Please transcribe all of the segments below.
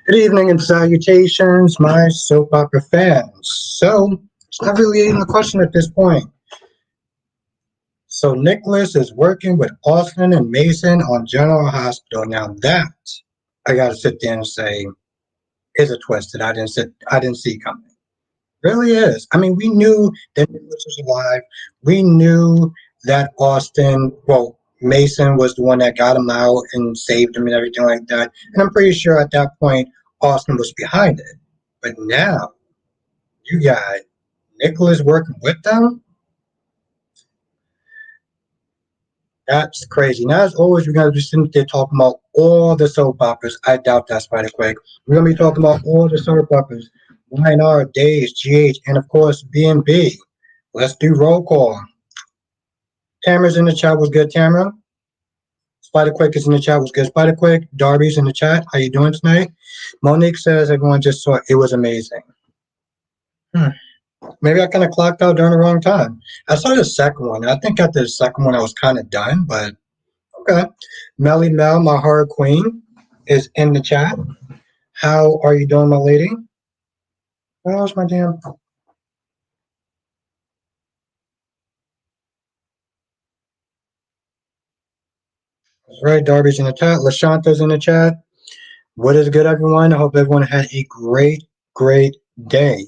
Good evening and salutations, my soap opera fans. So, it's not really even a question at this point. So, Nicholas is working with Austin and Mason on General Hospital. Now, that I gotta sit there and say is a twist that I didn't see coming. Really is. I mean, we knew that Nicholas was alive. We knew that Mason was the one that got him out and saved him and everything like that. And I'm pretty sure at that point, Austin was behind it. But now, you got Nicholas working with them? That's crazy. Now, as always, we're going to be sitting there talking about all the soap operas. I doubt that's Spider Quick. We're going to be talking about all the soap operas. YNR, Days, GH, and of course, B&B. Let's do roll call. Tamara's in the chat. Was good, Tamara? Spider Quick is in the chat. Was good, Spider Quick? Darby's in the chat. How you doing tonight? Monique says everyone just saw it. It was amazing. Maybe I kind of clocked out during the wrong time. I saw the second one. I think after the second one, I was kind of done, but okay. Melly Mel, my horror queen, is in the chat. How are you doing, my lady? Where's my damn... That's right, Darby's in the chat. LaShanta's in the chat. What is good, everyone? I hope everyone had a great day.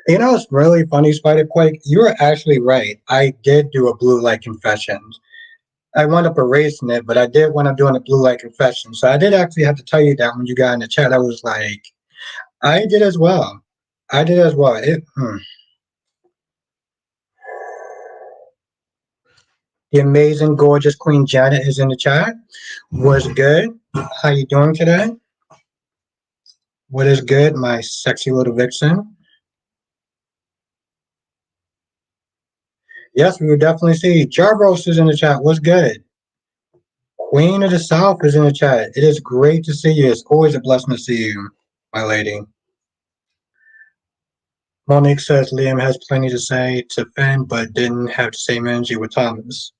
You know, it's really funny, Spider Quake. You were actually right. I did do a blue light confession. I wound up erasing it, but I did wind up doing a blue light confession. So I did actually have to tell you that when you got in the chat. I was like, I did as well. I did as well. The amazing, gorgeous Queen Janet is in the chat. Was good. How you doing today? What is good, my sexy little vixen? Yes, we would definitely see. Jarvos is in the chat. What's good? Queen of the South is in the chat. It is great to see you. It's always a blessing to see you, my lady. Monique says Liam has plenty to say to Finn, but didn't have the same energy with Thomas.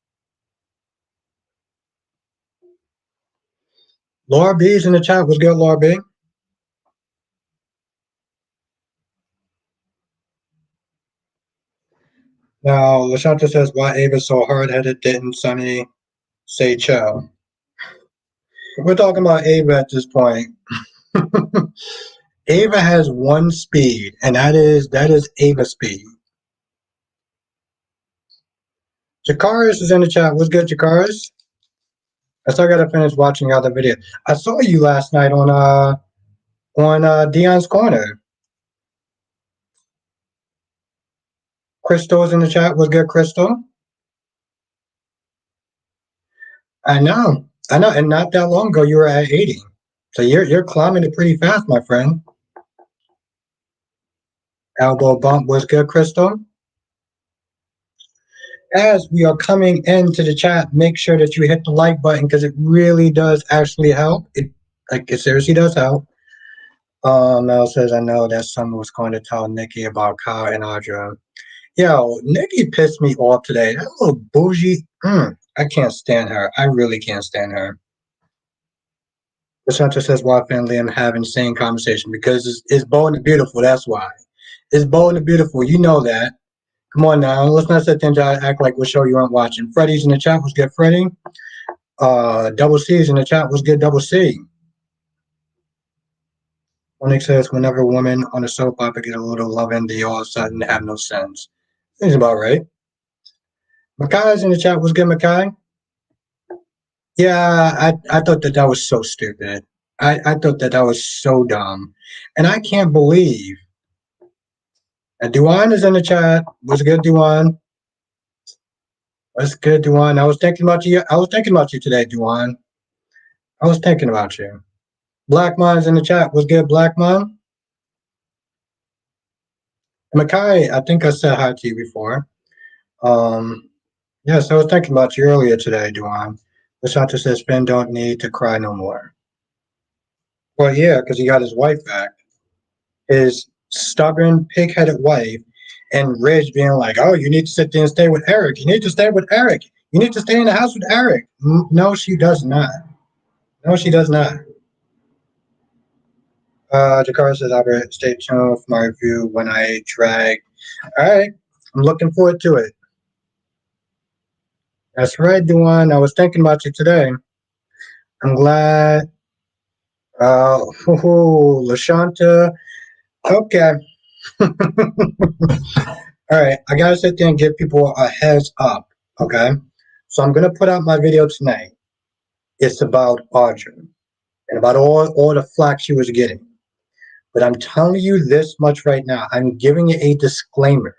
Laura B is in the chat. What's good, Laura B? Now, Lashanta says, why Ava's so hard-headed, didn't Sonny say chill? We're talking about Ava at this point. Ava has one speed, and that is Ava speed. Jakaris is in the chat. What's good, Jakaris? I still gotta finish watching the other video. I saw you last night on Dion's Corner. Crystal's in the chat. What's good, Crystal? I know, and not that long ago you were at 80. So you're climbing it pretty fast, my friend. Elbow bump was good, Crystal. As we are coming into the chat, make sure that you hit the like button because it really does actually help. It seriously does help. Mel says, I know that someone was going to tell Nikki about Kyle and Audra. Yo, Nikki pissed me off today. That little bougie. I can't stand her. I really can't stand her. The center says, why Finley and have insane conversation? Because it's bold and beautiful. That's why. It's bold and beautiful. You know that. Come on now. Let's not sit there and act like what show you aren't watching. Freddie's in the chat. Was good, Freddie. Double C's in the chat. Was good, Double C. Onyx says, whenever a woman on a soap opera get a little loving, they all of a sudden have no sense. Seems about right. Makai's in the chat. Was good, Makai? Yeah, I thought that was so stupid. I thought that was so dumb. And I can't believe. And Duan is in the chat. What's good, Duan? What's good, Duan? I was thinking about you. I was thinking about you today, Duan. I was thinking about you. Blackmon's in the chat. What's good, Blackmon? Makai, I think I said hi to you before. Yes, I was thinking about you earlier today, Duan. Lashanta says Finn don't need to cry no more. Well, yeah, because he got his wife back. His stubborn, pig-headed wife, and Ridge being like, oh, you need to sit there and stay with Eric. You need to stay with Eric. You need to stay in the house with Eric. No, she does not. No, she does not. Jakara says, Albert, stay tuned for my review when I drag. Alright, I'm looking forward to it. That's right, Duan. I was thinking about you today. I'm glad. Lashanta. Okay. Alright, I gotta sit there and give people a heads up. Okay? So I'm gonna put out my video tonight. It's about Audrey and about all the flack she was getting. But I'm telling you this much right now. I'm giving you a disclaimer.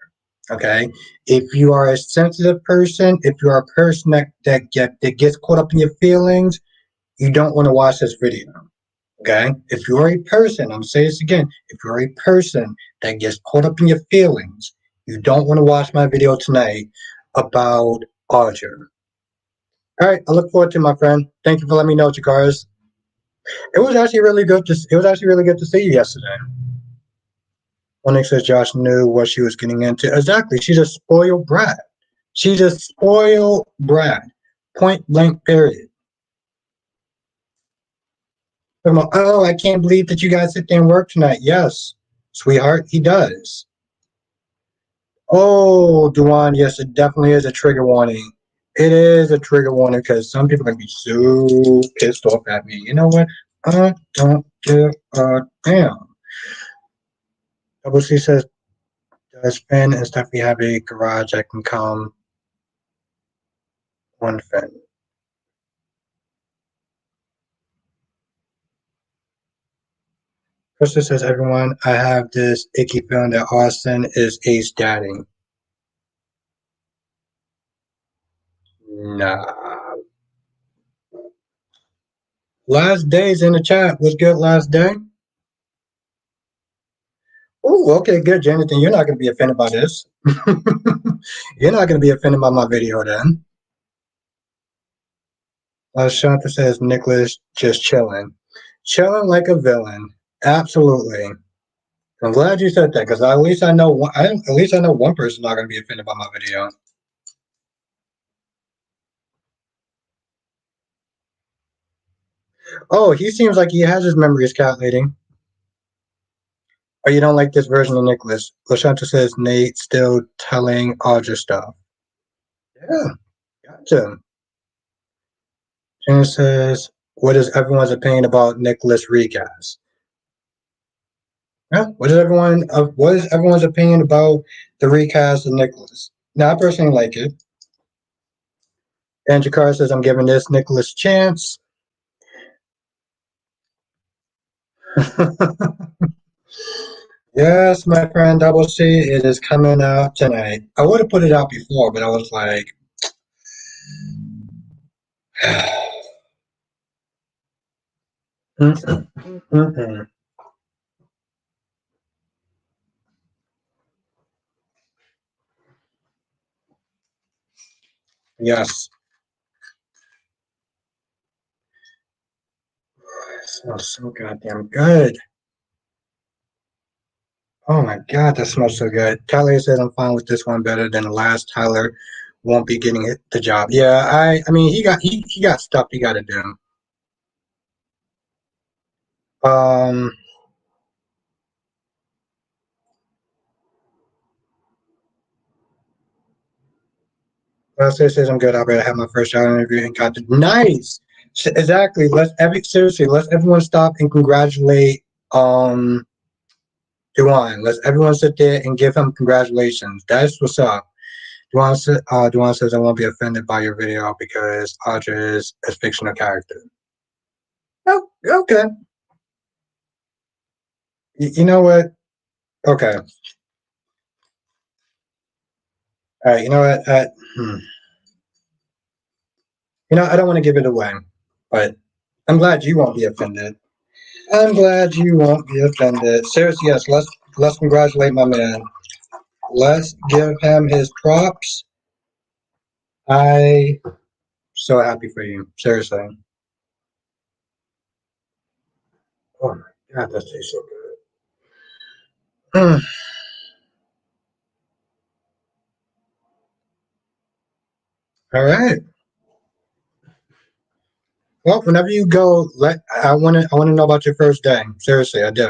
Okay? If you are a sensitive person, if you are a person that gets caught up in your feelings, you don't want to watch this video. Okay? If you're a person, I'm saying this again, if you're a person that gets caught up in your feelings, you don't want to watch my video tonight about Audrey. All right, I look forward to it, my friend. Thank you for letting me know, Chikaris. It was actually really good to see you yesterday. Onyx says Josh knew what she was getting into. Exactly. She's a spoiled brat. She's a spoiled brat. Point blank period. Oh, I can't believe that you guys sit there and work tonight. Yes, sweetheart, he does. Oh, Duan, yes, it definitely is a trigger warning. It is a trigger warning because some people are going to be so pissed off at me. You know what? I don't give a damn. Double C says, does Finn and Stephanie have a garage that can calm one Finn? Krista says, everyone, I have this icky feeling that Austin is Ace daddy. Nah. Last days in the chat was good last day. Oh, okay, good, Jonathan. You're not going to be offended by this. You're not going to be offended by my video then. Shanta says, Nicholas just chilling. Chilling like a villain. Absolutely. I'm glad you said that because at least I know one person not going to be offended by my video. Oh, he seems like he has his memories calculating. Oh, you don't like this version of Nicholas. Lashanta says Nate still telling Audra stuff. Yeah, gotcha. Jenna says, what is everyone's opinion about Nicholas recast? Yeah, what is everyone's opinion about the recast of Nicholas? Now, I personally like it. And Jakar says, I'm giving this Nicholas a chance. Yes, my friend Double C, it is coming out tonight. I would have put it out before, but I was like, yes. It smells so goddamn good. Oh my god, that smells so good. Tyler says I'm fine with this one better than the last. Tyler won't be getting the job. Yeah, I mean he got stuff he got to do. Um, Leslie says I'm good. I better have my first job interview and got the nice. Exactly. Let's everyone stop and congratulate Duan. Let's everyone sit there and give him congratulations. That's what's up. Duan says I won't be offended by your video because Audra is a fictional character. Oh, okay. You know what? Okay. All right. You know what? I don't want to give it away, but I'm glad you won't be offended. I'm glad you won't be offended. Seriously, yes. Let's congratulate my man. Let's give him his props. I so happy for you. Seriously. Oh my god, that tastes so good. All right. Well, whenever you go, I want to know about your first day. Seriously, I do.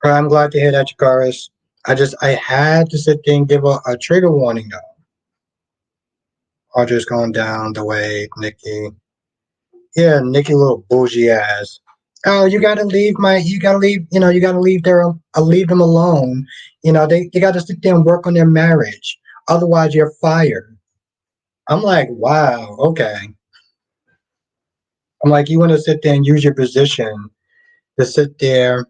I'm glad to hear that, Jakaris. I had to sit there and give a trigger warning though. Audrey's going down the way, Nikki. Yeah, Nikki, little bougie ass. Oh, you gotta leave leave them alone. They gotta sit there and work on their marriage. Otherwise, you're fired. I'm like, wow, okay. I'm like, you want to sit there and use your position to sit there.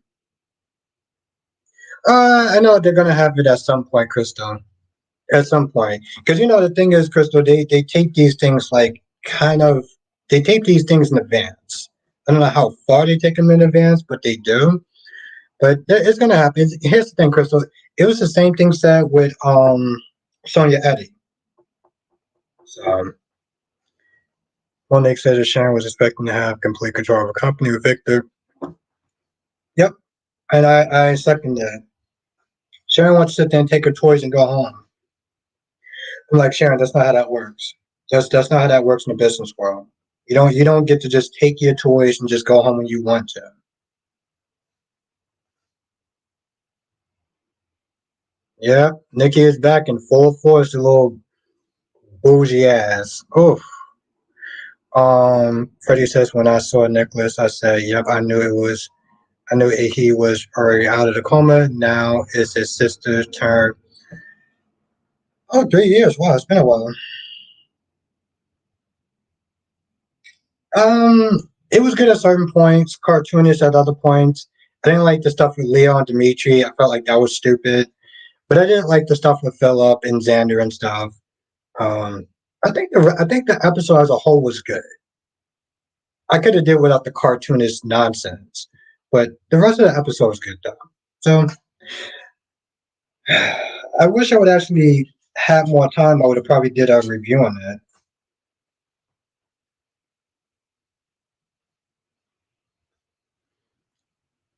I know they're gonna have it at some point, Crystal. At some point, because the thing is, Crystal, they tape these things like kind of they tape these things in advance. I don't know how far they take them in advance, but they do. But it's gonna happen. Here's the thing, Crystal. It was the same thing said with Sonia Eddy. So Monique said that Sharon was expecting to have complete control of a company with Victor. Yep, and I second that. Sharon wants to sit there and take her toys and go home. I'm like, Sharon, that's not how that works. That's not how that works in the business world. You don't get to just take your toys and just go home when you want to. Yeah, Nikki is back in full force, a little bougie ass. Oof. Freddie says when I saw Nicholas, I said, "Yep, I knew it was. I knew he was already out of the coma. Now it's his sister's turn." Oh, 3 years. Wow, it's been a while. It was good at certain points, cartoonish at other points. I didn't like the stuff with Leo and Dimitri. I felt like that was stupid. But I didn't like the stuff with Philip and Xander and stuff. Um, I think the episode as a whole was good. I could have did without the cartoonist nonsense, but the rest of the episode was good though. So I wish I would actually have more time. I would have probably did a review on that.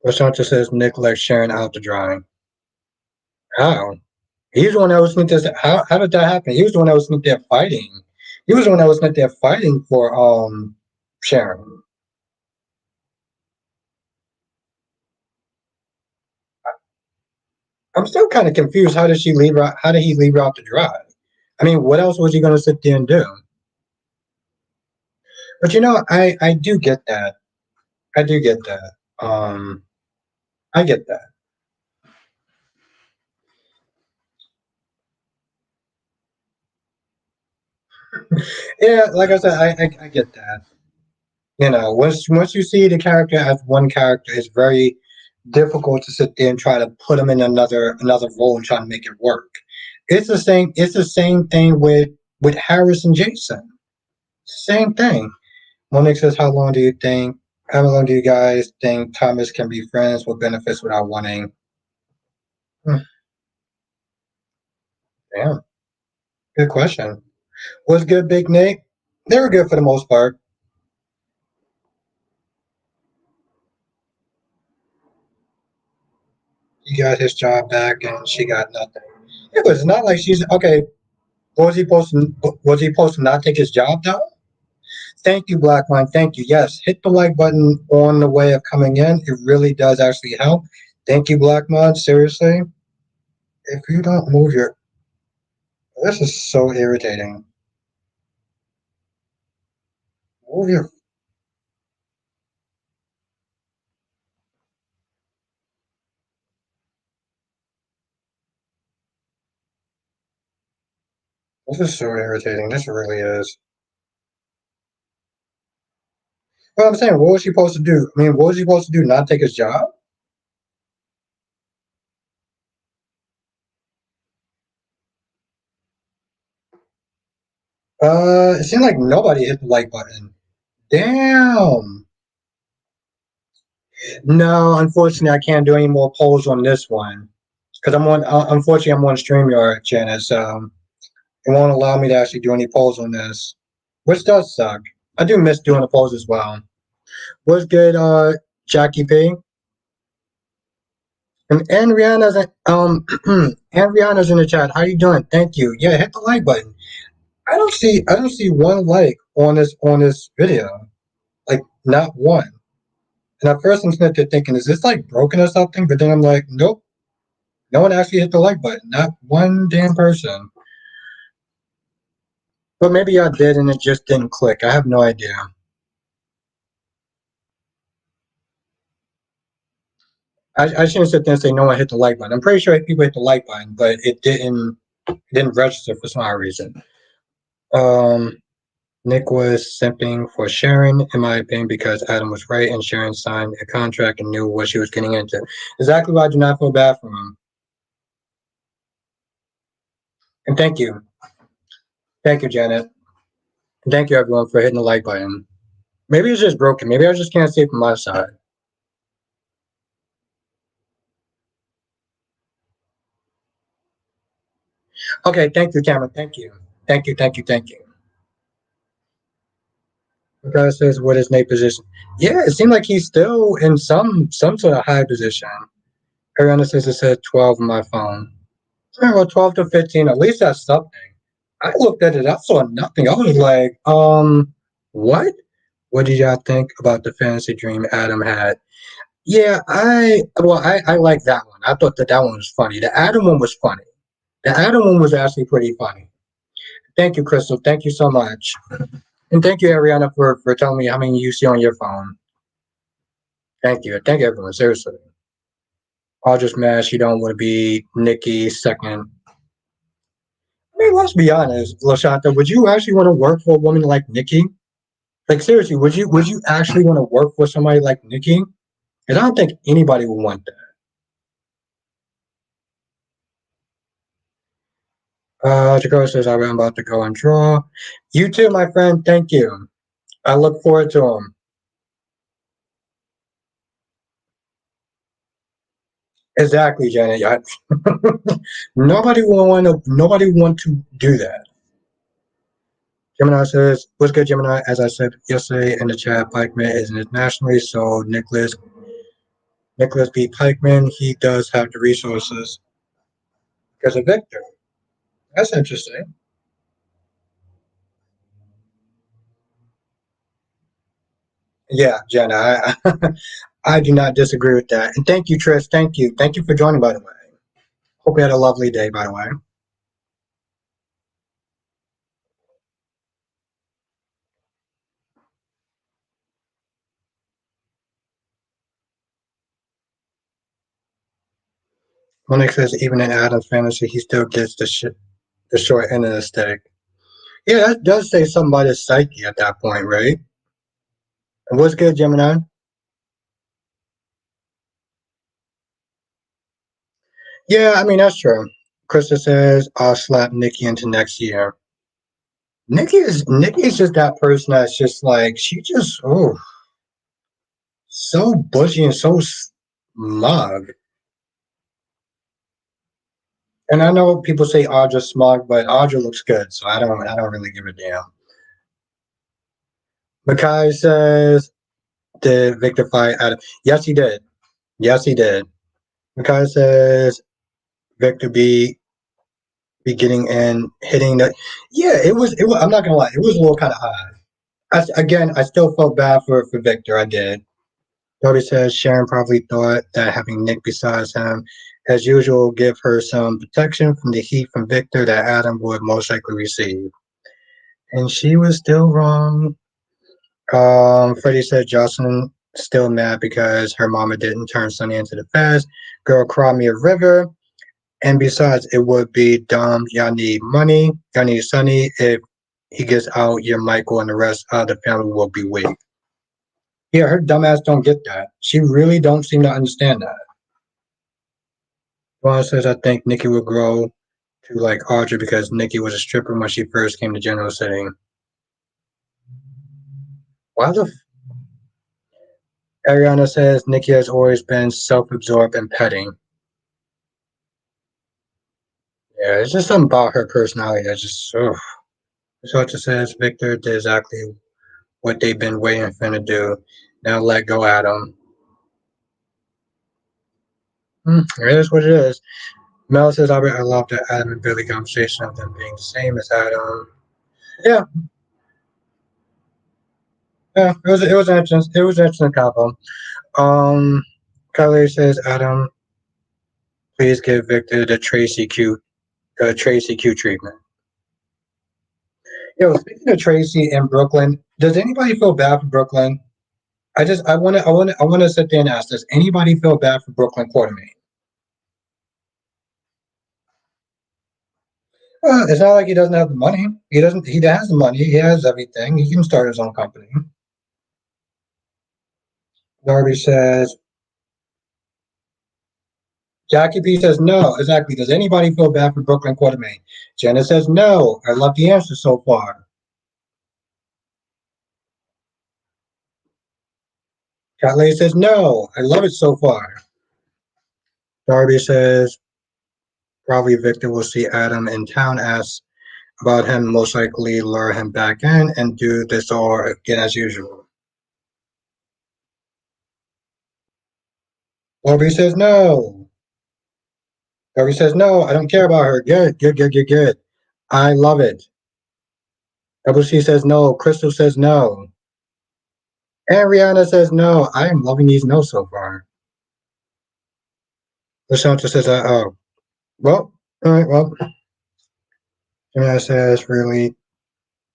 Rashanta says Nick likes Sharon out to dry. How? He's the one that was sneaked there. How did that happen? He was the one that was sneaked there fighting. He was the one that was sneaked there fighting for Sharon. I'm still kind of confused. How did she leave her? How did he leave her out to dry? I mean, what else was he going to sit there and do? But I do get that. I do get that. I get that. Yeah, like I said, I get that. Once you see the character as one character, it's very difficult to sit there and try to put him in another role and try to make it work. It's the same. It's the same thing with Harris and Jason. Same thing. Monique says, "How long do you think? How long do you guys think Thomas can be friends with benefits without wanting?" Hmm, damn, good question. Was good, Big Nate? They were good for the most part. He got his job back, and she got nothing. It was not like she's okay. Was he supposed to not take his job though? Thank you, Blackline. Thank you. Yes, hit the like button on the way of coming in. It really does actually help. Thank you, Blackmon. Seriously, if you don't move your, this is so irritating. Move your. This is so irritating. This really is. Well, I'm saying, what was she supposed to do? I mean, what was he supposed to do? Not take his job? It seemed like nobody hit the like button. Damn. No, unfortunately, I can't do any more polls on this one because unfortunately, I'm on StreamYard, Janice. It won't allow me to actually do any polls on this, which does suck. I do miss doing the polls as well. What's good, Jackie P? And Rihanna's and Rihanna's in the chat. How you doing? Thank you. Yeah, hit the like button. I don't see one like on this video. Like not one. And at first I'm sitting there thinking, is this like broken or something? But then I'm like, nope. No one actually hit the like button. Not one damn person. But maybe I did and it just didn't click. I have no idea. I shouldn't sit there and say no one hit the like button. I'm pretty sure people hit the like button, but it didn't register for some odd reason. Um Nick was simping for Sharon, in my opinion, because Adam was right and Sharon signed a contract and knew what she was getting into. Exactly why I do not feel bad for him. And thank you. Thank you, Janet. And thank you, everyone, for hitting the like button. Maybe it's just broken. Maybe I just can't see it from my side. Okay, thank you, Cameron. Thank you. Thank you, thank you, thank you. Because says, what is Nate's position? Yeah, it seemed like he's still in some sort of high position. Ariana says it said 12 on my phone. Well, 12 to 15, at least that's something. I looked at it, I saw nothing. I was like, what? What did y'all think about the fantasy dream Adam had? Yeah, I like that one. I thought that one was funny. The Adam one was funny. The Adam one was actually pretty funny. Thank you, Crystal. Thank you so much. And thank you, Ariana, for telling me how many you see on your phone. Thank you. Thank you, everyone. Seriously. I'll just mad she don't want to be Nikki's second. I mean, let's be honest, Lashanta, would you actually want to work for a woman like Nikki? Like seriously, would you actually want to work for somebody like Nikki? Because I don't think anybody would want that. Dakota says I'm about to go and draw. You too, my friend. Thank you. I look forward to them. Exactly, Janet. Nobody want to do that. Gemini says, "What's good, Gemini?" As I said yesterday in the chat, Pikeman is internationally, so Nicholas B. Pikeman, he does have the resources because of Victor. That's interesting. Yeah, Jenna, I do not disagree with that. And thank you, Trish. Thank you. Thank you for joining, by the way. Hope you had a lovely day, by the way. Monique says, even in Adam's fantasy, he still gets the short end of the stick. Yeah, that does say something about his psyche at that point, right? And what's good, Gemini? Yeah, I mean, that's true. Krista says, I'll slap Nikki into next year. Nikki is just that person that's just like, she just, oh, so bushy and so smug. And I know people say Audra smug, but Audra looks good, so I don't really give a damn. Makai says, did Victor fight Adam? Yes, he did. Yes, he did. Makai says Victor be getting in, hitting the. Yeah, it was. I'm not gonna lie, it was a little kind of high. Again, I still felt bad for Victor. I did. Toby says Sharon probably thought that having Nick besides him, as usual, give her some protection from the heat from Victor that Adam would most likely receive. And she was still wrong. Freddie said Jocelyn still mad because her mama didn't turn Sonny into the feds. Girl, cry me a river. And besides, it would be dumb. Y'all need money. Y'all need Sonny. If he gets out, your Michael and the rest of the family will be weak. Yeah, her dumbass don't get that. She really don't seem to understand that. Juan says, I think Nikki will grow to like Audrey because Nikki was a stripper when she first came to General City. Why the Ariana says Nikki has always been self-absorbed and petting. Yeah, it's just something about her personality that's just ugh. Socha says Victor did exactly what they've been waiting for him to do. Now let go Adam. It is what it is. Mel says I love the Adam and Billy conversation of them being the same as Adam. Yeah, yeah. It was an interesting combo. Um, Kylie says, Adam, please give Victor the Tracy Q treatment. Yo, speaking of Tracy and Brooklyn, does anybody feel bad for Brooklyn? I want to sit there and ask: does anybody feel bad for Brooklyn Quartermain? It's not like he doesn't have the money. He doesn't. He has the money. He has everything. He can start his own company. Darby says. Jackie P says no. Exactly. Does anybody feel bad for Brooklyn Quartermain? Jenna says no. I love the answer so far. Catley says no. I love it so far. Darby says probably Victor will see Adam in town, asks about him, most likely lure him back in and do this all again as usual. Darby says no. Darby says no. I don't care about her. Good, good, good, good, good. I love it. Double C says no. Crystal says no. And Rihanna says no. I am loving these no so far. Lashanta says, oh. Well, all right, well. Gemini says, really,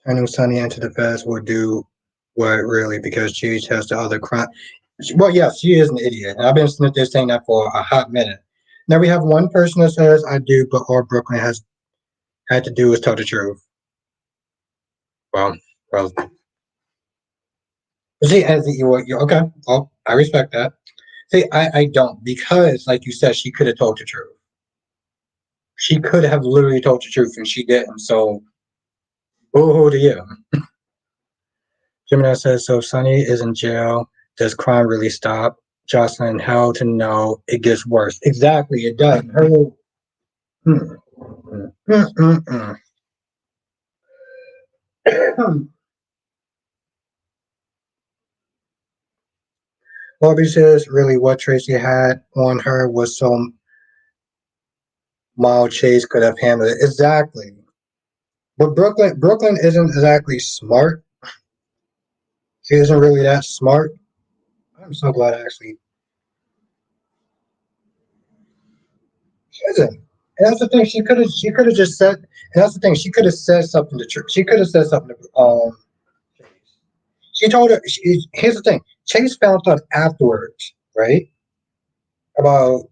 turning Sunny into the feds will do what really, because Cheech has the other crime. Well, yes, she is an idiot. And I've been saying that for a hot minute. Now we have one person that says, I do, but all Brooklyn has had to do is tell the truth. Well, well. See, as you okay, well, I respect that. See, I don't, because, like you said, she could have told the truth. She could have literally told the truth, and she didn't. So, boo-hoo to you. Gemini says, so if Sonny is in jail, does crime really stop? Jocelyn, how to know it gets worse? Exactly, it does. Her mm, mm, mm, mm. Bobby says, really, what Tracy had on her was so mild Chase could have handled it. Exactly. But Brooklyn isn't exactly smart. She isn't really that smart. I'm so glad actually she isn't. And that's the thing. She could have just said. And that's the thing. She could have said something to Chase. She could have said something to Chase. She told her. Here's the thing. Chase found out afterwards, right, about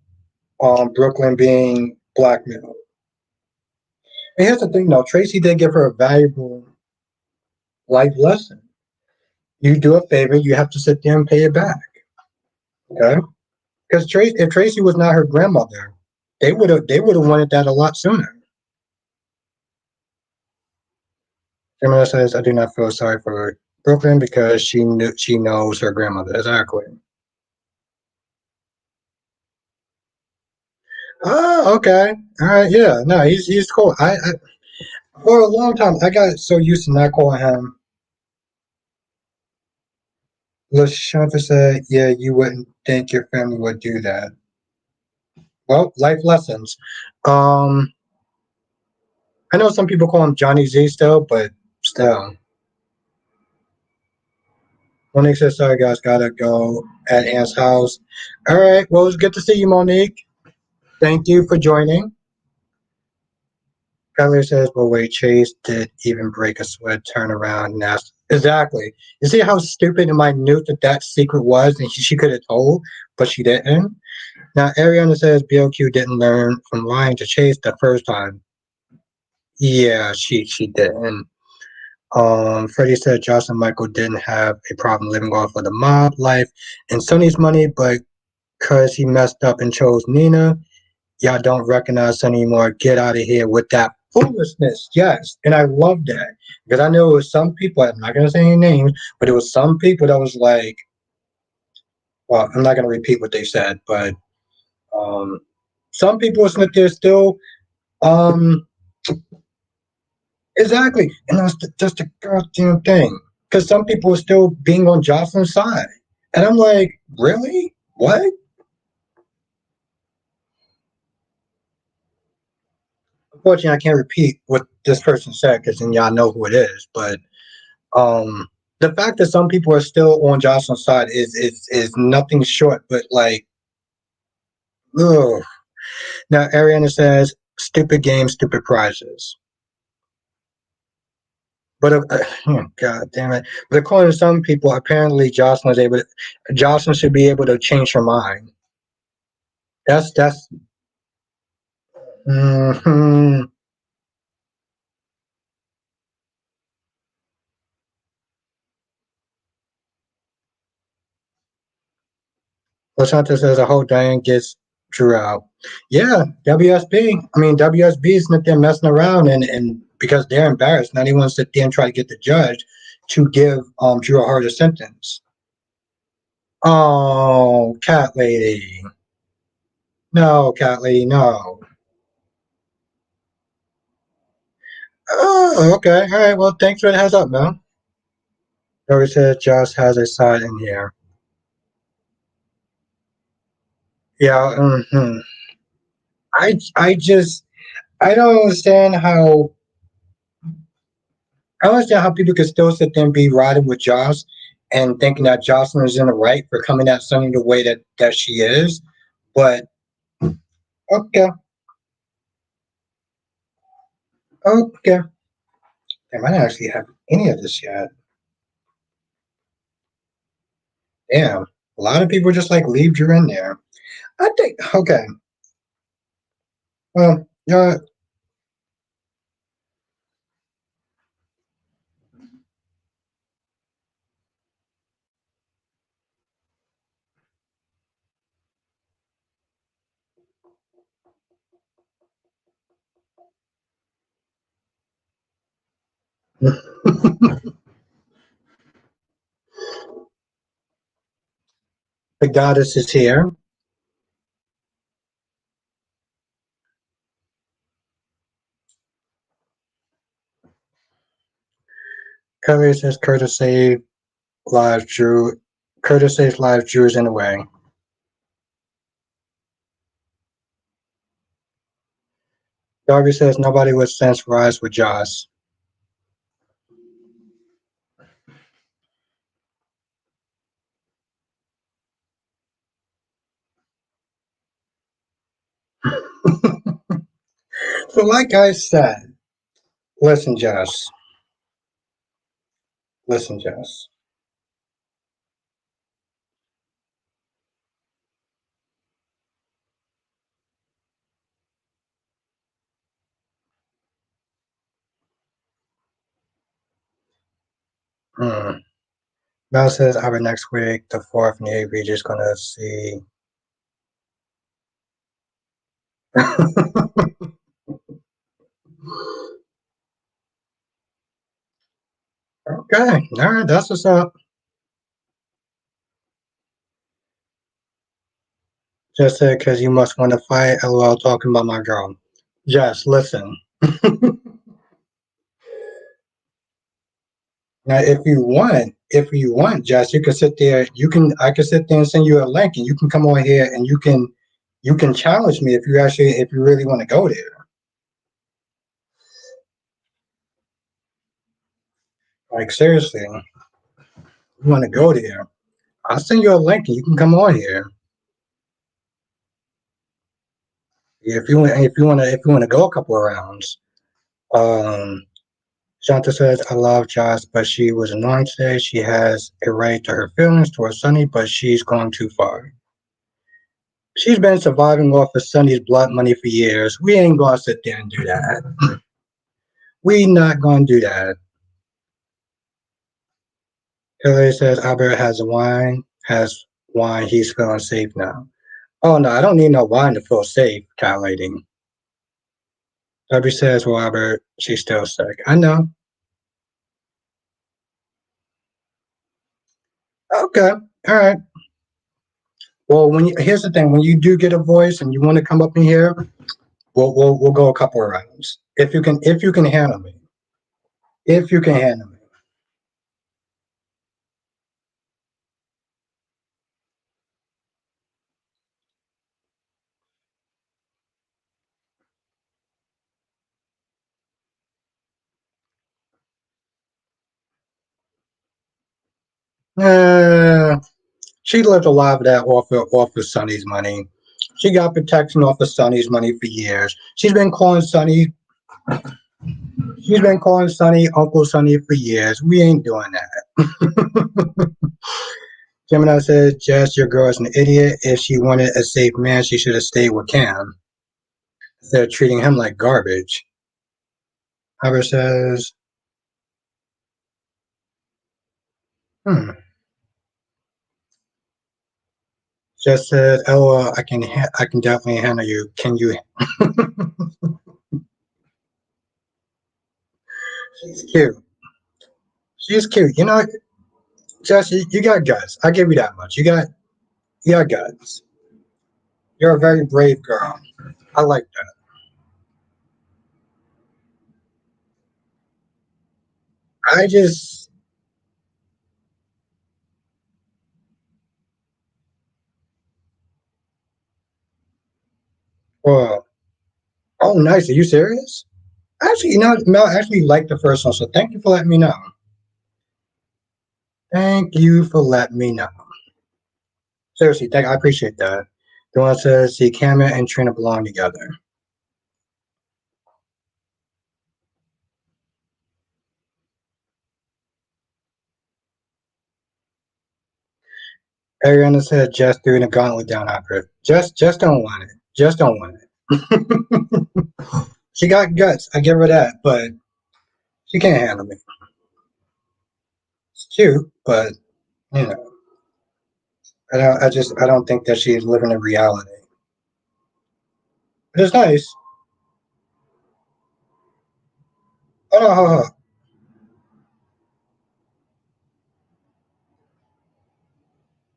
Brooklyn being blackmailed. And here's the thing, though. Tracy did give her a valuable life lesson. You do a favor, you have to sit there and pay it back. Okay, because if Tracy was not her grandmother, they would have wanted that a lot sooner. Gemini says, "I do not feel sorry for Brooklyn because she knows her grandmother exactly." Oh, okay, all right, yeah, no, he's cool. I for a long time I got so used to not calling him. LaShanta said, "Yeah, you wouldn't think your family would do that." Well, life lessons. Um, I know some people call him Johnny Z still, but still. Monique says, sorry guys, gotta go at Ant's house. All right, well, it's good to see you, Monique. Thank you for joining. Kyler says, well, wait, Chase did even break a sweat, turn around and ask. Exactly. You see how stupid and minute that secret was, and she could have told, but she didn't. Now, Ariana says BLQ didn't learn from lying to Chase the first time. Yeah, she didn't. Freddie said Josh and Michael didn't have a problem living off of the mob life and Sonny's money, but because he messed up and chose Nina, y'all don't recognize Sonny anymore. Get out of here with that foolishness. Yes, and I love that because I know it was some people. I'm not gonna say any names, but it was some people that was like, well, I'm not gonna repeat what they said, but um, some people was there still. Um, Exactly. And that's just a goddamn thing. Because some people are still being on Jocelyn's side. And I'm like, really? What? unfortunately, I can't repeat what this person said because then y'all know who it is. But um, the fact that some people are still on Jocelyn's side is nothing short but like, ugh. Now, Ariana says, "Stupid game, stupid prizes." But God damn it! But according to some people, apparently Jocelyn should be able to change her mind. That's. Mm-hmm. Lashanta says the whole Diane gets Drew out. Yeah, WSB. I mean, WSB is not there messing around, and because they're embarrassed, now they want to sit there and try to get the judge to give Drew a harder sentence. Oh, cat lady. No, cat lady, no. Oh, okay. All right. Well, thanks for the heads up, man. Dory says Josh has a side in here. Yeah. Mm-hmm. I don't understand how I understand how people can still sit there and be riding with Josh and thinking that Jocelyn is in the right for coming at Sunny the way that she is. But okay, okay. Damn, I didn't actually have any of this yet. Damn. A lot of people just like leave Drew in there. I think okay. Well, the goddess is here. Curry says Curtis saved lives Drew. Curtis saves lives Drew is in the way. Darby says nobody with sense rides with Josh. So, like I said, listen, Josh. Listen, Josh. Hmm. Mel says our next week, the fourth and the eighth, we're just gonna see. Okay, all right, that's what's up. Just said because you must want to fight. LOL, talking about my girl. Just listen. Now, if you want, Jess, you can sit there. I can sit there and send you a link, and you can come on here and you can challenge me if you really want to go there. Like seriously, you want to go there? I'll send you a link, and you can come on here if you want to go a couple of rounds. Um, Shanta says, "I love Joss, but she was annoying today. She has a right to her feelings towards Sunny, but she's gone too far. She's been surviving off of Sunny's blood money for years. We ain't gonna sit there and do that. We not gonna do that." Hillary says, "Albert has wine. He's feeling safe now." Oh no, I don't need no wine to feel safe, cat lady. Debbie says, "Well, Albert, she's still sick." I know. Okay, all right. Well, here's the thing: when you do get a voice and you want to come up in here, we'll go a couple of rounds if you can handle me. If you can handle me. Uh, she lived a lot of that off of Sonny's money. She got protection off of Sonny's money for years. She's been calling Sonny Uncle Sonny for years. We ain't doing that. Gemini says, Jess, your girl is an idiot. If she wanted a safe man, she should have stayed with Cam instead of treating him like garbage. However says, hmm. Jess said, "LOL, I can definitely handle you. Can you?" She's cute. She's cute. You know, Jess, you got guts. I give you that much. You got guts. You're a very brave girl. I like that. I just, well, oh, nice. Are you serious? Actually, Mel actually liked the first one, so thank you for letting me know. Thank you for letting me know. Seriously, I appreciate that. The one that says, see, Cameron and Trina belong together. Ariana said, just threw the gauntlet down after it. Just don't want it. Just don't want it. She got guts. I give her that, but she can't handle me. It's cute, but you know, I don't think that she's living in reality. But it's nice. Oh no, hold on.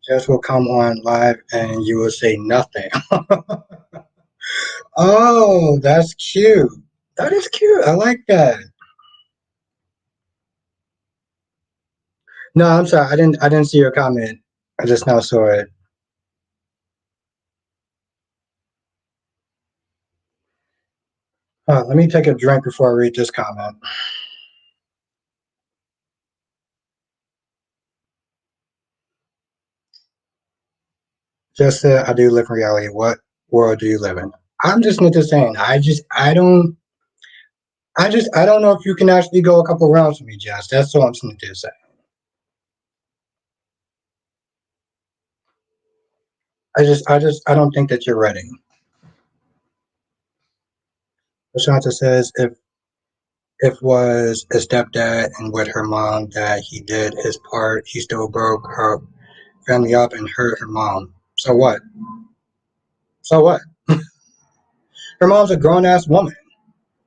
Jess will come on live and you will say nothing. Oh, that's cute. That is cute. I like that. No, I'm sorry. I didn't see your comment. I just now saw it. Let me take a drink before I read this comment. Just said I do live in reality. What world do you live in? I'm just not just saying. I don't know if you can actually go a couple rounds with me, Jess. That's all I'm just to say. I don't think that you're ready. Shanta says if was a stepdad and with her mom that he did his part, he still broke her family up and hurt her mom. So what? So what? Her mom's a grown ass woman.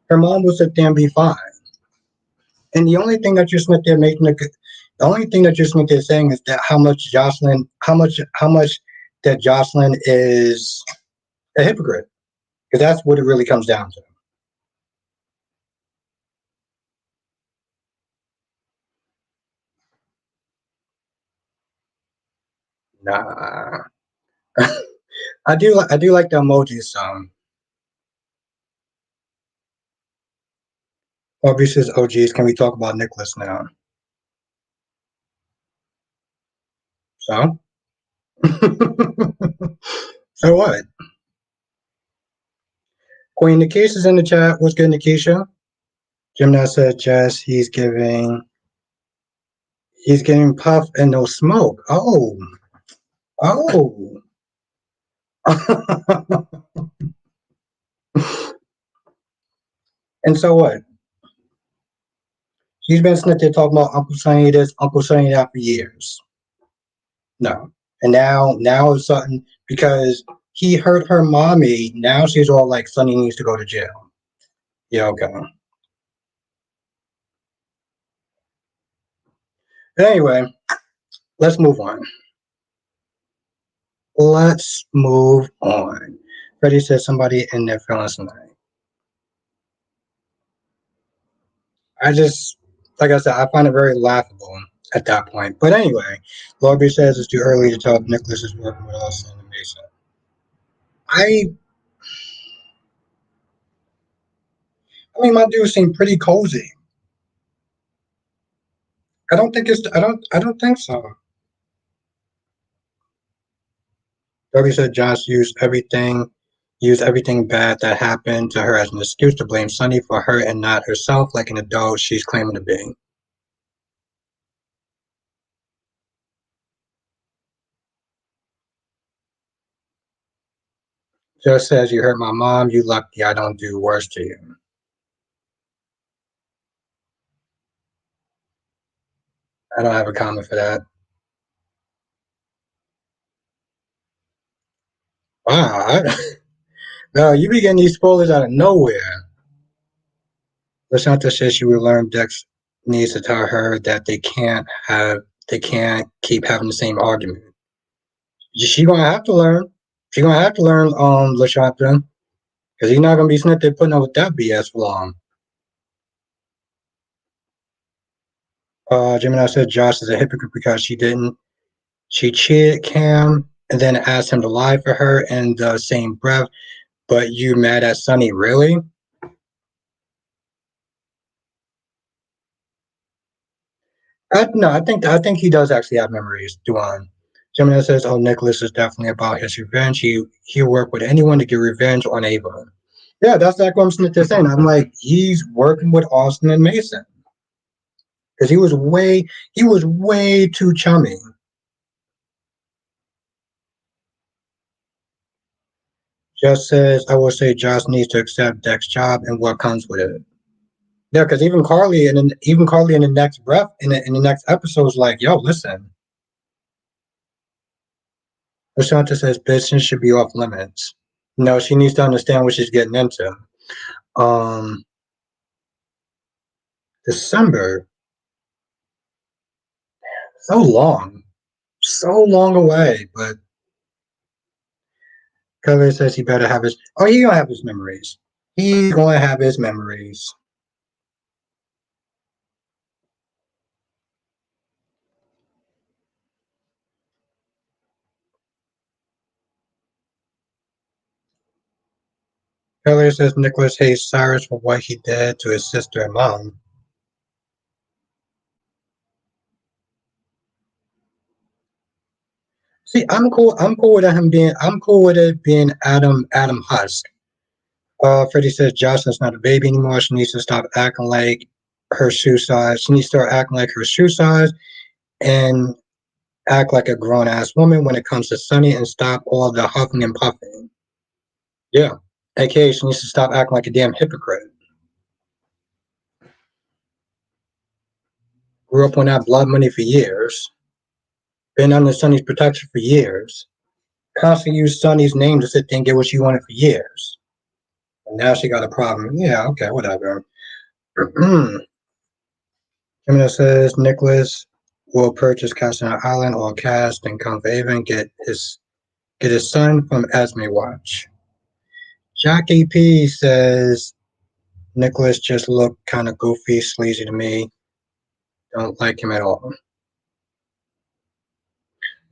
Her mom will sit there and be fine. And the only thing that you're sitting there the only thing that you're sitting there saying is that how much that Jocelyn is a hypocrite. Because that's what it really comes down to. Nah. I do like the emojis. Aubrey says, "Oh geez, can we talk about Nicholas now?" So, so what? Queen Nikisha's in the chat. What's good, Nikisha? Gemini said, "Jess, he's giving puff and no smoke." Oh, oh. And so what? She's been sitting there talking about Uncle Sonny this, Uncle Sonny that for years. No. And now it's something because he hurt her mommy. Now she's all like, Sonny needs to go to jail. Yeah, okay. But anyway, let's move on. Let's move on. Freddie says somebody in their feelings tonight. I just, like I said, I find it very laughable at that point. But anyway, Lobby says it's too early to tell if Nicholas is working with Austin&Mason. I I mean, my dude seemed pretty cozy. I don't think so. Toby said Josh used everything bad that happened to her as an excuse to blame Sunny for her and not herself, like an adult she's claiming to be. Just says you hurt my mom, you lucky I don't do worse to you. I don't have a comment for that. Wow, no, you be getting these spoilers out of nowhere. Lashanta says she will learn Dex needs to tell her that they can't keep having the same argument. She gonna have to learn. She gonna have to learn, Lashanta, because he's not gonna be sitting there putting up with that BS for long. Gemini said Josh is a hypocrite because she cheated Cam and then asked him to lie for her in the same breath. But you mad at Sunny, really? No, I think he does actually have memories. Duan. Gemini says, "Oh, Nicholas is definitely about his revenge. He worked with anyone to get revenge on Ava." Yeah, that's like what I'm saying. I'm like, he's working with Austin and Mason because he was way too chummy. Just says, I will say, Josh needs to accept Deck's job and what comes with it. Yeah, because even Carly in the next breath in the next episode is like, yo, listen. Ashanta says business should be off limits. No, she needs to understand what she's getting into. Um, December, so long away. But Kelly says he better have his. Oh, he gonna have his memories. He's gonna have his memories. Kelly says Nicholas hates Cyrus for what he did to his sister and mom. See, I'm cool. I'm cool with him being. I'm cool with it being Adam Husk. Freddie says Jocelyn's not a baby anymore. She needs to stop acting like her shoe size. She needs to start acting like her shoe size and act like a grown ass woman when it comes to Sunny and stop all the huffing and puffing. Yeah. AKA she needs to stop acting like a damn hypocrite. Grew up on that blood money for years. Been under Sunny's protection for years. Constantly used Sunny's name to sit there and get what she wanted for years. And now she got a problem. Yeah, okay, whatever. Gemini says Nicholas will purchase Castle Island or cast and come for Avon, get his son from Esme Watch. Jackie P says Nicholas just looked kind of goofy, sleazy to me. Don't like him at all.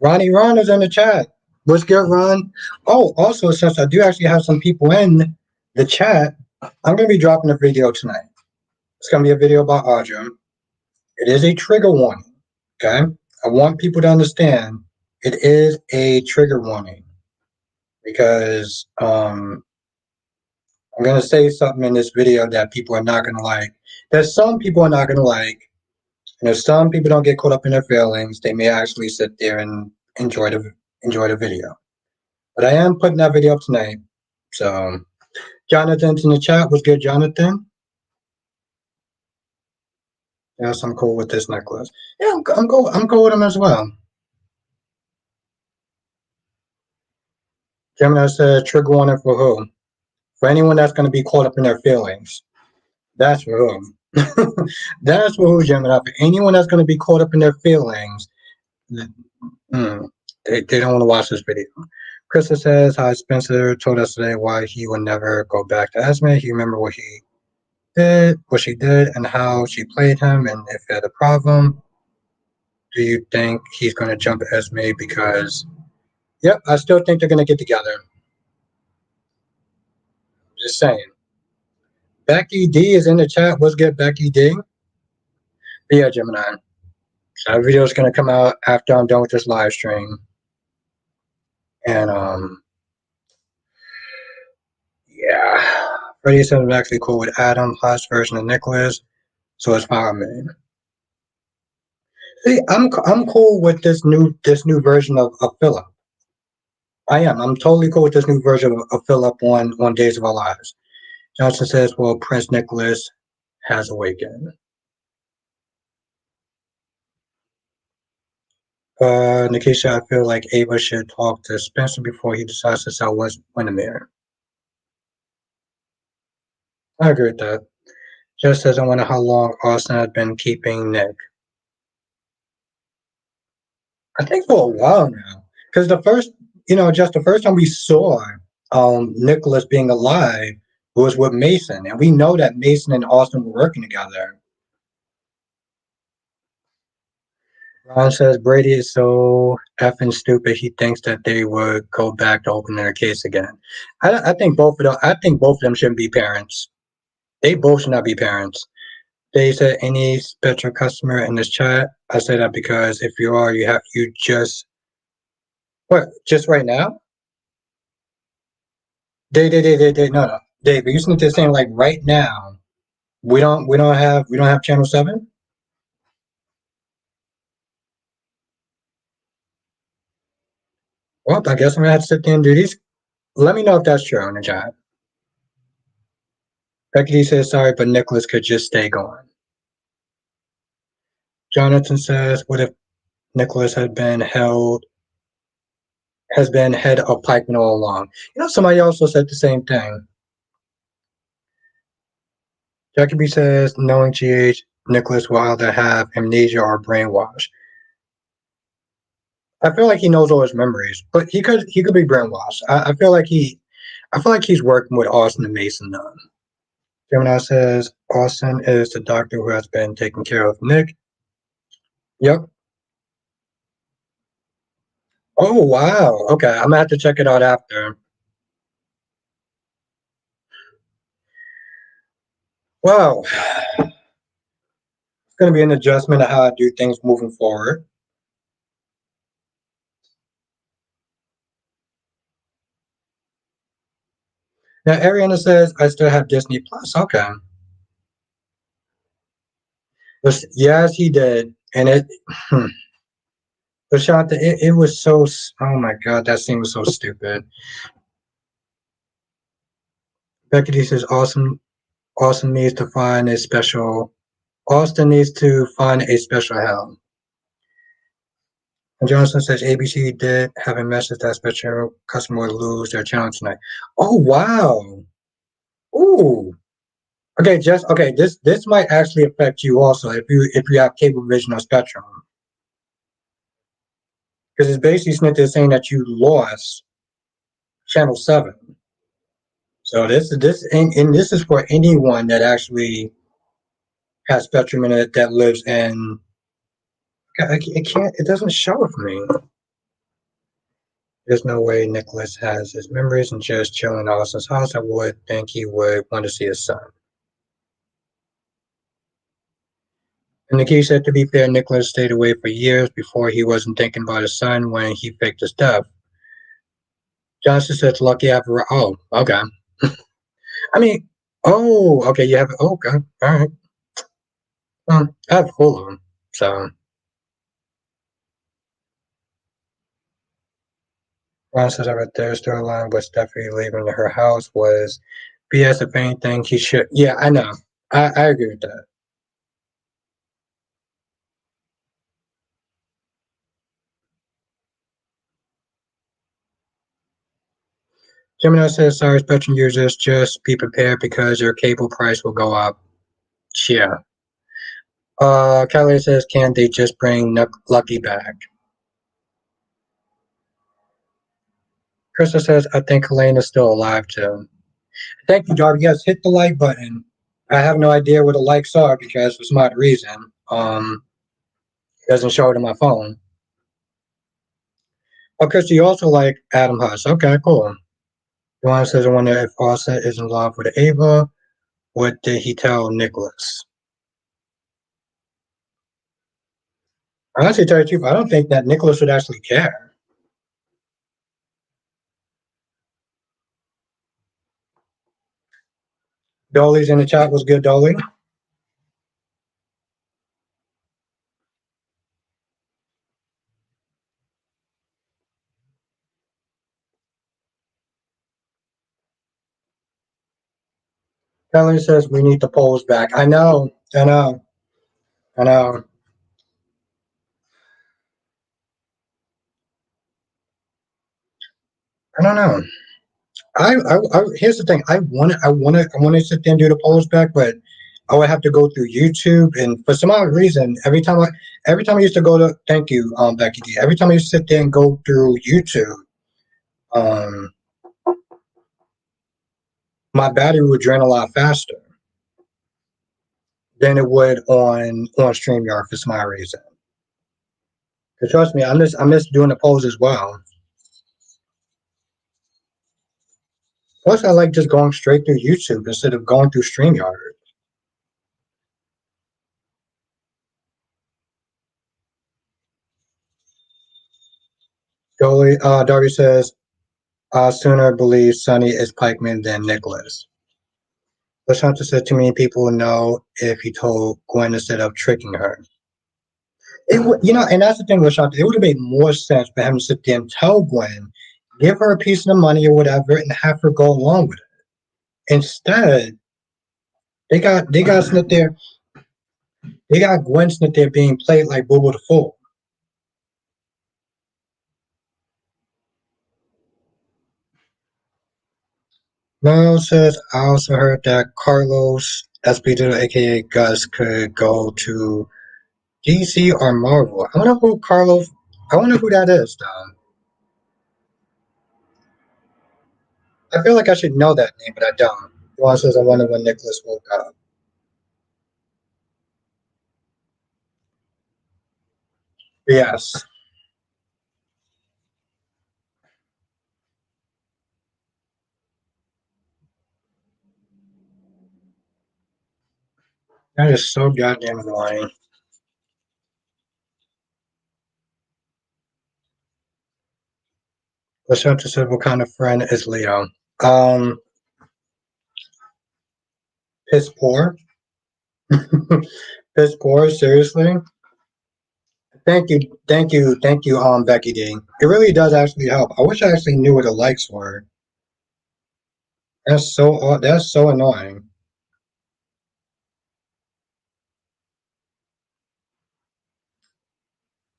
Ronnie Ron is in the chat. What's good, Ron? Oh, also, since I do actually have some people in the chat, I'm going to be dropping a video tonight. It's going to be a video about Audra. It is a trigger warning, okay? I want people to understand it is a trigger warning because I'm going to say something in this video that people are not going to like. There's some people are not going to like, and if some people don't get caught up in their feelings, they may actually sit there and enjoy the video. But I am putting that video up tonight. So Jonathan's in the chat. What's good, Jonathan? Yes, I'm cool with this necklace. Yeah, I'm cool with him as well. Gemini said trigger warning for who? For anyone that's going to be caught up in their feelings. That's for who. That's for who, Gemini. For anyone that's going to be caught up in their feelings, they don't want to watch this video. Krista says, hi, Spencer told us today why he would never go back to Esme. He remembered what she did, and how she played him, and if he had a problem. Do you think he's going to jump Esme? Because, yep, I still think they're going to get together. Just saying. Becky D is in the chat. What's good, Becky D? But yeah, Gemini. So that video is going to come out after I'm done with this live stream. And yeah. Freddie said I'm actually cool with Adam, Hush version of Nicholas, so it's fine, man. See, I'm cool with this new version of Philip. I am. I'm totally cool with this new version of Philip on Days of Our Lives. Johnson says, "Well, Prince Nicholas has awakened." Nikisha, I feel like Ava should talk to Spencer before he decides to sell Windermere. I agree with that. Just as I wonder how long Austin had been keeping Nick. I think for a while now, because just the first time we saw Nicholas being alive was with Mason, and we know that Mason and Austin were working together. Ron says Brady is so effing stupid. He thinks that they would go back to open their case again. I think both of them. I think both of them shouldn't be parents. They both should not be parents. They said any special customer in this chat. I say that because if you are, you just what just right now. They no. Dave, are you listening to saying like right now? We don't have channel 7. Well, I guess I'm gonna have to sit there and do these. Let me know if that's true in the chat. Becky says sorry, but Nicholas could just stay gone. Jonathan says, what if Nicholas has been head of Pikeman all along? Somebody also said the same thing. Jackie B says, knowing GH, Nicholas will either have amnesia or brainwash. I feel like he knows all his memories, but he could be brainwashed. I feel like he's working with Austin and Mason now. Gemini says Austin is the doctor who has been taking care of Nick. Yep. Oh wow. Okay, I'm gonna have to check it out after. Wow. It's gonna be an adjustment of how I do things moving forward. Now Ariana says I still have Disney Plus. Okay. Yes, he did. And but Shanta, it was so oh my god, that scene was so stupid. Becky says Austin needs to find a special Austin needs to find a special hell. And Johnson says ABC did have a message that special customer would lose their channel tonight. Oh wow. Ooh. Okay. This might actually affect you also if you have Cablevision or Spectrum, because it's basically saying that you lost channel 7. So this is for anyone that actually has Spectrum in it that lives in. It can't. It doesn't show it for me. There's no way Nicholas has his memories and just chilling in Austin's house. I would think he would want to see his son. And Nikki said, to be fair, Nicholas stayed away for years before he wasn't thinking about his son when he faked his death. Johnson says, lucky I have a. Oh, okay. I mean, oh, okay. You have. Okay. All right. I have Hulu. So, Ron says, I read their storyline with Stephanie leaving her house was BS. If anything, he should. Yeah, I know. I agree with that. Gemini says, sorry, Spectrum users, just be prepared because your cable price will go up. Yeah. Kelly says, can't they just bring Lucky back? Krista says, I think Helena's still alive too. Thank you, Darby. Yes, hit the like button. I have no idea what the likes are because for some odd reason, it doesn't show it on my phone. Oh, Krista, you also like Adam Huss. Okay, cool. Joanna says, I wonder if Offset is in love with Ava. What did he tell Nicholas? Honestly, tell you the truth, I don't think that Nicholas would actually care. Dolly's in the chat. Was good, Dolly? Kelly says we need the polls back. I know. I know. I know. I don't know. Here's the thing. I want to sit there and do the polls back, but I would have to go through YouTube, and for some odd reason, every time I used to go to, thank you, Becky D. Every time I used to sit there and go through YouTube, um, my battery would drain a lot faster than it would on StreamYard for some odd reason. Cause trust me, I miss doing the polls as well. Plus, I like just going straight through YouTube instead of going through StreamYard. Darby says, sooner believe Sonny is Pikeman than Nicholas. LaShanta said too many people know if he told Gwen instead of tricking her. It would, and that's the thing, LaShanta. It would have made more sense for him to sit there and tell Gwen, give her a piece of the money or whatever, and have her go along with it. Instead, they got sit there. They got Gwen sit there being played like Booble the Fool. Noel says, I also heard that Carlos Esposito, aka Gus, could go to DC or Marvel. I wonder who that is, though. I feel like I should know that name, but I don't. Juan says, I wonder when Nicholas woke up. Yes. That is so goddamn annoying. Lashanta said, what kind of friend is Leo? Um, Piss poor. Piss poor, seriously? Thank you, Becky D. It really does actually help. I wish I actually knew what the likes were. That's so annoying.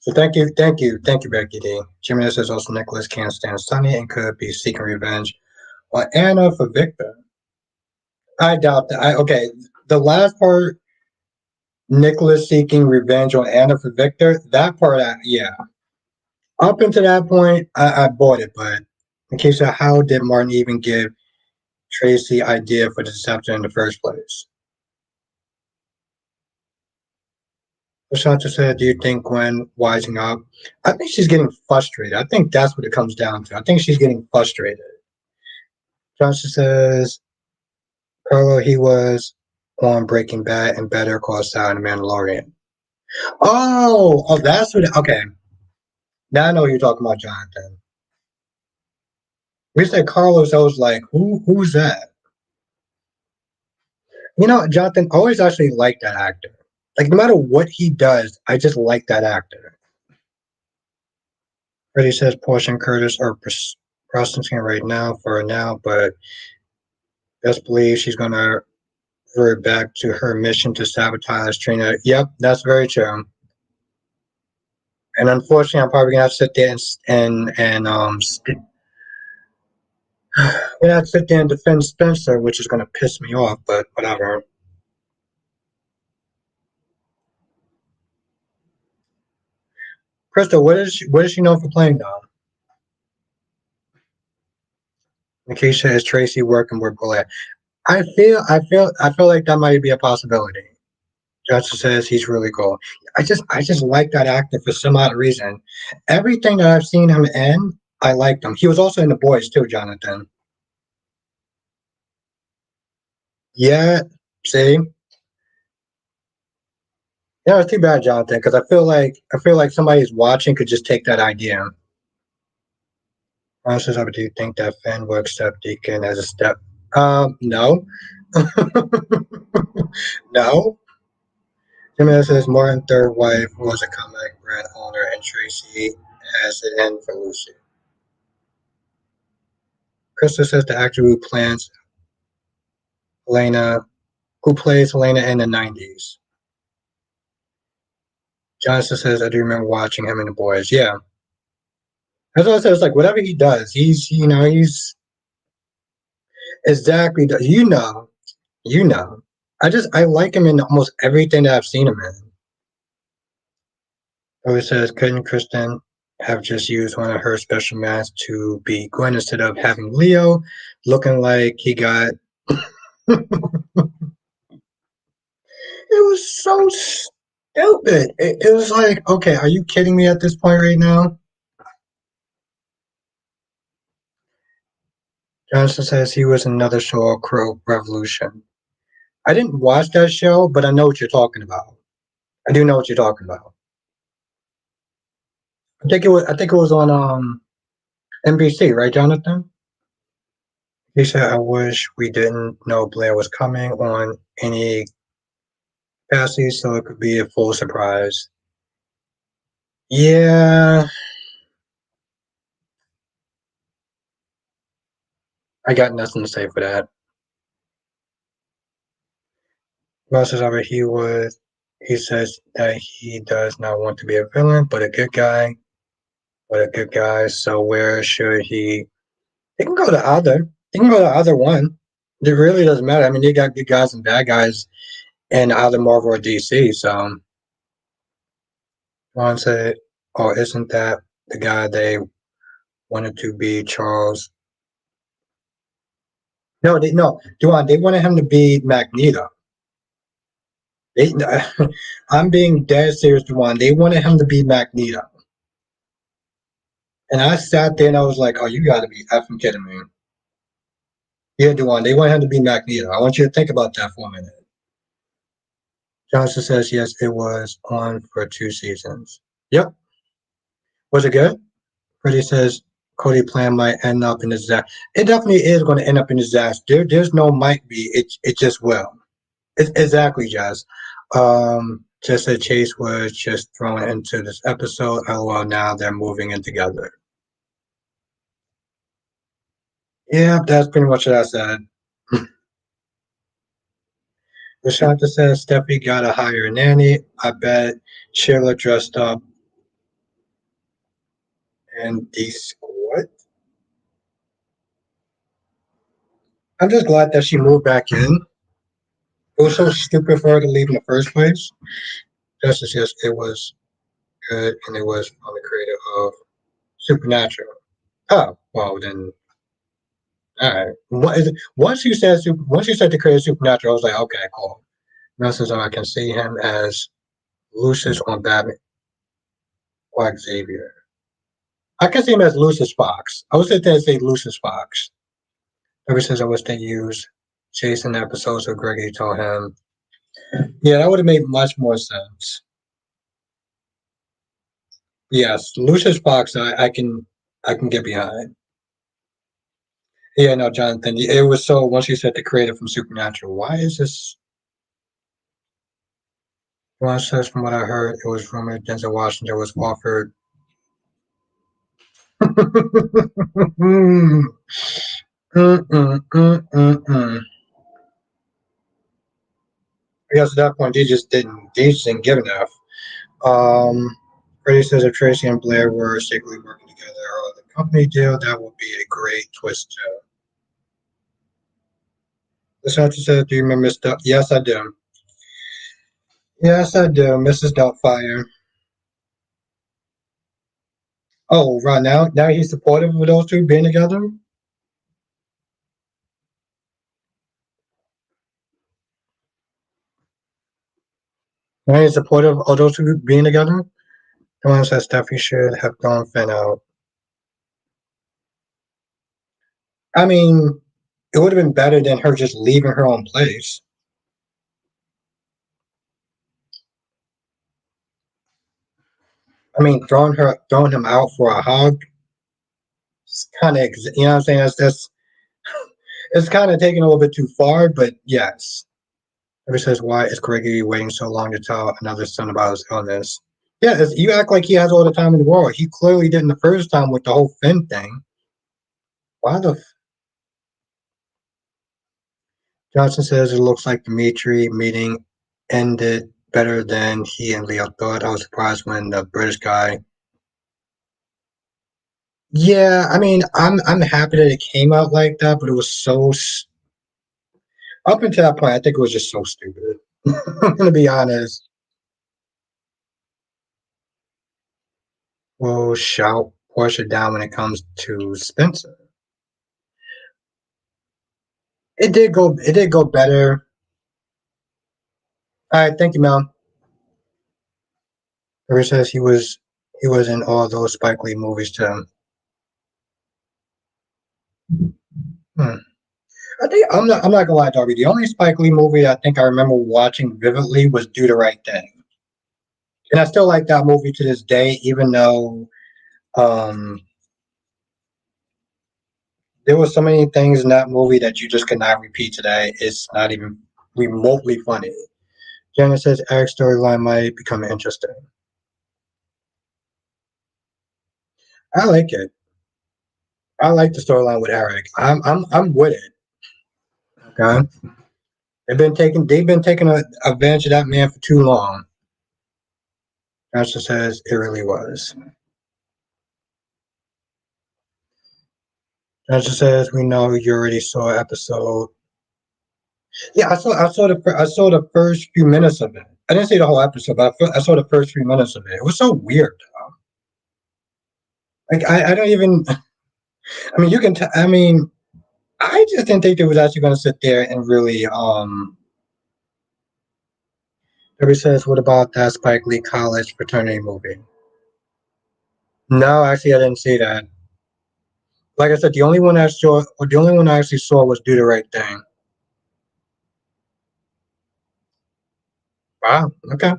So thank you, Becky D. Jimmy says also Nicholas can't stand Sunny and could be seeking revenge on Anna for Victor. I doubt that. Okay, the last part, Nicholas seeking revenge on Anna for Victor, that part, yeah. Up until that point, I bought it, but in case of how did Martin even give Tracy idea for the deception in the first place? Shanta said, do you think Gwen wising up? I think she's getting frustrated. I think that's what it comes down to. I think she's getting frustrated. Johnson says, Carlo, he was on Breaking Bad and Better Call Saul and Mandalorian. Oh, that's what. Okay, now I know what you're talking about, Jonathan. We said Carlos. I was like, who's that? Jonathan, I always actually like that actor. Like, no matter what he does, I just like that actor. Freddie says Portia and Curtis are prostituting right now for now, but best believe she's going to revert back to her mission to sabotage Trina. Yep, that's very true. And unfortunately, I'm probably gonna have to sit there gonna have to sit there and defend Spencer, which is gonna piss me off. But whatever. Krista, what is she known for playing though? Nikisha is Tracy working with Bullet. I feel like that might be a possibility. Justin says he's really cool. I just like that actor for some odd reason. Everything that I've seen him in, I liked him. He was also in The Boys too, Jonathan. Yeah, see, yeah, it's too bad, Jonathan, because I feel like somebody who's watching could just take that idea. Ron says, do you think that Finn will accept Deacon as a step? No. No. Jimenez says Martin third wife was a comic brand owner and Tracy has it in for Lucy. Krista says the actor Helena who plays Helena in the 90s. Jonathan says I do remember watching him in The Boys. Yeah. That's what I said. It's like whatever he does, he's exactly you know. I like him in almost everything that I've seen him in. So it says, couldn't Kristen have just used one of her special masks to be Gwen instead of having Leo looking like he got. It was so stupid. It was like, okay, are you kidding me at this point right now? Johnson says he was another show, Crow Revolution. I didn't watch that show, but I know what you're talking about. I do know what you're talking about. I think it was on NBC, right, Jonathan? He said, I wish we didn't know Blair was coming on any Cassie, so it could be a full surprise. Yeah, I got nothing to say for that. Ross says, however, he says that he does not want to be a villain, but a good guy. But a good guy. So where should he? He can go to either. He can go to either one. It really doesn't matter. I mean, you got good guys and bad guys in either Marvel or DC. So Ron said, "Oh, isn't that the guy they wanted to be Charles?" No, Duan. They wanted him to be Magneto. They, I'm being dead serious, Duan. They wanted him to be Magneto, and I sat there and I was like, "Oh, you got to be effing kidding me!" Yeah, Duan. They want him to be Magneto. I want you to think about that for a minute. Johnson says yes, it was on for 2 seasons. Yep. Was it good? Freddie says Cody plan might end up in disaster. It definitely is going to end up in disaster. There's no might be. It just will. Exactly, Jazz. Just that Chase was just thrown into this episode. LOL, now they're moving in together. Yeah, that's pretty much what I said. Rashonda says Steffi got to hire a nanny. I bet Sheila dressed up and what? I'm just glad that she moved back in. It was so stupid for her to leave in the first place. Justice, yes, it was good, and it was from the creator of Supernatural. Oh, well then, all right. What is it? Once you said the creator of Supernatural, I was like, okay, cool. Now says I can see him as Lucius on Batman or Xavier. I can see him as Lucius Fox. I was going to say Lucius Fox. Ever since I wish they used Jason episodes of Gregory told him. Yeah, that would have made much more sense. Yes, Lucius Fox, I can get behind. Yeah, no, Jonathan. It was so once you said the creator from Supernatural, why is this? Ron says, from what I heard, it was rumored Denzel Washington was offered. mm, mm, mm, mm, mm. I guess at that point they just didn't give enough. Freddie says if Tracy and Blair were secretly working together or the company deal, that would be a great twist too. The senator says, "Do you remember Miss Yes, I do. Yes, I do, Mrs. Doubtfire. Oh, right now he's supportive of those two being together. Now he's supportive of those two being together. The one says Steffi should have gone Finn out. I mean, it would have been better than her just leaving her own place. I mean, throwing him out for a hug. It's kind of, you know what I'm saying? That's It's kind of taking a little bit too far, but yes. Ever says, why is Gregory waiting so long to tell another son about his illness? Yeah, you act like he has all the time in the world. He clearly didn't the first time with the whole Finn thing. Why the Johnson says it looks like the Dimitri meeting ended better than he and Leo thought. I was surprised when the British guy. Yeah, I mean, I'm happy that it came out like that, but it was so up until that point. I think it was just so stupid. I'm gonna be honest. We'll shout Portia down when it comes to Spencer. It did go. It did go better. All right, thank you, Mel. River says he was in all those Spike Lee movies too. Hmm. I think I'm not gonna lie, Darby. The only Spike Lee movie I think I remember watching vividly was Do the Right Thing, and I still like that movie to this day, even though um, there was so many things in that movie that you just could not repeat today. It's not even remotely funny. Jenna says Eric's storyline might become interesting. I like it. I like the storyline with Eric. I'm with it. Okay. They've been taking advantage of that man for too long. Master says it really was. Master says we know you already saw episode. Yeah, I saw the first few minutes of it. I didn't see the whole episode, but I saw the first few minutes of it. It was so weird. Like I don't even. I mean, you can. I mean, I just didn't think they was actually going to sit there and really. Everybody says, what about that Spike Lee college fraternity movie? No, actually, I didn't see that. Like I said, the only one I actually saw was Do the Right Thing. Wow. Okay. All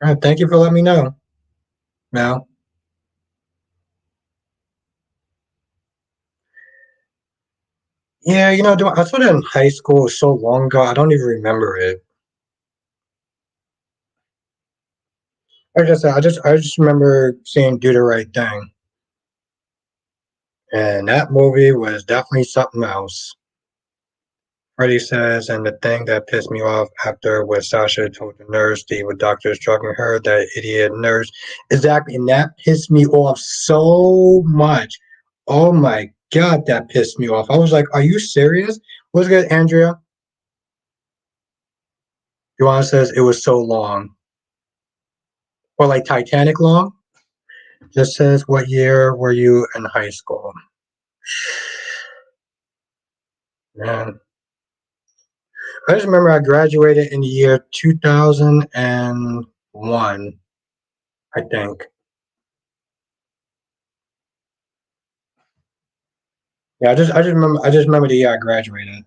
right. Thank you for letting me know. Now, yeah, I saw that in high school so long ago. I don't even remember it. Like I said, I just remember seeing Do the Right Thing, and that movie was definitely something else. Freddie says, and the thing that pissed me off after was Sasha told the nurse the doctors drugging her, that idiot nurse. Exactly, and that pissed me off so much. Oh my god, that pissed me off. I was like, "Are you serious?" What's good, Andrea? Joanna says it was so long, or like Titanic long. Just says, "What year were you in high school?" Man, I just remember I graduated in the year 2001, I think. Yeah, I just remember the year I graduated.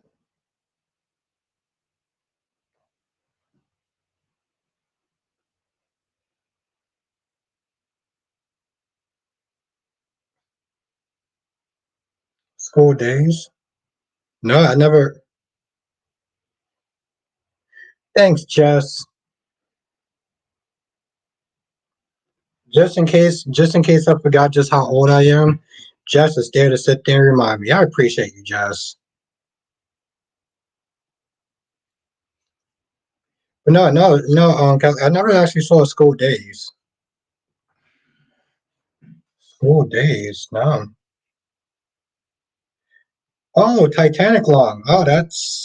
School days? No, I never. Thanks, Jess. Just in case I forgot just how old I am, Jess is there to sit there and remind me. I appreciate you, Jess. But no, no, no, 'cause I never actually saw School Days. School Days, no. Oh, Titanic long. Oh, that's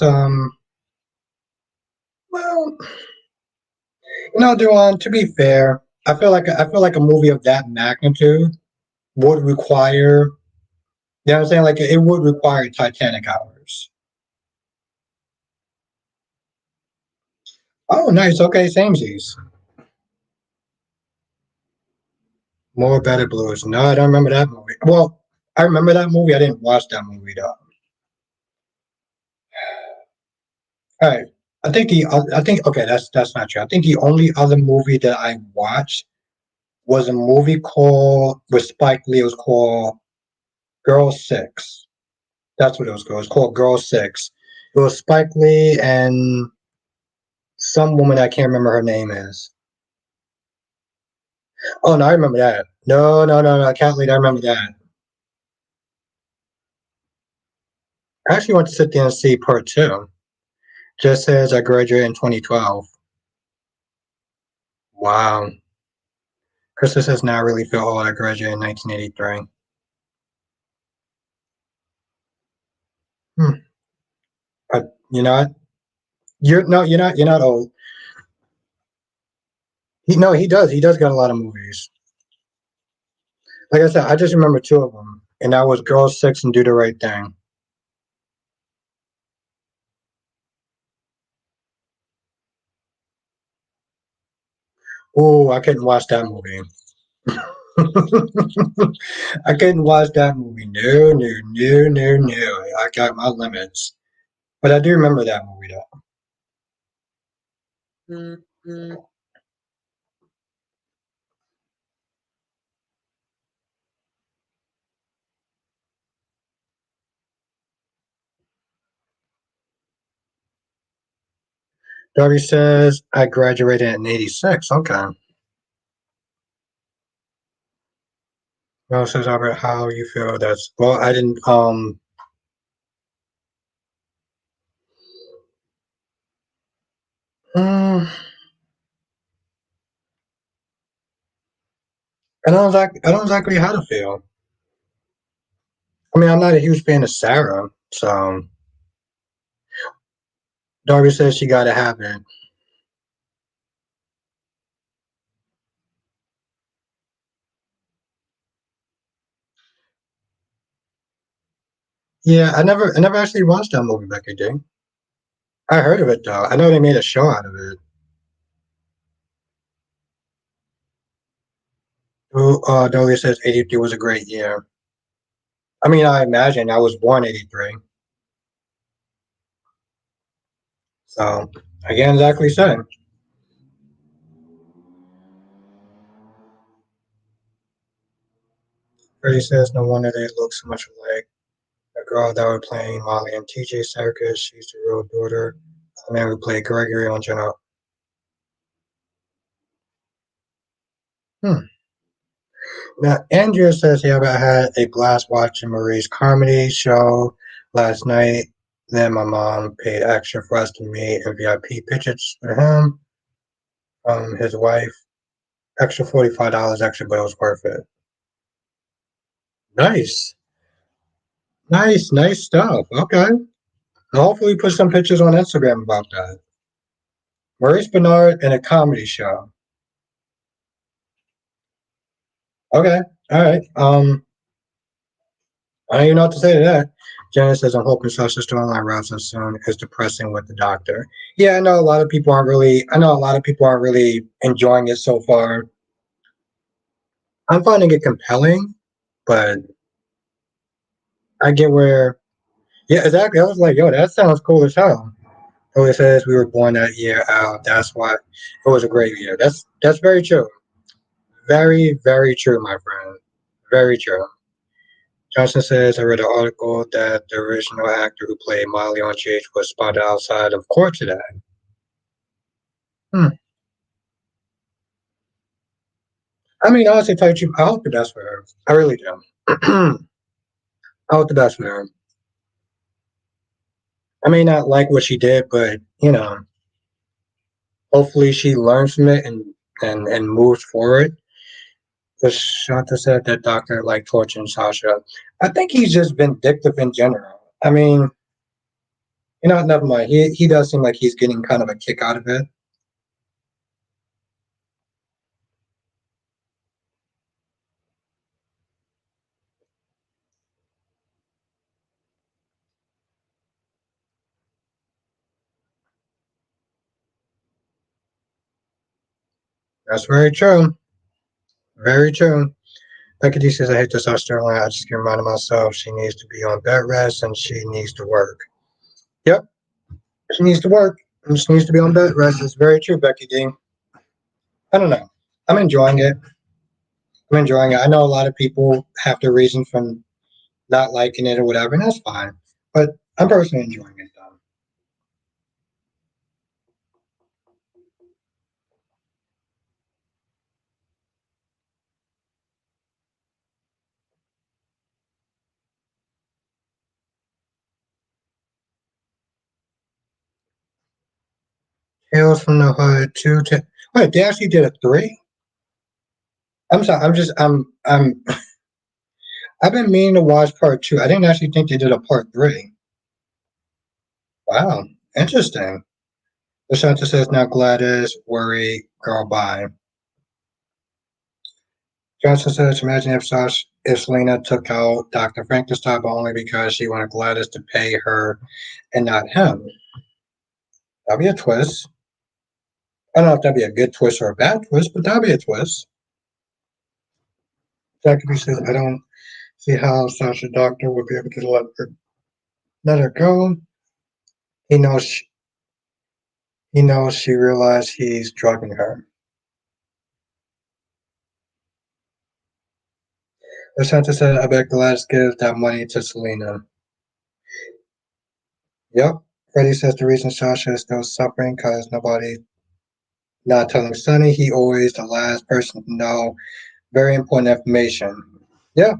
well, Duan, to be fair, I feel like a movie of that magnitude would require, you know what I'm saying? Like it would require Titanic hours. Oh, nice. Okay, samesies. More Better Blues. No, I don't remember that movie. Well, I remember that movie. I didn't watch that movie though. All right. I think okay, that's not true. I think the only other movie that I watched was a movie called with Spike Lee. It was called Girl Six. That's what it was called. It's called Girl Six. It was Spike Lee and some woman I can't remember her name is. Oh no, I remember that. No, no, no, no, I can't leave. I remember that. I actually went to sit there and see part two. Just says I graduated in 2012. Wow. Christmas does not really feel old. I graduated in 1983. Hmm. But you know what? You're no, you're not. You're not old. No, he does. He does got a lot of movies. Like I said, I just remember two of them, and that was Girl Six and Do the Right Thing. Oh, I couldn't watch that movie. I couldn't watch that movie. No, no, no, no, no. I got my limits. But I do remember that movie though. Darby says I graduated in '86. Okay. Well, says Albert, how you feel? That's well. I didn't. Mm, I don't exactly how to feel. I mean, I'm not a huge fan of Sarah, so Darby says she got to have it. Yeah, I never actually watched that movie back in the day. I heard of it though. I know they made a show out of it. Darby says '83 was a great year. I mean, I imagine I was born '83, so I can't exactly say. Freddie says no wonder they look so much alike. The girl that were playing Molly and TJ Circus, she's the real daughter. The man who played Gregory on General. Hmm. Now, Andrea says, yeah, I had a blast watching Marie's comedy show last night. Then my mom paid extra for us to meet and VIP pictures for him, his wife. Extra $45 extra, but it was worth it. Nice. Nice, nice stuff. Okay. Hopefully put some pictures on Instagram about that. Maurice Bernard in a comedy show. Okay. All right. I don't even know what to say to that. Janet says, I'm hoping social storyline wraps up soon. It's depressing with the doctor. Yeah, I know a lot of people aren't really enjoying it so far. I'm finding it compelling, but I get where, yeah, exactly. I was like, yo, that sounds cool as hell. Oh, it says we were born that year out. That's why it was a great year. That's very true. Very, very true, my friend. Very true. Johnson says, I read an article that the original actor who played Molly on Chase was spotted outside of court today. Hmm. I mean, honestly, tell you the truth, I hope the best for her. I really do. I hope the best for her. I may not like what she did, but hopefully she learns from it and moves forward. Because Shanta said that doctor like torturing Sasha. I think he's just vindictive in general. I mean, never mind. He does seem like he's getting kind of a kick out of it. That's very true. Very true. Becky D says, I hate this Sterling. I just keep reminding myself she needs to be on bed rest and she needs to work. Yep, she needs to work and she needs to be on bed rest. It's very true, Becky D. I don't know. I'm enjoying it. I'm enjoying it. I know a lot of people have their reasons for not liking it or whatever, and that's fine. But I'm personally enjoying it though. Tales from the Hood two. Wait, they actually did a three. I'm sorry. I've been meaning to watch part two. I didn't actually think they did a part three. Wow, interesting. The Santa says now Gladys, worry, girl, bye. Johnson says, imagine if Selena took out Dr. Frankenstein, but only because she wanted Gladys to pay her and not him. That'd be a twist. I don't know if that'd be a good twist or a bad twist, but that'd be a twist. Jacoby says, I don't see how Sasha Doctor would be able to let her go. He knows she, he knows she realized he's drugging her. The Santa said, I bet Gladys gives that money to Selena. Yep. Freddie says the reason Sasha is still suffering because nobody not telling Sonny. He always the last person to know very important information. Yeah,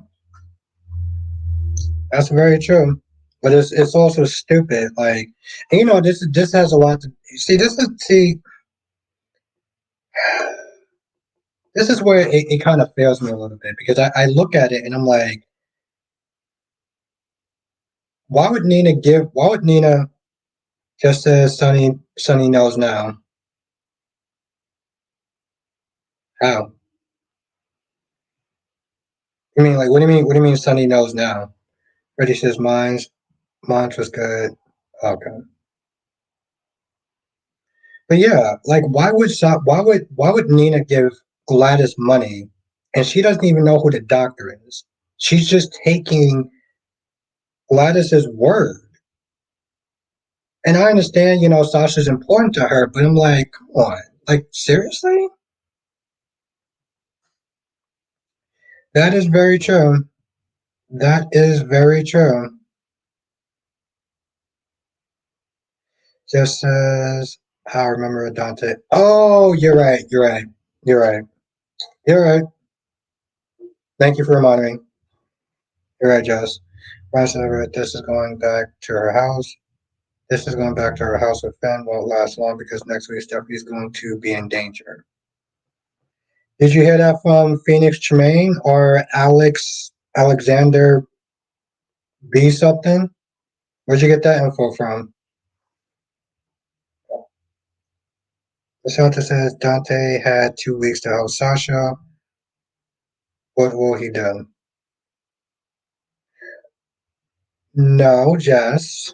that's very true. But it's also stupid. Like, and you know, this has a lot to see. This is where it kind of fails me a little bit because I look at it and I'm like, why would Nina just as Sonny knows now? How? I mean, like, what do you mean Sonny knows now? Freddie says mine's was good. Okay. But yeah, like why would Nina give Gladys money and she doesn't even know who the doctor is? She's just taking Gladys's word. And I understand, you know, Sasha's important to her, but I'm like, come on. Like, seriously? That is very true. That is very true. Just says how I remember Dante. Oh, you're right. You're right. You're right. You're right. Thank you for reminding me. You're right, Jess. Ryan said this is going back to her house. This is going back to her house with Finn. Won't last long because next week Stephanie's going to be in danger. Did you hear that from Phoenix Tremaine or Alexander B something? Where'd you get that info from? The Santa says Dante had 2 weeks to help Sasha. What will he do? No, Jess.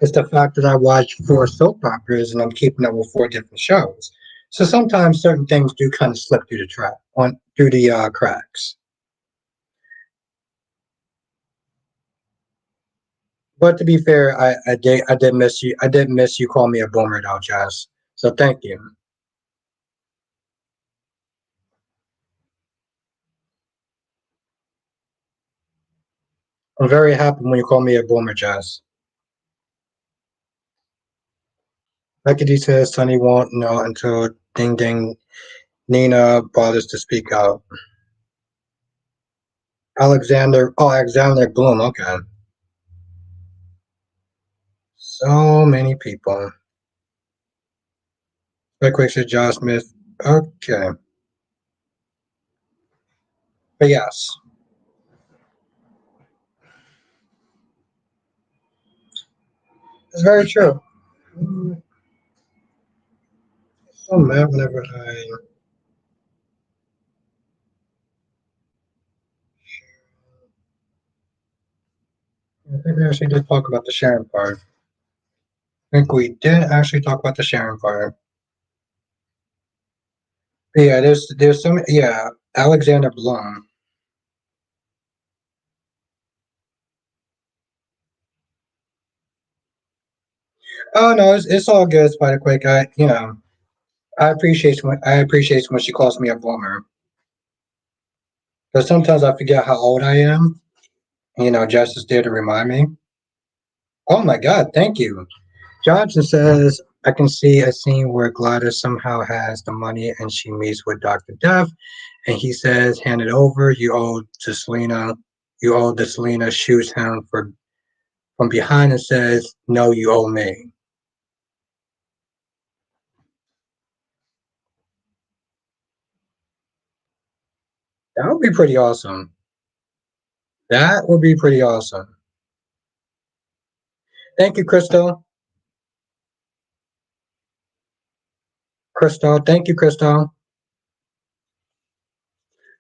It's the fact that I watch 4 soap operas and I'm keeping up with 4 different shows. So sometimes certain things do kind of slip through the through the cracks. But to be fair, I did miss you. I did miss you calling me a boomer though, Jess. So thank you. I'm very happy when you call me a boomer, Jess. Becky says Sonny won't know until Ding Ding Nina bothers to speak out. Alexander Bloom. Okay, so many people. Quick, quick, said John Smith. Okay, but yes, it's very true. I'm so mad whenever I think we actually did talk about the sharing part. I think we did actually talk about the sharing part. But yeah, there's some yeah Alexander Bloom. Oh no, it's all good, Spider Quick. I appreciate when she calls me a boomer. But sometimes I forget how old I am. You know, Jess is there to remind me. Oh my God, thank you. Johnson says, I can see a scene where Gladys somehow has the money and she meets with Dr. Death, and he says, hand it over, you owe to Selena. You owe to Selena, shoots him from behind and says, no, you owe me. That would be pretty awesome. That would be pretty awesome. Thank you, Crystal. Crystal, thank you, Crystal.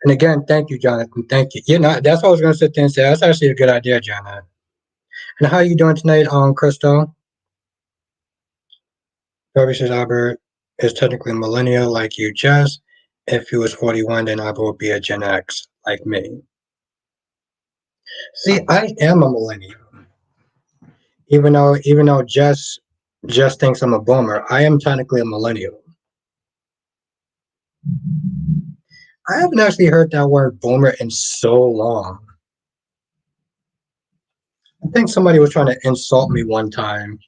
And again, thank you, Jonathan. Thank you. You know, that's what I was going to sit there and say. That's actually a good idea, Jonathan. And how are you doing tonight, Crystal? Darby says Albert is technically a millennial like you, Jess. If he was 41, then Albert would be a Gen X like me. See, I am a millennial. Even though Jess thinks I'm a boomer, I am technically a millennial. I haven't actually heard that word boomer in so long. I think somebody was trying to insult me one time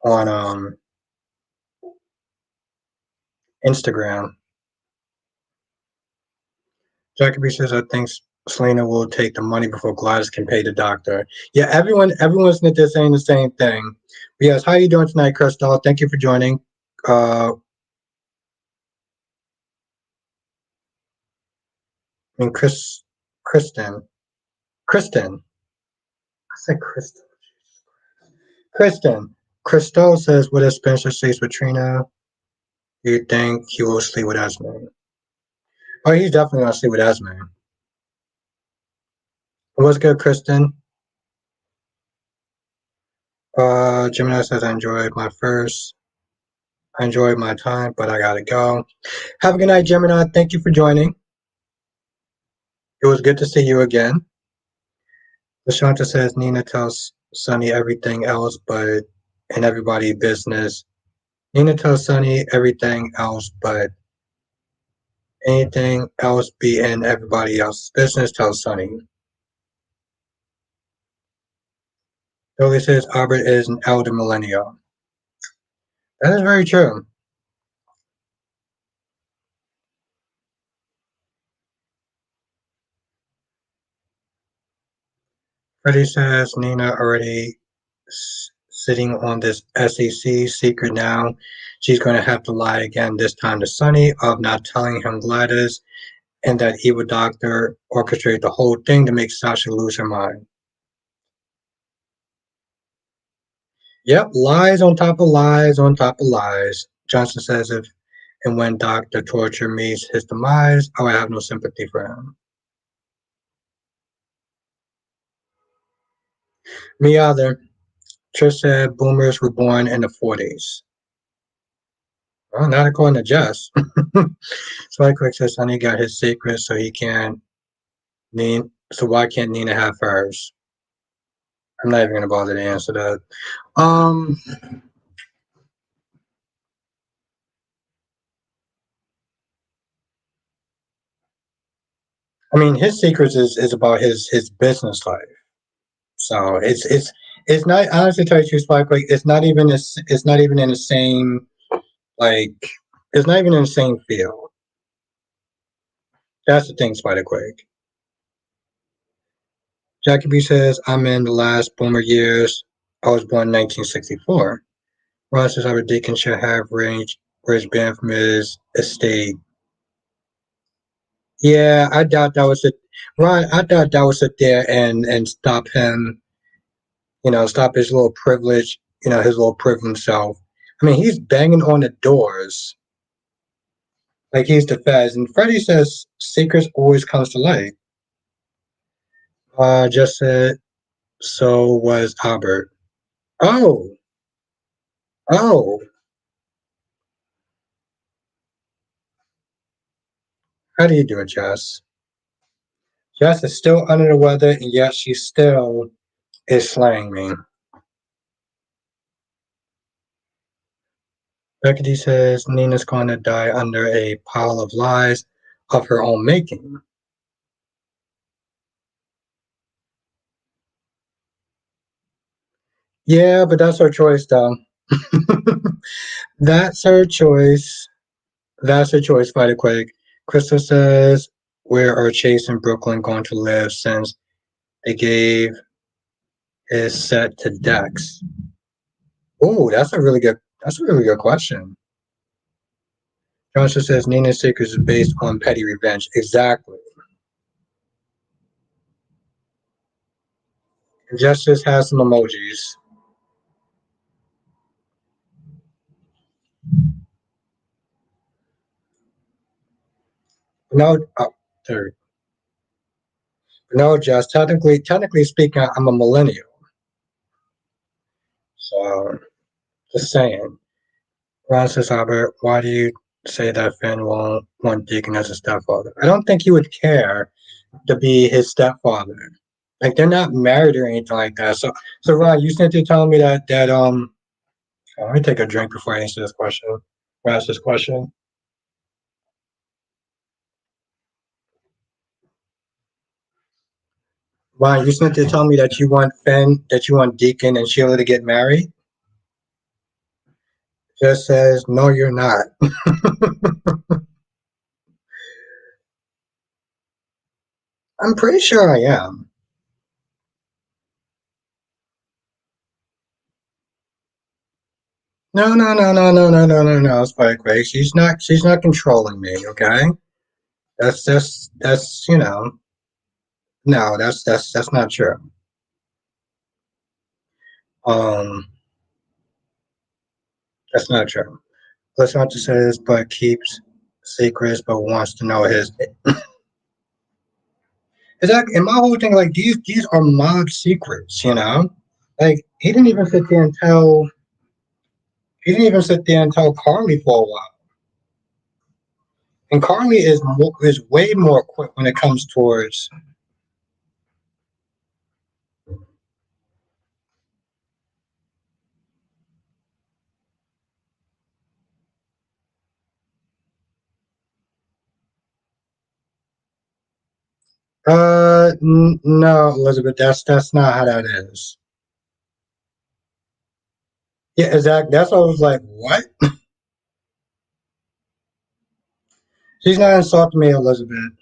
on Instagram. Jacoby says I think Selena will take the money before Gladys can pay the doctor. Yeah, everyone's saying the same thing. But yes, how are you doing tonight, Crystal? Thank you for joining. I mean Kristen. I said Kristen. Kristen. Crystal says, what if Spencer stays with Trina? Do you think he will sleep with Esme? Oh, he's definitely gonna sleep with Esme. What's good, Kristen? Gemini says I enjoyed my time, but I gotta go. Have a good night, Gemini. Thank you for joining. It was good to see you again. Lashanta says Nina tells Sunny everything else, but in everybody business. Nina tells Sunny everything else, but anything else be in everybody else's business, tells Sunny. Dolly says Albert is an elder millennial. That is very true. Freddie says Nina already sitting on this SEC secret now. She's going to have to lie again, this time to Sunny, of not telling him Gladys and that evil doctor orchestrated the whole thing to make Sasha lose her mind. Yep, lies on top of lies on top of lies. Johnson says if and when Dr. Torture meets his demise, oh, I have no sympathy for him. Me either. Trish said boomers were born in the 40s. Well, not according to Jess. So Quick says Sonny got his secret, so he can't. So why can't Nina have hers? I'm not even gonna bother to answer that. Um, I mean, his secrets is about his business life. So it's not honestly tell you Spike like it's not even in the same like it's not even in the same field. That's the thing, Spider Quake. Jackie B says I'm in the last boomer years. I was born in 1964. Ron says our deacon should have range banned from his estate. Yeah, I doubt that was it. Ron, I doubt that would sit there and stop him. Stop his little privilege. His little privilege self. I mean, he's banging on the doors like he's the feds. And Freddie says secrets always comes to light. Just said so was Albert. Oh, oh. How do you do it, Jess? Jess is still under the weather, and yet she still is slaying me. Beckety says Nina's going to die under a pile of lies of her own making. Yeah, but that's her choice, though. That's her choice. That's her choice, fight it quick. Crystal says, where are Chase and Brooklyn going to live since they gave his set to Dex? Oh, that's a really good question. Johnson says Nina's Secrets is based on petty revenge. Exactly. Justice has some emojis. No, third. No, just technically speaking, I'm a millennial. So, just saying. Ron says, Albert, why do you say that Finn won't want Deacon as a stepfather? I don't think he would care to be his stepfather. Like they're not married or anything like that. So Ron, you sent to telling me that. Let me take a drink before I answer this question. Ask this question. Ron, you sent to tell me that you want Deacon and Sheila to get married. Just says, no, you're not. I'm pretty sure I am. No, no, no, no, no, no, no, no, no, Spike Ray. She's not controlling me, okay? That's no, that's not true. Um, that's not true. Let's not just says, but keeps secrets, but wants to know his. Is that in my whole thing? Like these are mob secrets, you know. Like he didn't even sit there and tell Carly for a while. And Carly is way more quick when it comes towards. No, Elizabeth, that's not how that is. Yeah, exactly. That's why I was like, what? She's not insulting me, Elizabeth.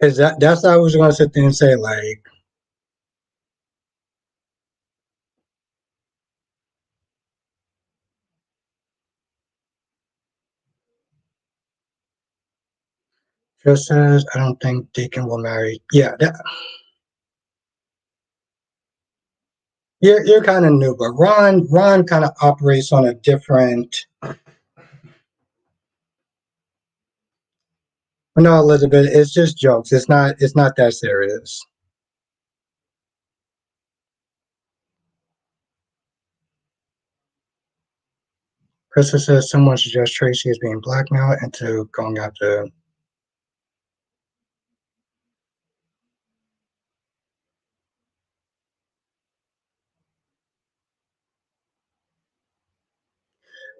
That's what I was gonna sit there and say, like, just says I don't think Deacon will marry. Yeah, you're kind of new, but Ron kind of operates on a different. No, Elizabeth, it's just jokes. It's not that serious. Krista says someone suggests Tracy is being blackmailed into going after.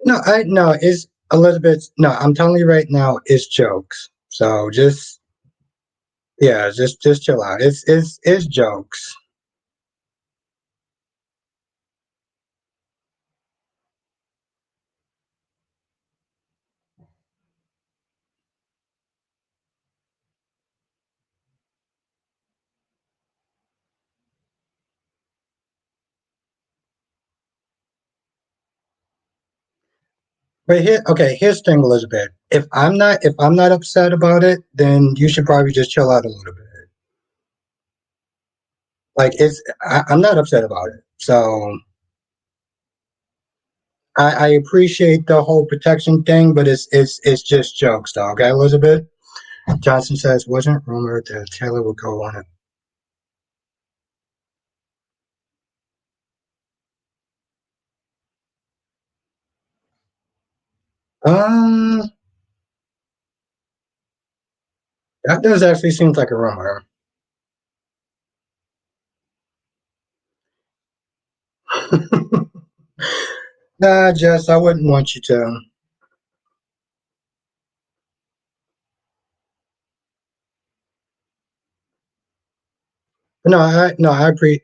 No, I no, it's Elizabeth. No, I'm telling you right now, it's jokes. So just yeah, just chill out. It's jokes. But here's the thing, Elizabeth. If I'm not upset about it, then you should probably just chill out a little bit. Like I'm not upset about it. So I appreciate the whole protection thing, but it's just jokes, though. Okay, Elizabeth. Johnson says wasn't rumored that Taylor would go on it. Um, that does actually seems like a rumor. Nah, Jess, I wouldn't want you to. No, I appreciate.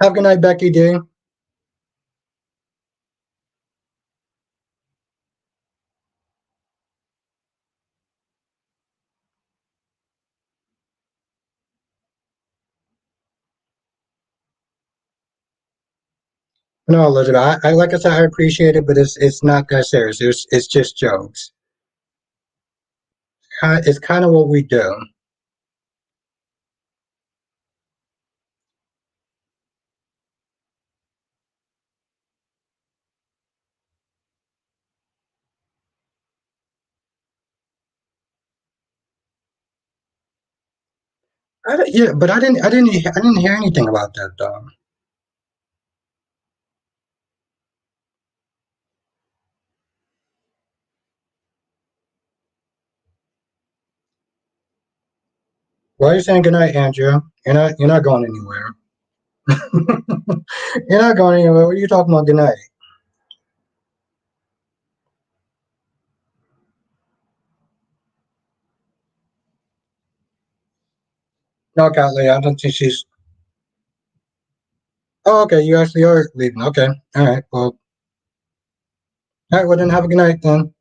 Have a good night, Becky D. No, Elizabeth, I like I said, I appreciate it, but it's not that serious. It's just jokes. It's kind of what we do. Yeah, but I didn't hear anything about that though. Why are you saying good night, Andrea? You're not going anywhere. You're not going anywhere. What are you talking about? Good night. No, Catley, I don't think she's. Oh, okay. You actually are leaving. Okay. All right. Well, all right. Well, then have a good night then.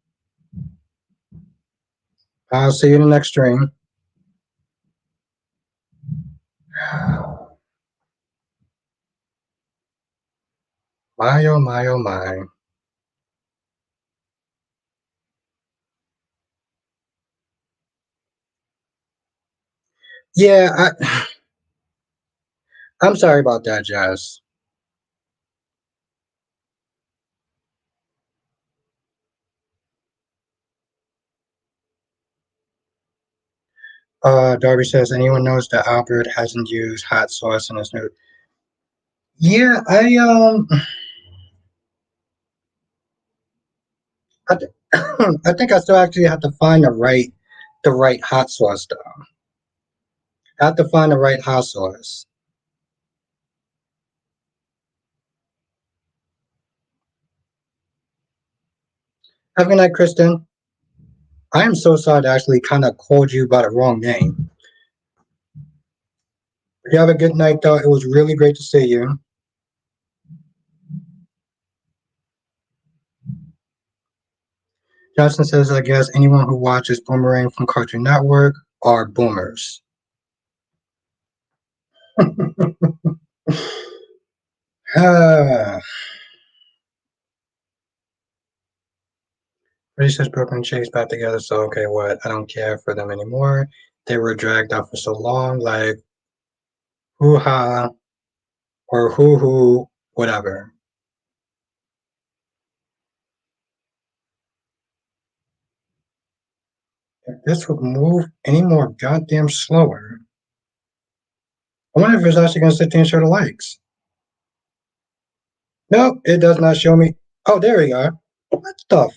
I'll see you in the next stream. My oh my oh my. Yeah, I'm sorry about that, Jazz. Darby says anyone knows that Albert hasn't used hot sauce in his new. Yeah, I, th- I think I still actually have to find the right hot sauce though. I have to find the right hot sauce. Have a good night, Kristen. I am so sorry to actually kind of called you by the wrong name. You have a good night though. It was really great to see you. Johnson says, I guess anyone who watches Boomerang from Cartoon Network are boomers. Brady says Brooklyn and Chase back together, so okay, what? I don't care for them anymore. They were dragged out for so long, like hoo ha or hoo hoo, whatever. If this would move any more goddamn slower, I wonder if it's actually going to sit there and show the likes. Nope, it does not show me. Oh, there we go. What the?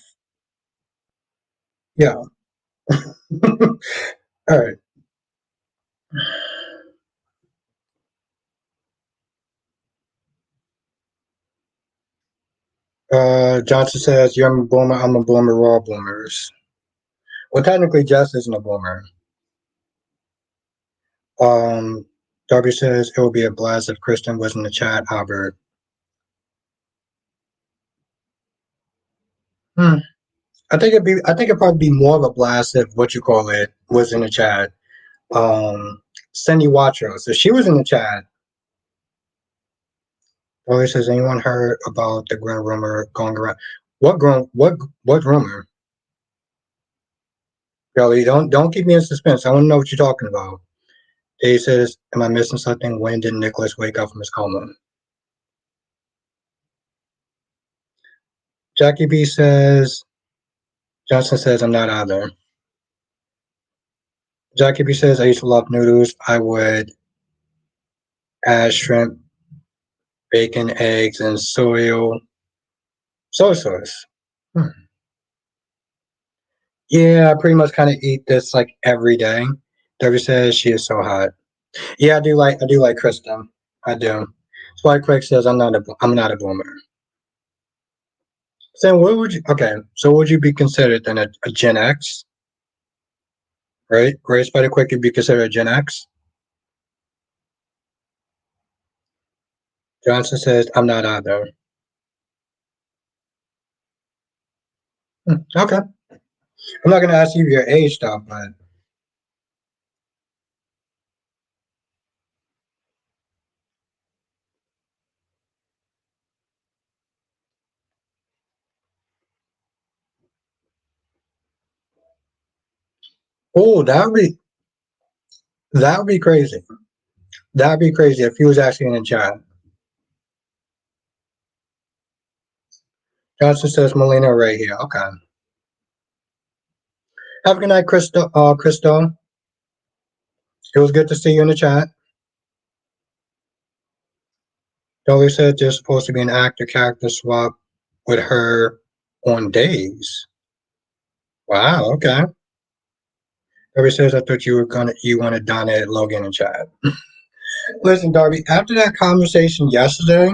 Yeah. All right. Johnson says, you're a boomer, I'm a boomer, we're all boomers. Well, technically, Jess isn't a boomer. Um, Darby says, it would be a blast if Kristen was in the chat, Albert. Hmm. I think it'd probably be more of a blast if what you call it was in the chat. Cindy Watro. So she was in the chat. Darby says, anyone heard about the Gwen rumor going around? What rumor? Kelly, don't keep me in suspense. I want to know what you're talking about. Dave says, am I missing something? When did Nicholas wake up from his coma? Jackie B says, Johnson says, I'm not either. Jackie B says, I used to love noodles. I would add shrimp, bacon, eggs, and soy sauce. Hmm. Yeah, I pretty much kind of eat this like every day. Debbie says she is so hot. Yeah, I do like Kristen. I do. Spike Quick says I'm not a boomer. So what would you okay, so would you be considered then a Gen X? Right? Right, Spider Quick would be considered a Gen X. Johnson says I'm not either. Okay. I'm not gonna ask you your age stuff, but oh, that would be crazy. That'd be crazy if he was actually in the chat. Johnson says Melina right here. Okay. Have a good night, Crystal. Crystal. It was good to see you in the chat. Dolly said there's supposed to be an actor character swap with her on days. Wow. Okay. Darby says I thought you wanted Donna Logan in chat. Listen, Darby. After that conversation yesterday,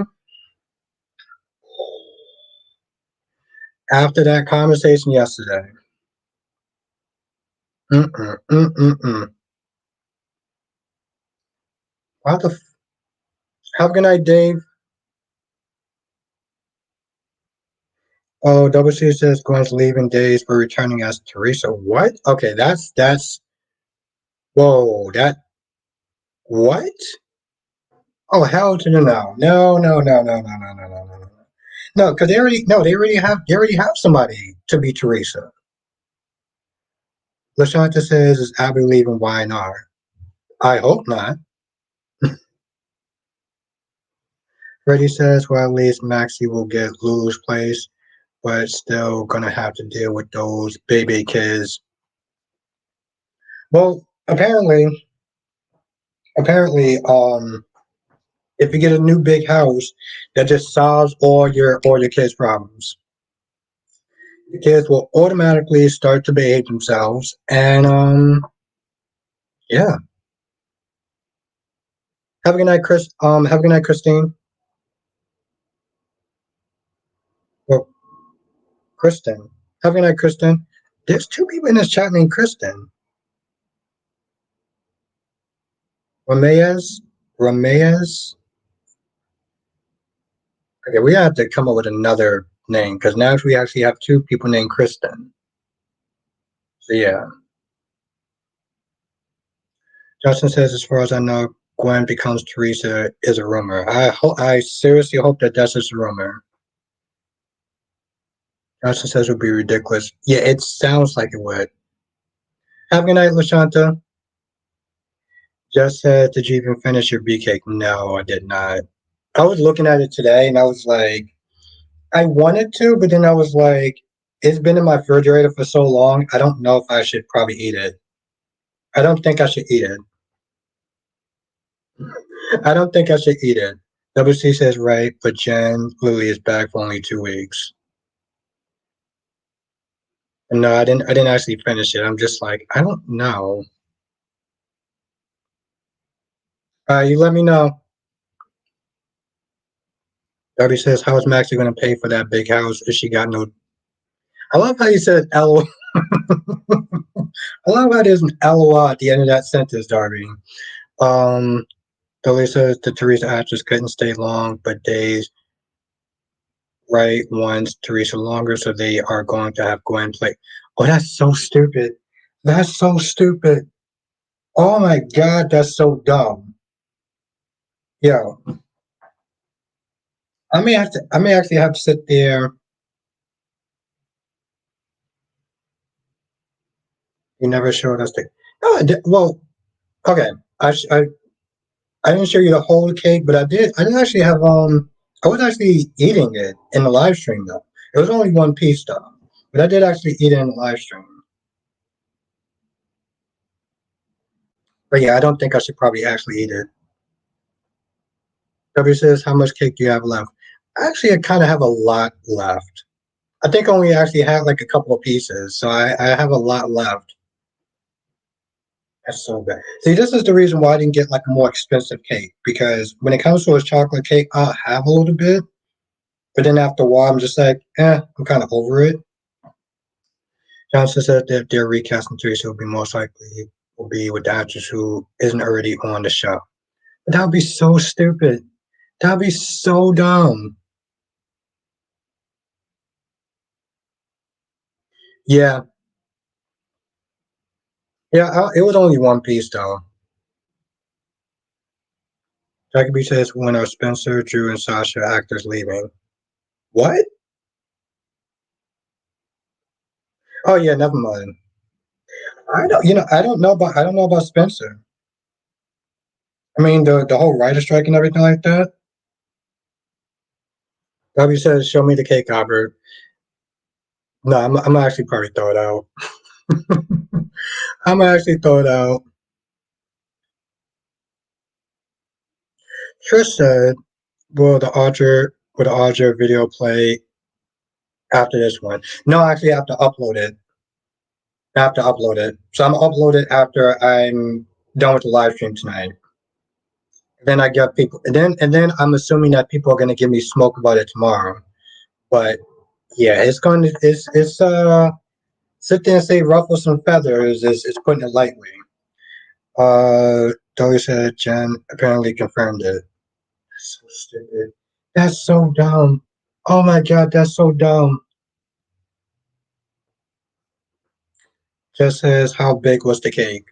after that conversation yesterday, mm-mm, mm-mm. How the have a good night, Dave. Oh, Double C says Gwen's leaving days but returning as Teresa. What? Okay, that's whoa, that what? Oh hell to the no. No, no, no, no, no, no, no, no, no, no. No, because they already have somebody to be Teresa. LaShanta says is Abby leaving YNR? I hope not. Freddie says well at least Maxie will get Lulu's place, but still gonna have to deal with those baby kids. Well, apparently, if you get a new big house, that just solves all your kids' problems. The kids will automatically start to behave themselves, and yeah. Have a good night, Chris. Have a good night, Christine. Well, Kristen. Have a good night, Kristen. There's two people in this chat named Kristen. Ramirez. Ramirez. Okay, we have to come up with another name because now we actually have two people named Kristen. So yeah. Justin says, as far as I know, Gwen becomes Teresa is a rumor. I seriously hope that that's just a rumor. Justin says it would be ridiculous. Yeah, it sounds like it would. Have a good night, LaShanta. Just said, did you even finish your bee cake? No, I did not. I was looking at it today and I was like, I wanted to, but then I was like, it's been in my refrigerator for so long. I don't know if I should probably eat it. I don't think I should eat it. I don't think I should eat it. WC says right, but Jen Lily is back for only 2 weeks. No, I didn't. I didn't actually finish it. I'm just like, I don't know. You let me know. Darby says, "How is Maxie going to pay for that big house if she got no?" I love how you said "LOL." I love how there's an LOL at the end of that sentence, Darby. Um, Darby says the Teresa actress couldn't stay long, but days right once Teresa longer, so they are going to have Gwen play. Oh, that's so stupid. That's so stupid. Oh my god, that's so dumb. Yo, I may actually have to sit there. You never showed us the. No, well, okay. I, sh- I I didn't show you the whole cake, but I did. I didn't actually have. I was actually eating it in the live stream though. It was only one piece though, but I did actually eat it in the live stream. But yeah, I don't think I should probably actually eat it. W says, "How much cake do you have left?" Actually, I kind of have a lot left. I think I only actually have like a couple of pieces, so I have a lot left. That's so good. See, this is the reason why I didn't get like a more expensive cake because when it comes to a chocolate cake, I'll have a little bit, but then after a while, I'm just like, I'm kind of over it. Johnson said that their recasting Teresa will be most likely will be with the actress who isn't already on the show. But that would be so stupid. That would be so dumb. Yeah, yeah. It was only one piece though. Jackie B says when are Spencer, Drew, and Sasha actors leaving? What? Oh yeah, never mind. I don't. I don't know about. I don't know about Spencer. I mean, the whole writer strike and everything like that. W says, "Show me the cake, Albert." No, I'm actually probably throw it out. I'm actually throw it out. Trish said, will the Audra video play after this one?" No, actually, I have to upload it. I have to upload it. So I'm gonna upload it after I'm done with the live stream tonight. Then I get people, and then I'm assuming that people are gonna give me smoke about it tomorrow. But yeah, it's sit there and say ruffle some feathers is putting it lightly. Dory said Jen apparently confirmed it. That's so stupid. That's so dumb. Oh my god, that's so dumb. Just says how big was the cake?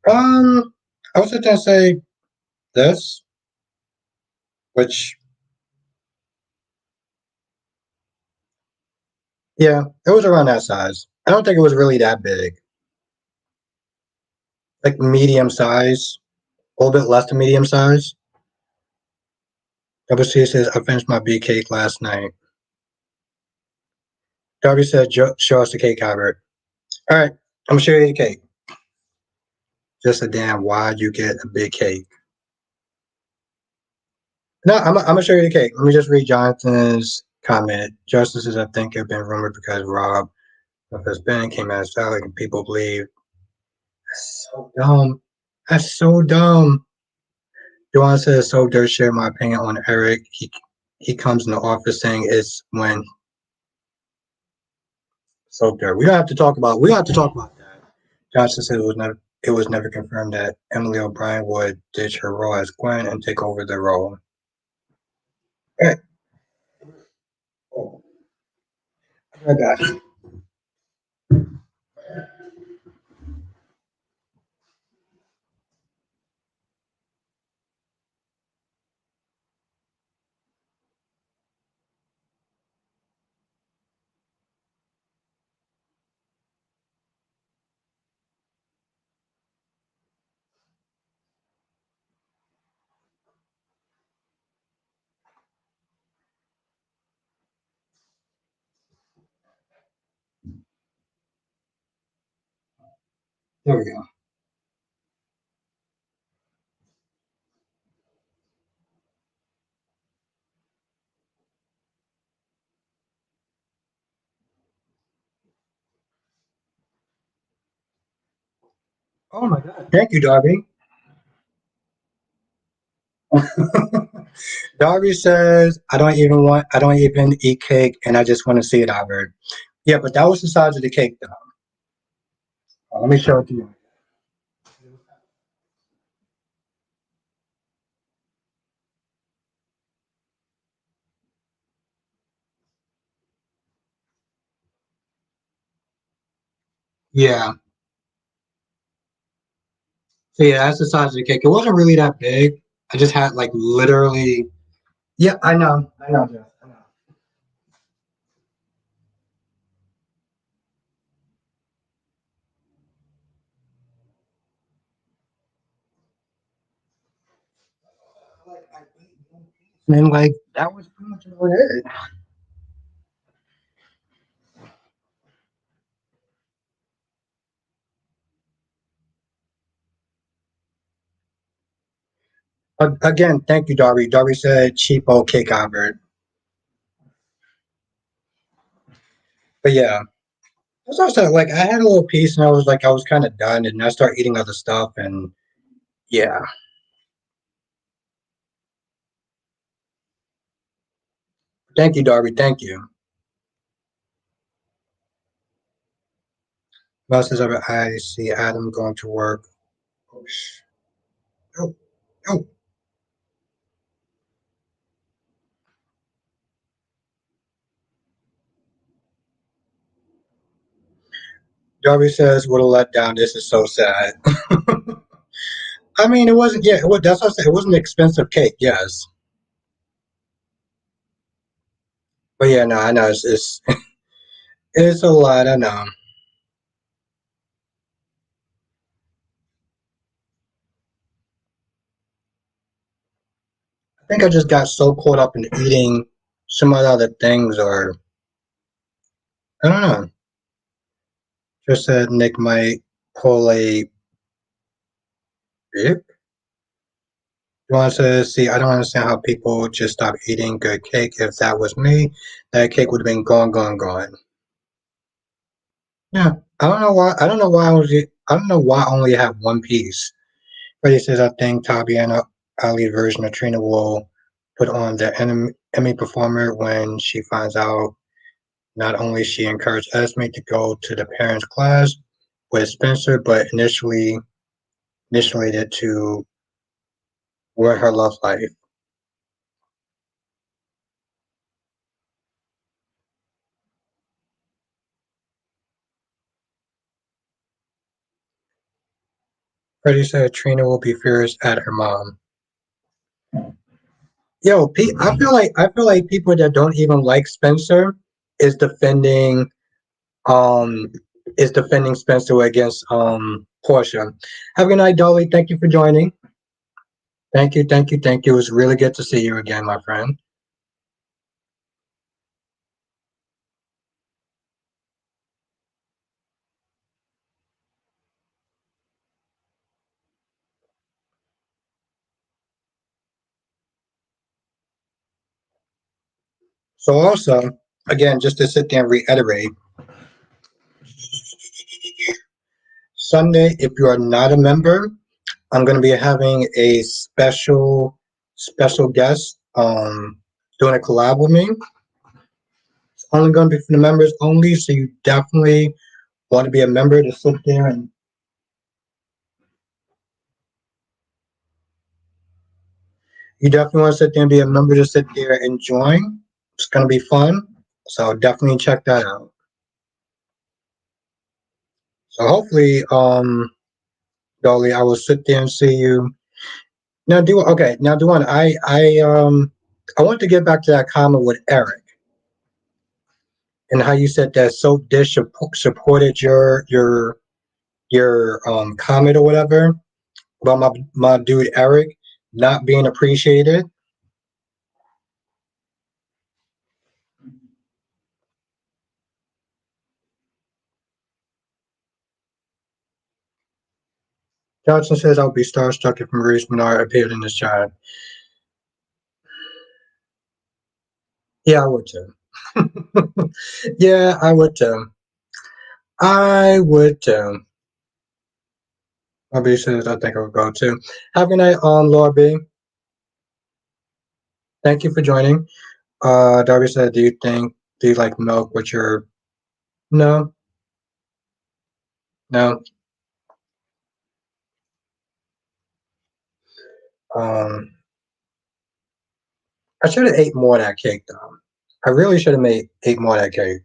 I was gonna say this, which yeah, it was around that size. I don't think it was really that big. Like medium size, a little bit less than medium size. WC says I finished my big cake last night. Darby said show us the cake, Albert. All right, I'm gonna show you the cake. Just a damn why you get a big cake. No, I'm gonna show you the cake. Let me just read Jonathan's comment. Justin says I think it's been rumored because Rob of his band came out of Sally and people believe. That's so dumb. That's so dumb. Joanne says so does share my opinion on Eric. He comes in the office saying it's when so there. We don't have to talk about that. Johnson said it was never confirmed that Emily O'Brien would ditch her role as Gwen and take over the role. Hey, oh, I got you. There we go. Oh my god. Thank you, Darby. Darby says, I don't even eat cake and I just want to see it, Albert. Yeah, but that was the size of the cake though. Let me show it to you. Yeah. So yeah, that's the size of the cake. It wasn't really that big. I just had like literally. Yeah, I know. I know, Jeff. I know. Like I ate one piece. And like that was pretty much about it. Again, thank you, Darby. Darby said cheapo cake, Albert. But yeah. That's what I said. Like I had a little piece, and I was like, I was kind of done, and I started eating other stuff, and yeah. Thank you, Darby. Thank you. Most of I see Adam going to work. Oh, oh, oh. Darby says, "What a letdown! This is so sad." I mean, it wasn't. Yeah, it was, that's what I said. It wasn't an expensive cake. Yes, but yeah, no, I know it's it's a lot. I know. I think I just got so caught up in eating some other things, or I don't know. Just said Nick might pull a bip. You want to see? I don't understand how people just stop eating good cake. If that was me, that cake would have been gone, gone, gone. Yeah, I don't know why. I don't know why I was. I don't know why I only have one piece. But he says I think Tabiana Ali version of Trina will put on the Emmy performer when she finds out. Not only she encouraged Esme to go to the parents' class with Spencer, but initiated to ruin her love life. Freddie said Trina will be furious at her mom. Yo, I feel like people that don't even like Spencer is defending um Spencer against Portia. Have a good night, Dolly. Thank you for joining. Thank you, thank you, thank you. It was really good to see you again, my friend. So also, again, just to sit there and reiterate, Sunday, if you are not a member, I'm going to be having a special guest doing a collab with me. It's only going to be for the members only, so you definitely want to be a member to sit there and you definitely want to sit there and be a member to sit there and join. It's going to be fun, so definitely check that out. So hopefully, Dolly, I will sit there and see you. Now, do okay. Now, Duane, I want to get back to that comment with Eric and how you said that Soap Dish supported your comment or whatever about my dude Eric not being appreciated. Johnson says I would be starstruck if Maurice Menard appeared in this chat. Yeah, I would too. Yeah, I would too. I would too. Laura B says I think I would go too. Have a good night, Laura B. Thank you for joining. Darby said, do you like milk with your no, no. Um I should have ate more of that cake though. I really should have made ate more of that cake.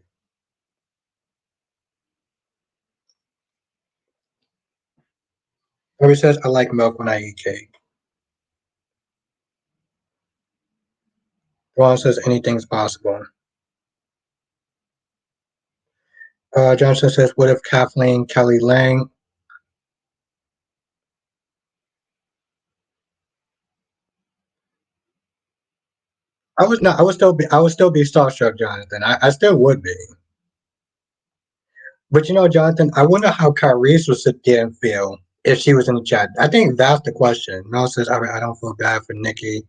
Darby says I like milk when I eat cake. Ron says anything's possible. Johnson says, what if Kathleen Kelly Lang? I was not. I would still be starstruck, Jonathan. I still would be. But you know, Jonathan, I wonder how Kyrie's would sit there and feel if she was in the chat. I think that's the question. Mel says, I don't feel bad for Nikki.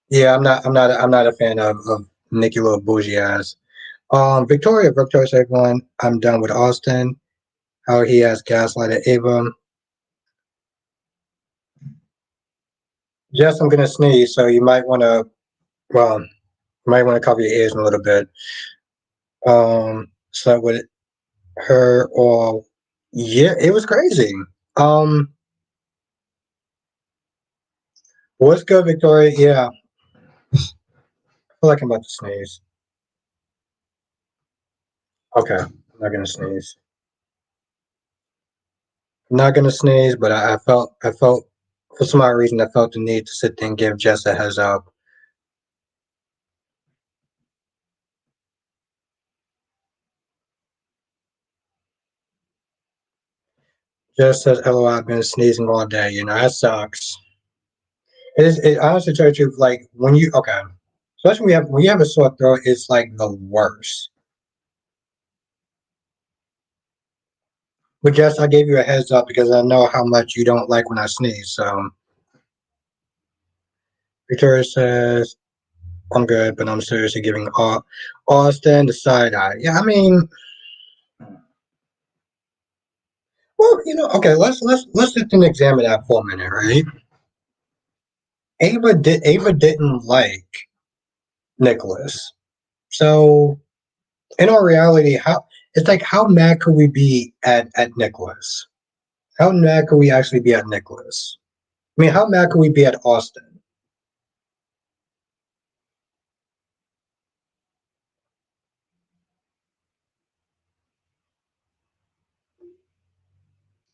Yeah, I'm not a fan of Nikki little bougie ass. Victoria said one. I'm done with Austin. How he has gaslighted Ava. Yes, I'm gonna sneeze, so you might want to. Well, you might want to cover your ears a little bit. So with her or yeah, it was crazy. Um, what's good, Victoria? Yeah, I feel like I'm about to sneeze. Okay, I'm not gonna sneeze. I'm not gonna sneeze, but I felt for some odd reason I felt the need to sit there and give Jess a heads up. Jess says, "LOL, I've been sneezing all day." You know that sucks. It honestly tells you like when you okay, especially when you have a sore throat, it's like the worst. But Jess, I gave you a heads up because I know how much you don't like when I sneeze. So Victoria says, "I'm good, but I'm seriously giving Austin the side eye." Yeah, I mean, well, okay, let's just examine that for a minute, right? Ava didn't like Nicholas. So in all reality, how mad could we be at Nicholas? How mad could we actually be at Nicholas? I mean, how mad could we be at Austin?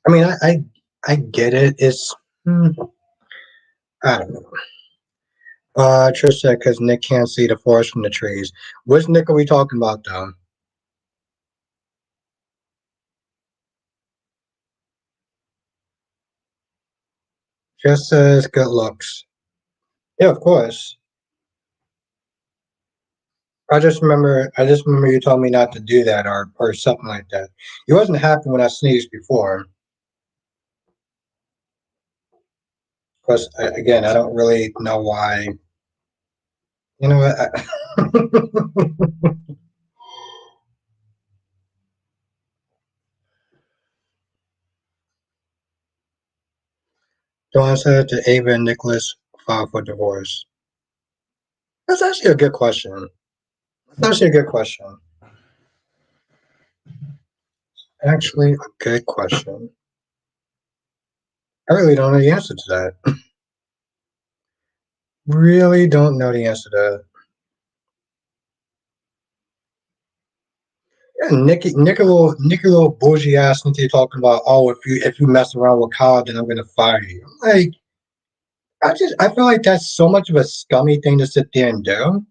I mean, I get it. It's I don't know. Trish said because Nick can't see the forest from the trees. Which Nick are we talking about, though? Just says good looks. Yeah, of course. I just remember you told me not to do that or something like that. You wasn't happy when I sneezed before. Because again, I don't really know why. You know what? Dawn said to Ava and Nicholas file for divorce. That's actually a good question. That's actually a good question. Actually, a good question. I really don't know the answer to that. Really don't know the answer to that. Yeah, Nicky little bougie ass Nikki talking about, oh, if you mess around with Kyle, then I'm gonna fire you. Like, I feel like that's so much of a scummy thing to sit there and do.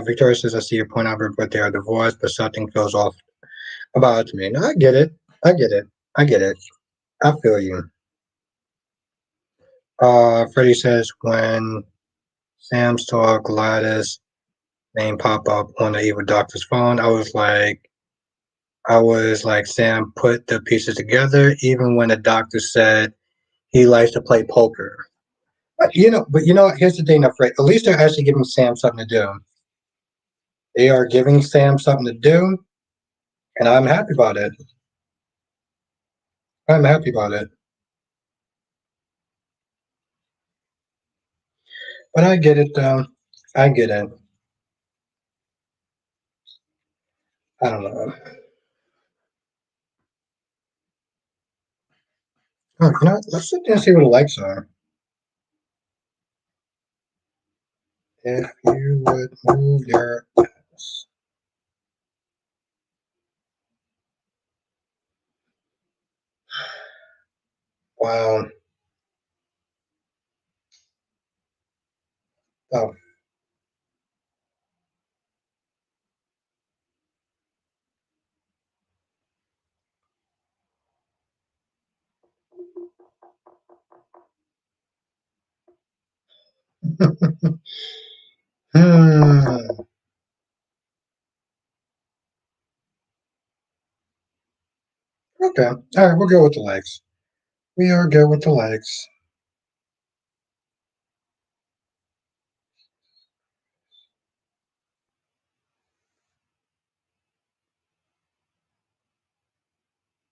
Victoria says, I see your point out, but they are divorced, but something feels off about it to me. No, I get it. I get it. I get it. I feel you. Freddie says, when Sam saw Gladys name pop up on the evil doctor's phone, I was like, Sam put the pieces together, even when the doctor said he likes to play poker. But here's the thing, though, Fred. At least they're actually giving Sam something to do. They are giving Sam something to do, and I'm happy about it. I'm happy about it. But I get it, though. I get it. I don't know. Oh, let's sit there and see what the likes are. If you would move your ass. Wow. Oh. Hmm. Okay. All right. We'll go with the likes. We are good with the likes.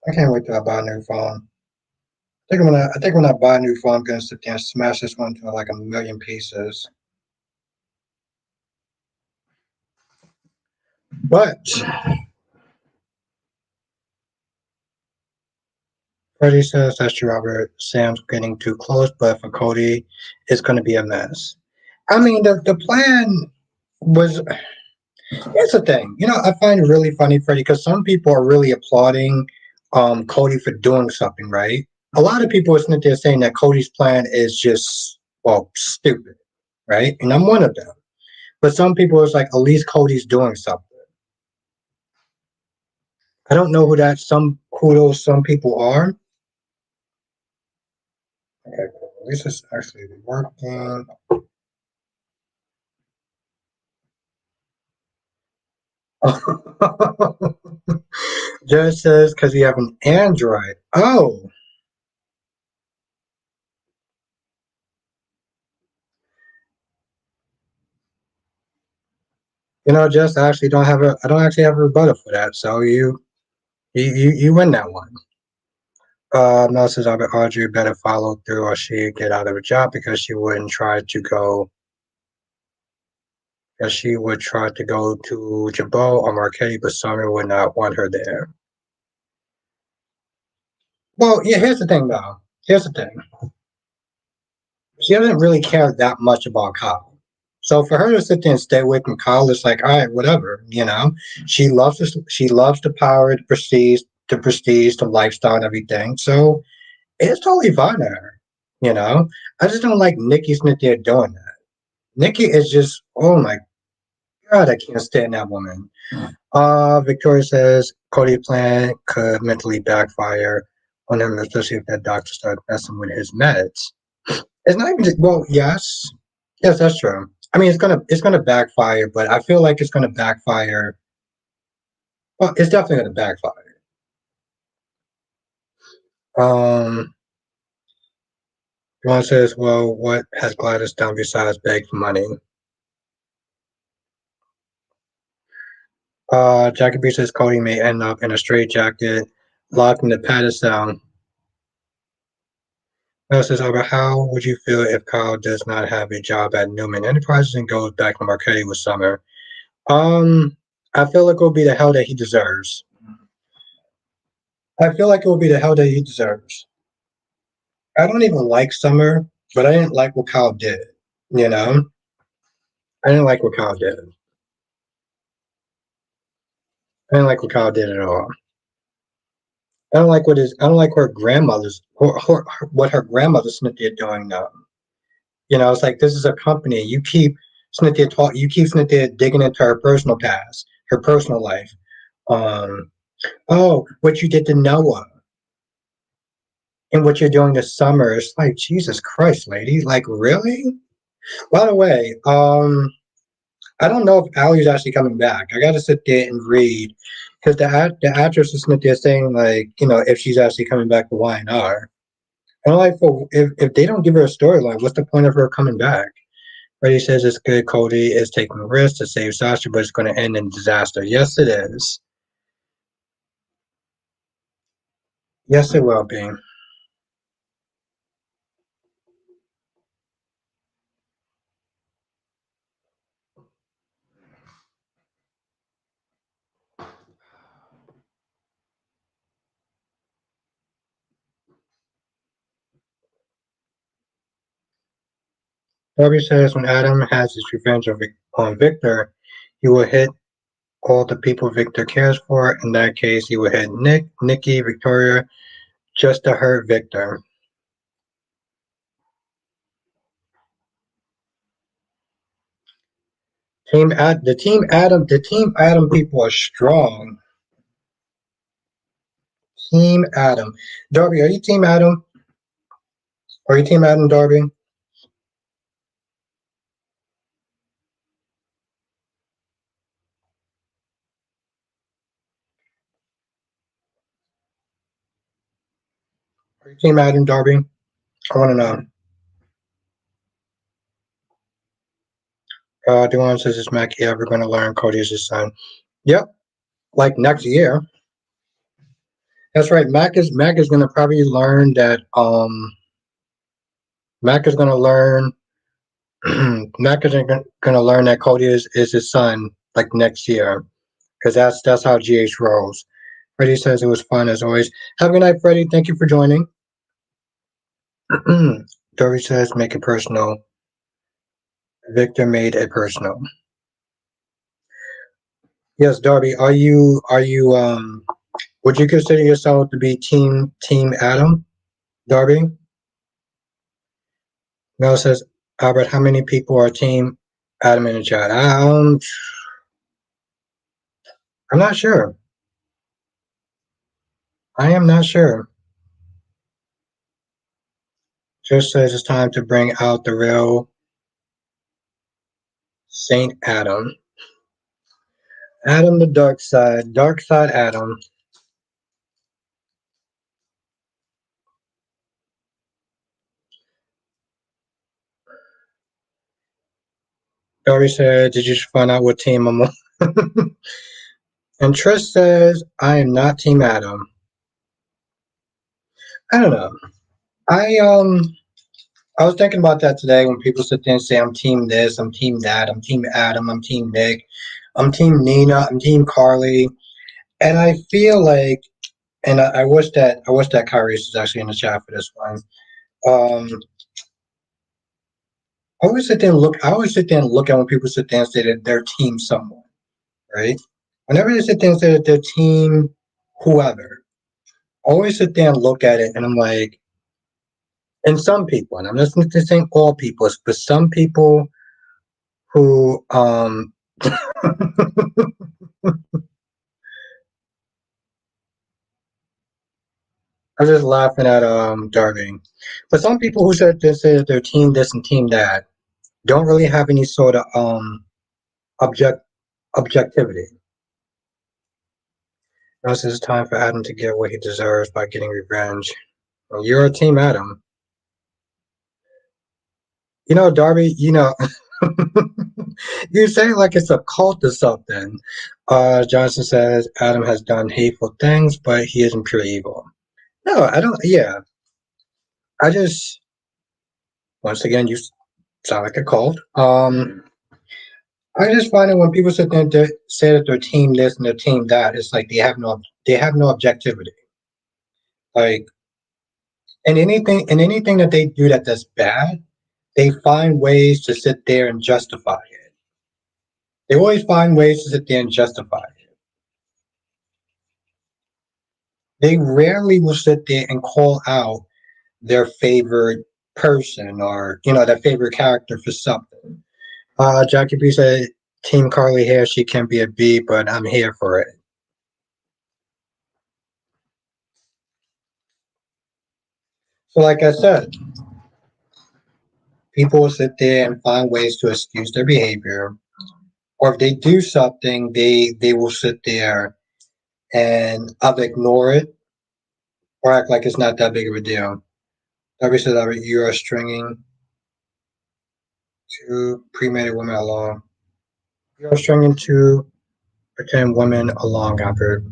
I can't wait till I buy a new phone. I think when I buy a new phone, I'm gonna sit there and smash this one to like a million pieces. But Freddie says that's true, Robert. Sam's getting too close, but for Cody, it's gonna be a mess. I mean, the plan was. Here's the thing, I find it really funny, Freddie, because some people are really applauding Cody for doing something, right? A lot of people are sitting there saying that Cody's plan is just, well, stupid, right? And I'm one of them. But some people is like, at least Cody's doing something. I don't know who those some people are. Okay, cool. At least it's actually working. Just says because you have an Android. Oh, just actually don't have a. I don't actually have a rebuttal for that. So you win that one. Mel says Audrey better follow through or she'd get out of a job because she would try to go to Jabot or Marquetti, but Summer would not want her there. Well, yeah, here's the thing though. Here's the thing. She doesn't really care that much about Kyle. So for her to sit there and stay away from Kyle, it's like, all right, whatever. She loves the power, the lifestyle and everything. So it's totally fine to her. You know? I just don't like Nikki Smith there doing that. Nikki is just, oh my God, I can't stand that woman. Victoria says Cody plan could mentally backfire on him, especially if that doctor started messing with his meds. It's not even just, well, yes, that's true. I mean, it's gonna backfire, but I feel like it's gonna backfire. Well, it's definitely gonna backfire. Um, Ron says, "Well, what has Gladys done besides beg for money?" Jackie B says Cody may end up in a straitjacket, locked in the padded cell. Mel says, "Albert, how would you feel if Kyle does not have a job at Newman Enterprises and goes back to Marquetti with Summer?" I feel like it will be the hell that he deserves. I feel like it will be the hell that he deserves. I don't even like Summer, but I didn't like what Kyle did. You know, I didn't like what Kyle did. I didn't like what Kyle did at all. I don't like what her grandmother's Cynthia doing now. It's like this is a company. You keep Cynthia digging into her personal past, her personal life. Um, oh, what you did to Noah and what you're doing this summer. It's like Jesus Christ, lady. Like really? By the way, I don't know if Allie's actually coming back. I got to sit there and read because the actress is there saying like if she's actually coming back to Y&R. And I'm like, well, if they don't give her a storyline, what's the point of her coming back? Freddie says it's good. Cody is taking risks to save Sasha, but it's going to end in disaster. Yes, it is. Yes, it will be. Darby says when Adam has his revenge on Victor, he will hit all the people Victor cares for. In that case, he will hit Nick, Nikki, Victoria, just to hurt Victor. The team Adam people are strong. Team Adam. Darby, are you Team Adam? Are you Team Adam, Darby? Are you Team Adam, Darby? I want to know. Duane says, is Mackie ever going to learn Cody is his son? Yep, like next year. That's right. Mac is gonna probably learn that Mac is gonna learn Mac is gonna learn that Cody is his son like next year because that's how GH rolls. Freddie says it was fun as always. Have a good night, Freddie. Thank you for joining. Dory says make it personal. Victor made it personal. Yes, Darby, are you would you consider yourself to be team Adam? Darby? Mel says, Albert, how many people are team Adam in the chat? I'm not sure. I am not sure. Just says it's time to bring out the real Saint Adam. Adam the dark side Adam. Darby said, did you find out what team I'm on? And Trish says, I am not team Adam. I don't know. I I was thinking about that today when people sit there and say I'm team this, I'm team that, I'm team Adam, I'm team Nick, I'm team Nina, I'm team Carly. And I feel like and I wish that Kyrie was actually in the chat for this one. Um I always sit there and look at when people sit there and say that they're team someone, right? Whenever they sit there and say that they're team whoever, I always sit there and look at it and I'm like, and some people, and I'm not saying all people, but some people who I'm just laughing at Darby. But some people who said they say that they're team this and team that don't really have any sort of object objectivity. Now it's time for Adam to get what he deserves by getting revenge. Well, you're a team Adam. You know, Darby, you know you say it like it's a cult or something. Johnson says Adam has done hateful things, but he isn't pure evil. No, I don't yeah. I just once again you sound like a cult. I just find it when people sit there and say that they're team this and they're team that, it's like they have no objectivity. Like in anything that they do that's bad, they find ways to sit there and justify it. They always find ways to sit there and justify it. They rarely will sit there and call out their favorite person or their favorite character for something. Jackie B said, "Team Carly here. She can be a B, but I'm here for it." So, like I said, people will sit there and find ways to excuse their behavior, or if they do something, they will sit there and either ignore it or act like it's not that big of a deal. Darby says, "You are stringing two premarital women along. You are stringing two pretend women along, Albert."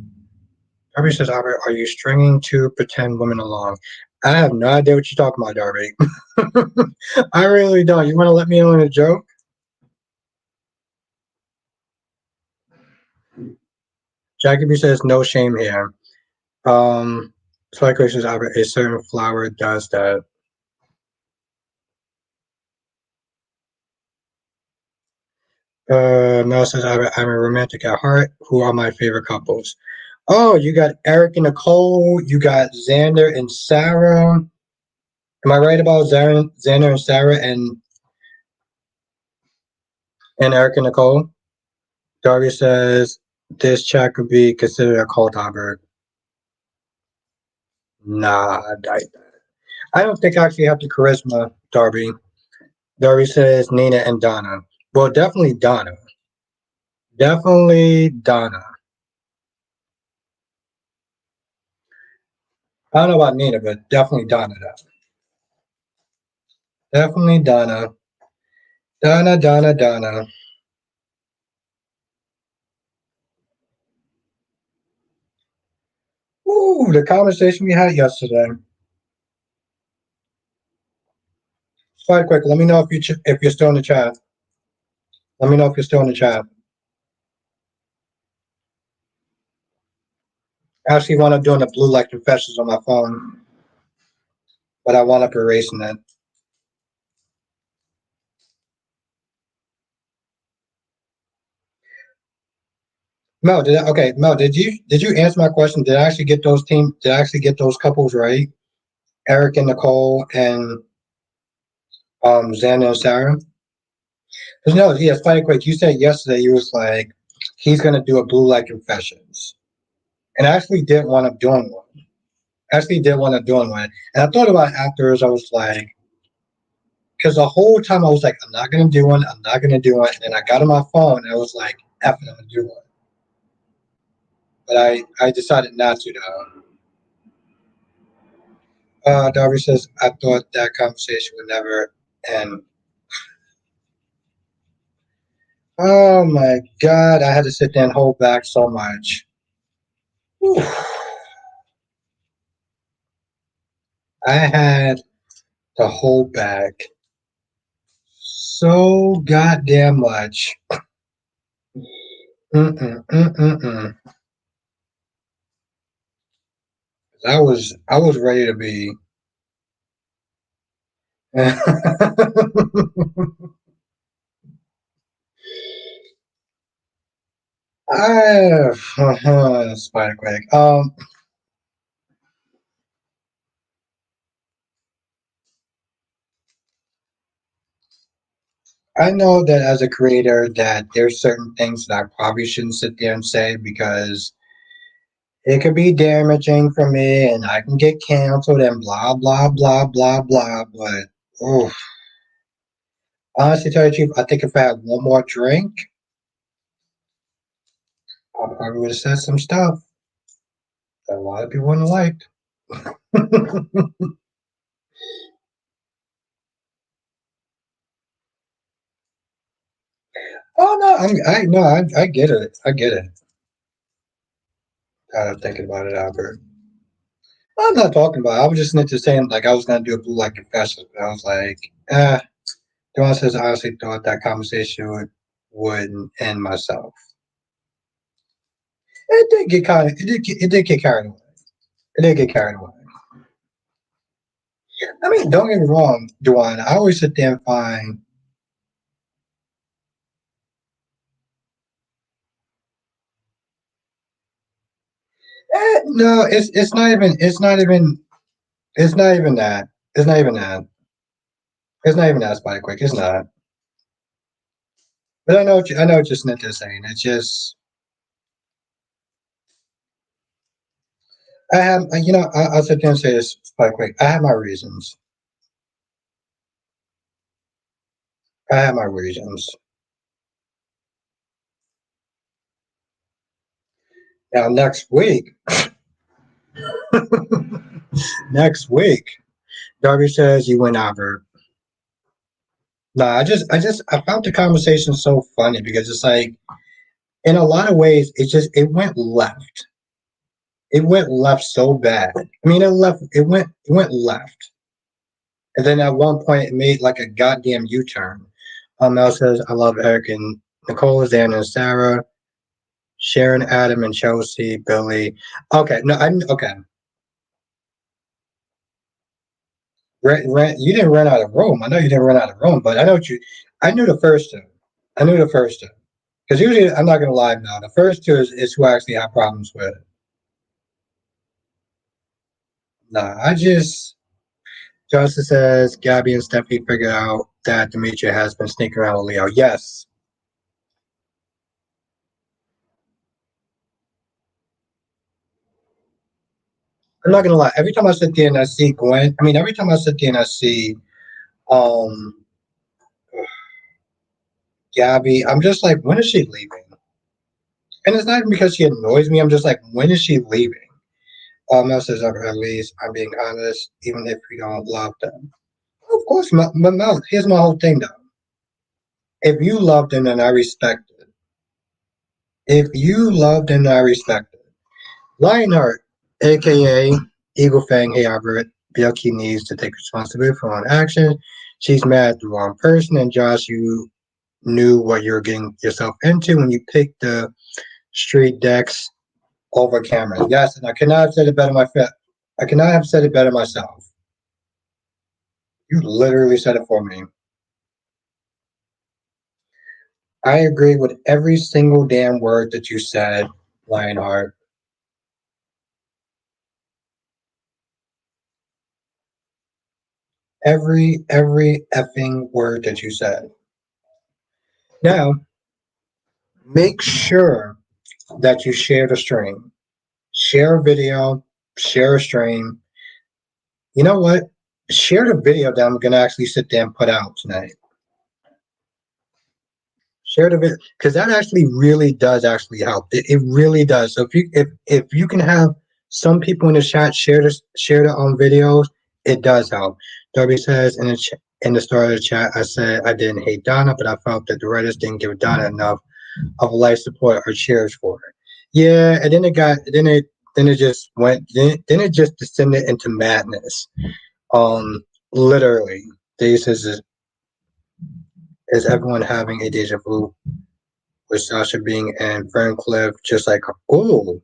Darby says, "Albert, are you stringing two pretend women along?" I have no idea what you're talking about, Darby. I really don't. You want to let me in on a joke? Jackie B says, "No shame here." Psycho says, "Albert, a certain flower does that." Mel says, I'm a romantic at heart. Who are my favorite couples? Oh, you got Eric and Nicole. You got Xander and Sarah. Am I right about Xander and Sarah and Eric and Nicole? Darby says, this chat could be considered a cult, Albert. Nah, I don't think I actually have the charisma, Darby. Darby says Nina and Donna. Well, definitely Donna. Definitely Donna. I don't know about Nina, but definitely Donna. Definitely Donna. Donna, Donna, Donna. Ooh, the conversation we had yesterday. Quite quick. Let me know if you're still in the chat. Let me know if you're still in the chat. I actually wound up doing the blue light confessions on my phone, but I wound up erasing it. Mel, Mel, did you answer my question? Did I actually get those team? Did I actually get those couples right? Eric and Nicole and Xander and Sarah. Because no, yeah, Spider Quake, you said yesterday you was like he's gonna do a blue light confessions, and I actually did want up doing one. Actually did want up doing one, and I thought about it afterwards. I was like, because the whole time I was like, I'm not gonna do one. I'm not gonna do one. And then I got on my phone and I was like, F it, I'm gonna do one. But I decided not to though. Darby says, I thought that conversation would never end. Oh my God, I had to sit there and hold back so much. Whew. I had to hold back so goddamn much. Mm-mm. I was ready to be. Spider Quake. I know that as a creator that there's certain things that I probably shouldn't sit there and say because it could be damaging for me and I can get canceled and blah blah blah blah blah. But oh, honestly, tell you the truth, I think if I had one more drink, I probably would have said some stuff that a lot of people wouldn't have liked. Oh no, I get it. I get it. I'm thinking about it, Albert. I'm not talking about it. I was just into saying like I was gonna do a blue light confession, but I was like, Dawn says I honestly thought that conversation would end myself. It did get carried away. It did get carried away. I mean, don't get me wrong, Duane. I always sit there and find no, it's not even that. It's not even that. It's not even that Spike Quick. It's not. But I know what you're sitting there saying. It's just I have I'll sit there and say this Spike Quick. I have my reasons. I have my reasons. Now next week, Darby says you went over. No, I found the conversation so funny because it's like in a lot of ways it went left. It went left so bad. I mean it went left. And then at one point it made like a goddamn U-turn. Mel says I love Eric and Nicole, Dan and Sarah, Sharon, Adam and Chelsea, Billy. Okay, no, I okay. You didn't run out of Rome. I know you didn't run out of Rome, but I know what you. I knew the first two. I knew the first two because usually I'm not gonna lie now. The first two is who I actually have problems with. Nah, I just. Justin says Gabby and Stephanie figured out that Demetria has been sneaking around with Leo. Yes, I'm not gonna lie. Every time I sit there and I see Gwen, I mean, every time I sit there and I see um Gabby, I'm just like, when is she leaving? And it's not even because she annoys me. I'm just like, when is she leaving? Mel says, at least I'm being honest, even if we don't love them. Of course, Mel, here's my whole thing though. If you love them, then I respect it. If you love them, I respect it. Lionheart, aka Eagle Fang. Hey Albert, Bjelke needs to take responsibility for her own actions. She's mad at the wrong person, and Josh, you knew what you were getting yourself into when you picked the street decks over cameras. Yes, and I cannot have said it better myself. I cannot have said it better myself. You literally said it for me. I agree with every single damn word that you said, Lionheart. Every effing word that you said. Now, make sure that you share the stream. Share a video, share a stream. You know what? Share the video that I'm gonna actually sit there and put out tonight. Share the video because that actually really does actually help. It really does. So if you can have some people in the chat share the videos, it does help. Darby says in the start of the chat, I said I didn't hate Donna, but I felt that the writers didn't give Donna enough of life support or cheers for her. Yeah, and then it just went then it just descended into madness. Literally, this is everyone having a deja vu with Sasha being in Ferncliff, just like, oh,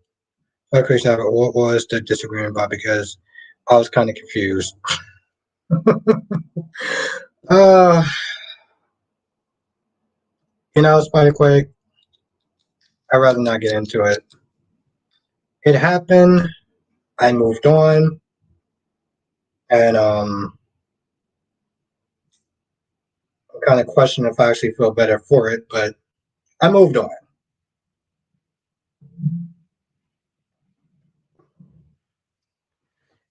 okay, so what was the disagreement about? Because I was kind of confused. uh, Spider-Quake, I'd rather not get into it. It happened, I moved on, and I'm kind of questioning if I actually feel better for it, but I moved on.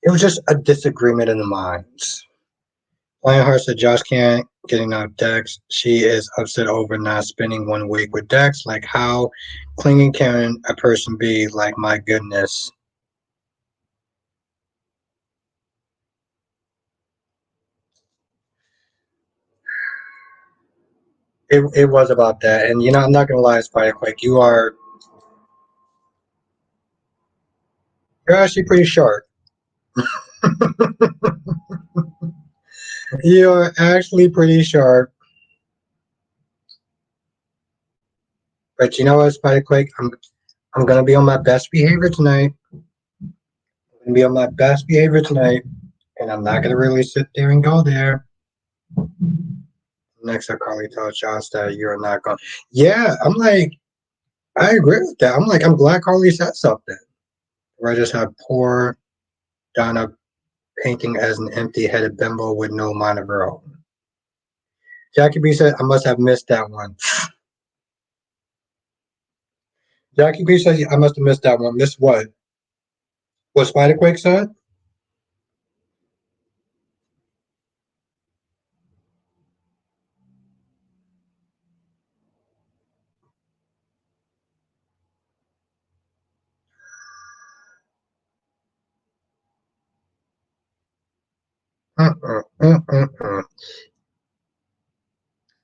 It was just a disagreement in the minds. Lionheart said Josh can't get enough Dex. She is upset over not spending 1 week with Dex. Like, how clinging can a person be? Like, my goodness. It was about that. And, I'm not going to lie, Spider-Quake, you're actually pretty sharp. You're actually pretty sharp. But you know what, Spider-Quake? I'm going to be on my best behavior tonight. I'm going to be on my best behavior tonight. And I'm not going to really sit there and go there. Next, I Carly told Josh that you're not going. Yeah, I'm like, I agree with that. I'm like, I'm glad Carly said something. Where I just had poor Donna painting as an empty-headed bimbo with no mind of her own. Jackie B said, I must have missed that one. Jackie B says, I must have missed that one. Missed what? What Spider-Quake said?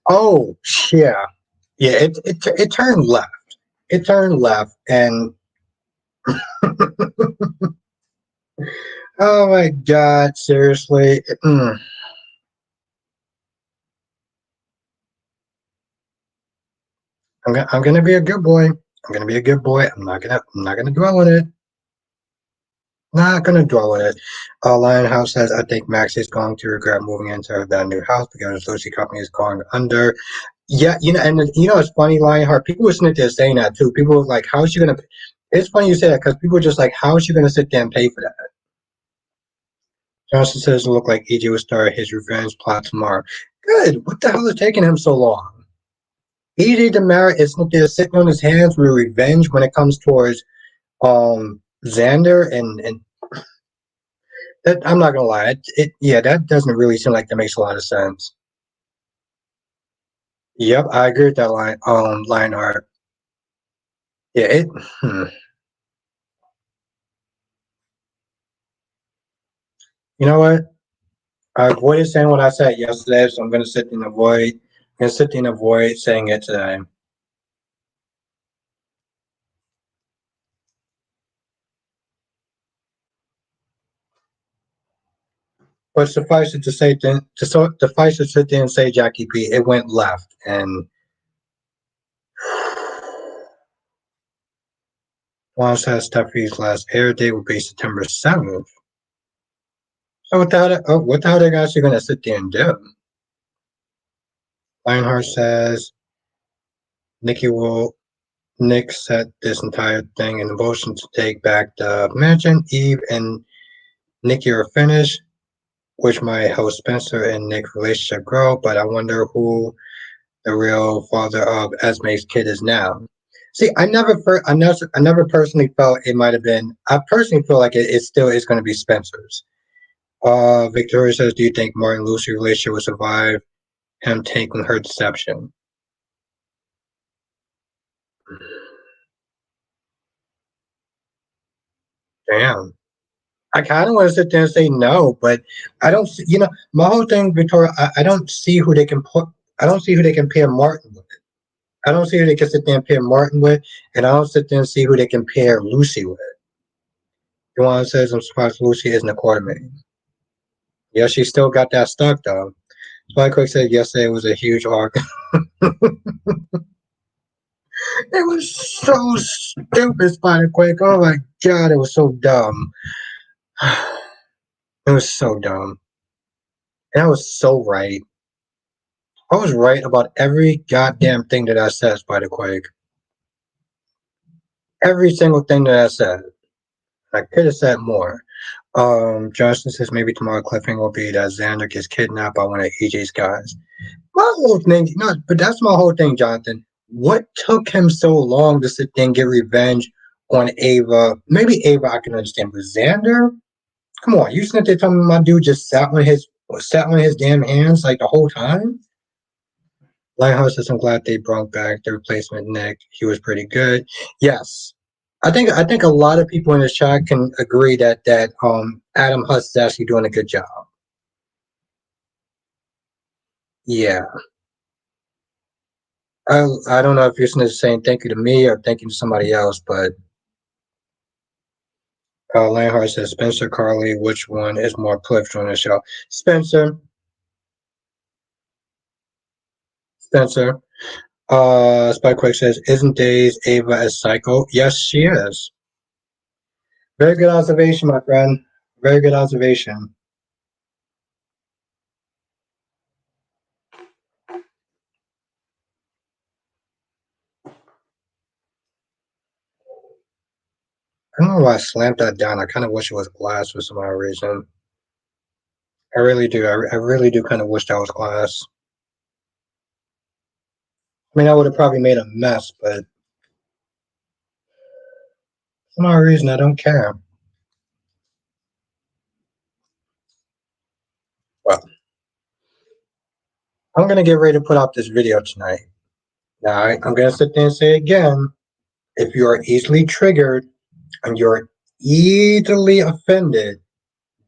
Oh, yeah. Yeah, it turned left. It turned left, and oh my God, seriously. I'm gonna be a good boy. I'm gonna be a good boy. I'm not gonna dwell on it. Not gonna dwell on it. Lionhouse says, I think Max is going to regret moving into that new house because Lucy Company is going under. Yeah, and it's funny, Lionheart. People were sitting there saying that too. People were like, "How is she gonna?" It's funny you say that because people are just like, "How is she gonna sit there and pay for that?" Johnson says it looked like EJ would start his revenge plot tomorrow. Good. What the hell is taking him so long? EJ Demara is sitting on his hands with revenge when it comes towards Xander and that, I'm not gonna lie. That doesn't really seem like that makes a lot of sense. Yep, I agree with that Lionheart. Yeah, you know what? I avoided saying what I said yesterday, so I'm gonna sit and avoid. I'm gonna sit and avoid saying it today. But suffice it to say, suffice it to sit there and say, Jackie P, it went left, and Juan says Steffi's last air date will be September 7th. So what the hell are they actually going to sit there and do? Lionheart says Nikki will Nick set this entire thing in motion to take back the mansion. Eve and Nikki are finished, which might help Spencer and Nick's relationship grow, but I wonder who the real father of Esme's kid is now. See, I never personally felt it might have been. I personally feel like it still is going to be Spencer's. Victoria says, "Do you think Martin and Lucy's relationship will survive him taking her deception?" Damn. I kind of want to sit there and say no, but I don't. My whole thing, Victoria. I don't see who they can put. I don't see who they can pair Martin with. I don't see who they can sit there and pair Martin with, and I don't sit there and see who they can pair Lucy with. Juan says, "I'm surprised Lucy isn't a quartermain." Yeah, she still got that stock though. Spike Quick said yesterday was a huge arc. It was so stupid, Spider Quake. Oh my god, it was so dumb. It was so dumb. And I was so right. I was right about every goddamn thing that I said, Spider Quake. Every single thing that I said. I could have said more. Johnson says maybe tomorrow cliffhanger will be that Xander gets kidnapped by one of EJ's guys. My whole thing, no, but that's my whole thing, Jonathan. What took him so long to sit there and get revenge on Ava? Maybe Ava I can understand, but Xander? Come on, you sitting there telling me my dude just sat on his damn hands like the whole time? Lighthouse says I'm glad they brought back the replacement Nick. He was pretty good. Yes. I think a lot of people in the chat can agree that Adam Huss is actually doing a good job. Yeah. I don't know if you're saying thank you to me or thank you to somebody else, but Langhart says Spencer Carly, which one is more prolific on the show? Spencer. Spencer. Spike Quick says, isn't Days Ava a psycho? Yes, she is. Very good observation, my friend. Very good observation. I don't know why I slammed that down. I kind of wish it was glass for some odd reason. I really do. I really do kind of wish that was glass. I mean, I would have probably made a mess, but for some odd reason, I don't care. Well, I'm going to get ready to put out this video tonight. Now, I'm going to sit there and say again, if you are easily triggered and you're easily offended,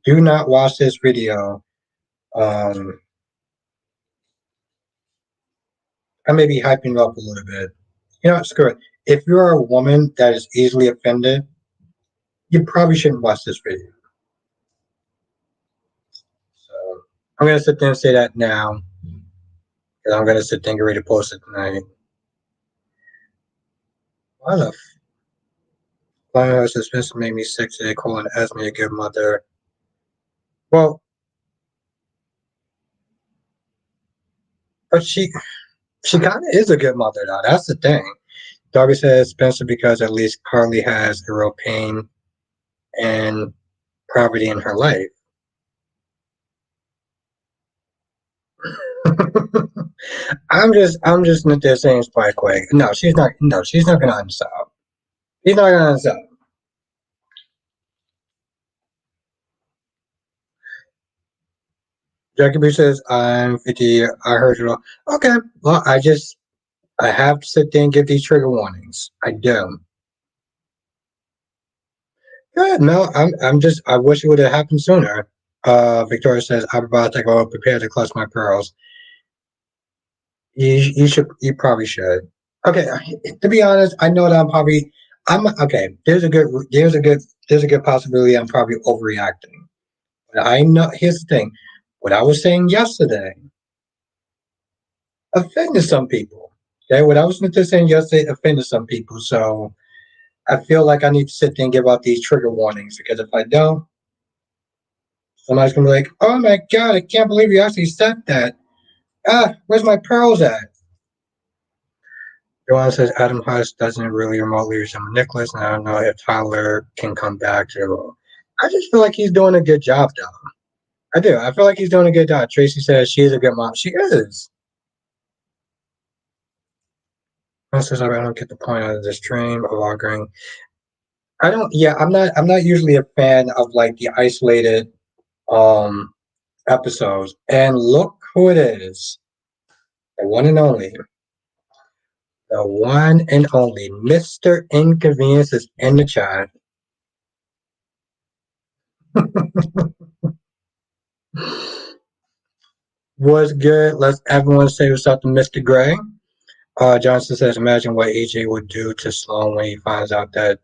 do not watch this video. I may be hyping it up a little bit. You know, screw it. If you're a woman that is easily offended, you probably shouldn't watch this video. So I'm going to sit there and say that now. Because I'm going to sit there and get ready to post it tonight. Why the Lionel Spencer made me sick today, calling Esme a good mother. Well, but she kind of is a good mother, though. That's the thing. Darby says Spencer because at least Carly has a real pain and poverty in her life. I'm just not there saying Spike Quake. No, she's not. No, she's not going to unsub. She's not going to unsub. Jackie B says I'm 50. I heard it all. Okay, well, I have to sit there and give these trigger warnings. I do. Good. No, I wish it would have happened sooner. Victoria says, I'm about to go prepare to clutch my pearls. You probably should. Okay, to be honest, I know that I'm okay. There's a good possibility I'm probably overreacting. I know. Here's the thing. What I was saying yesterday offended some people. Okay, what I was saying yesterday offended some people. So I feel like I need to sit there and give out these trigger warnings because if I don't, somebody's gonna be like, "Oh my god, I can't believe you actually said that." Ah, where's my pearls at? Joanna says Adam Huss doesn't really remotely resemble Nicholas, and I don't know if Tyler can come back to the role. I just feel like he's doing a good job, though. I do. I feel like he's doing a good job. Tracy says she is a good mom. She is. I says I don't get the point out of this stream of arguing. I don't. Yeah, I'm not. I'm not usually a fan of like the isolated um episodes. And look who it is. The one and only. The one and only Mr. Inconvenience is in the chat. What's good? Let's everyone say what's up to Mr. Gray. Johnson says, imagine what AJ would do to Sloan when he finds out that,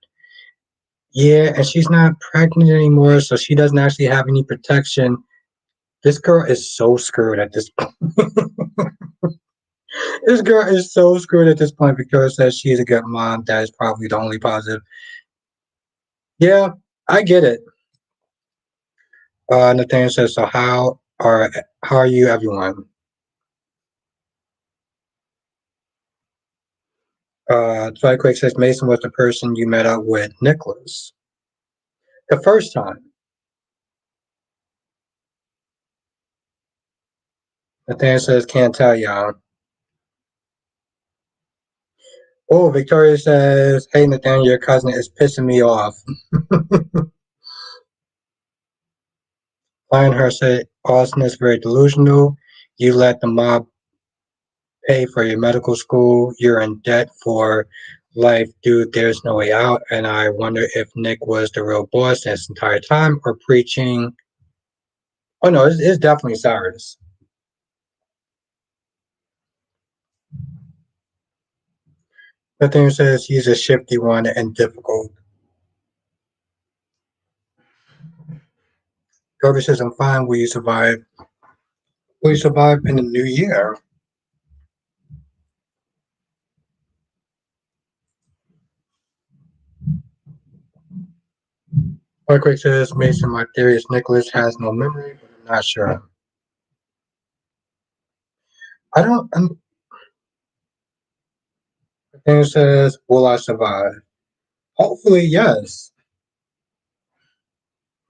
yeah, and she's not pregnant anymore, so she doesn't actually have any protection. This girl is so screwed at this point. This girl is so screwed at this point because says she's a good mom. That is probably the only positive. Yeah, I get it. Nathaniel says, so how are you, everyone? Try Quick says Mason was the person you met up with Nicholas the first time. Nathaniel says, can't tell y'all. Oh, Victoria says, hey, Nathaniel, your cousin is pissing me off. Lionheart said, Austin is very delusional. You let the mob pay for your medical school. You're in debt for life, dude. There's no way out. And I wonder if Nick was the real boss this entire time or preaching. Oh, no, it's definitely Cyrus. Nathaniel says he's a shifty one and difficult. Garbage says, I'm fine. Will you survive? Will you survive in the new year? Earthquake says, Mason, my theory is Nicholas has no memory, but I'm not sure. I don't. Nathaniel says, will I survive? Hopefully, yes.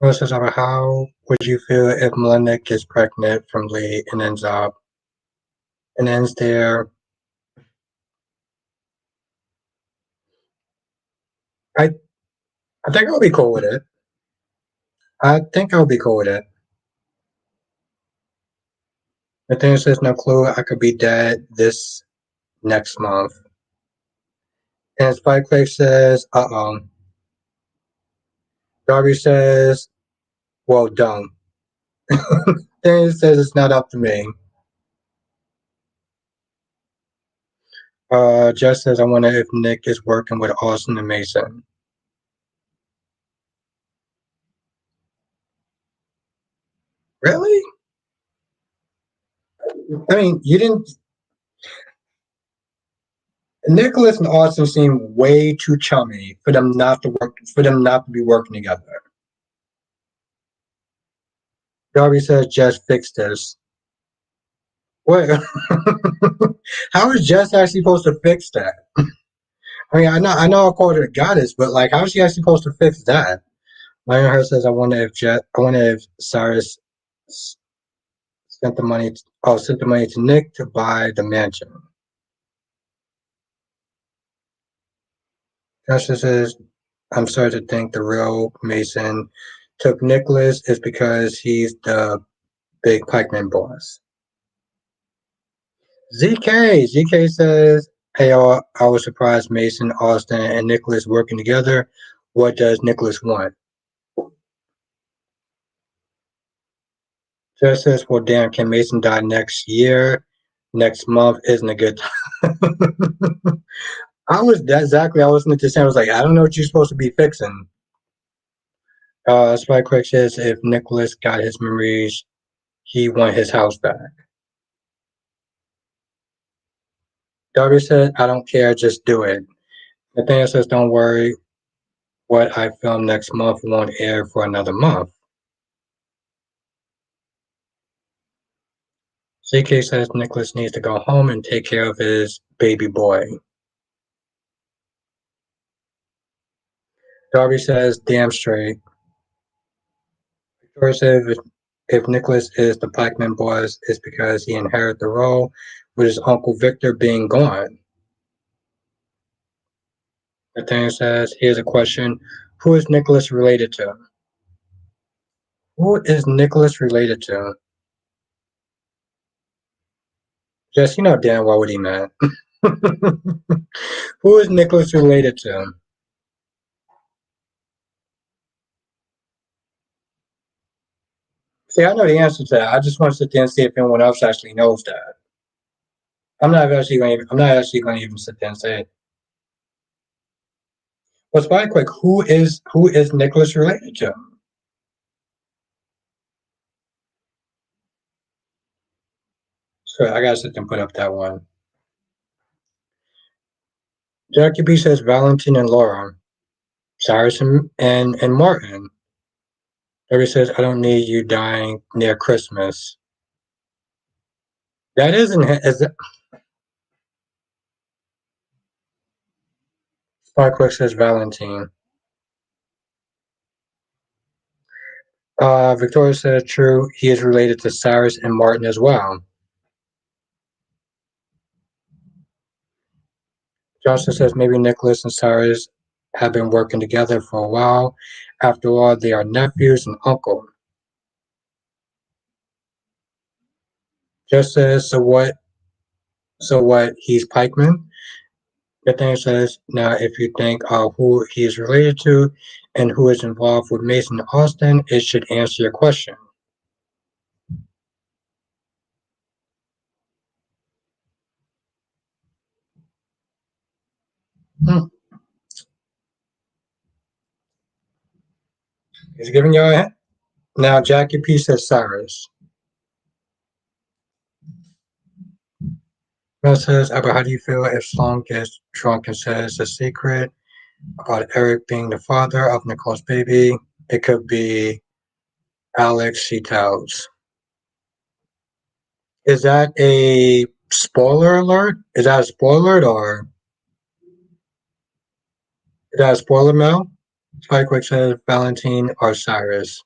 Rose says, how would you feel if Melinda gets pregnant from Lee and ends there? I I think I'll be cool with it. I think I'll be cool with it. Nathaniel says, no clue. I could be dead this next month. And Spike says, uh-oh. Darby says, well done. Then says it's not up to me. Jess says, I wonder if Nick is working with Austin and Mason. Really? I mean, you didn't. Nicholas and Austin seem way too chummy for them not to work. For them not to be working together. Darby says, Jess fix this. Wait, how is Jess actually supposed to fix that? I mean, I know I called her a goddess, but like, how is she actually supposed to fix that? Lionheart says, I wonder if Cyrus sent the money to Nick to buy the mansion. Justice says, I'm sorry to think the real Mason took Nicholas is because he's the big pikeman boss. ZK says, hey, I was surprised Mason, Austin, and Nicholas working together. What does Nicholas want? Just says, well, damn, can Mason die next year? Next month isn't a good time. I was listening to Sam. I was like, I don't know what you're supposed to be fixing. Spike Quick says if Nicholas got his memories, he want his house back. Darby said, I don't care, just do it. Nathaniel says, don't worry, what I film next month won't air for another month. CK says Nicholas needs to go home and take care of his baby boy. Darby says, damn straight. Victoria says if Nicholas is the Blackman boss, it's because he inherited the role with his uncle Victor being gone. Nathaniel says, here's a question. Who is Nicholas related to? Who is Nicholas related to? Jess, you know damn well what he meant. Who is Nicholas related to? See, I know the answer to that. I just want to sit there and see if anyone else actually knows that. I'm not actually going to even sit there and say it. But Spy Quick, who is Nicholas related to? So I gotta sit there and put up that one. Jackie B says Valentine and Laura. Cyrus and Martin. Debbie says, I don't need you dying near Christmas. That isn't is that, Spy Quick says Valentine. Victoria says true, he is related to Cyrus and Martin as well. Johnson says maybe Nicholas and Cyrus have been working together for a while. After all, they are nephews and uncle. Just says, so what, he's Pikeman? Nathaniel says, now if you think who he is related to and who is involved with Mason and Austin, it should answer your question. Hmm. He's giving you a hint. Now Jackie P says Cyrus. Mel says, Abba, how do you feel if Sloan gets drunk and says a secret about Eric being the father of Nicole's baby? It could be Alex, she tells. Is that a spoiler alert? Is that a spoiler alert or is that a spoiler, Mel? Spikewick says Valentine or Cyrus.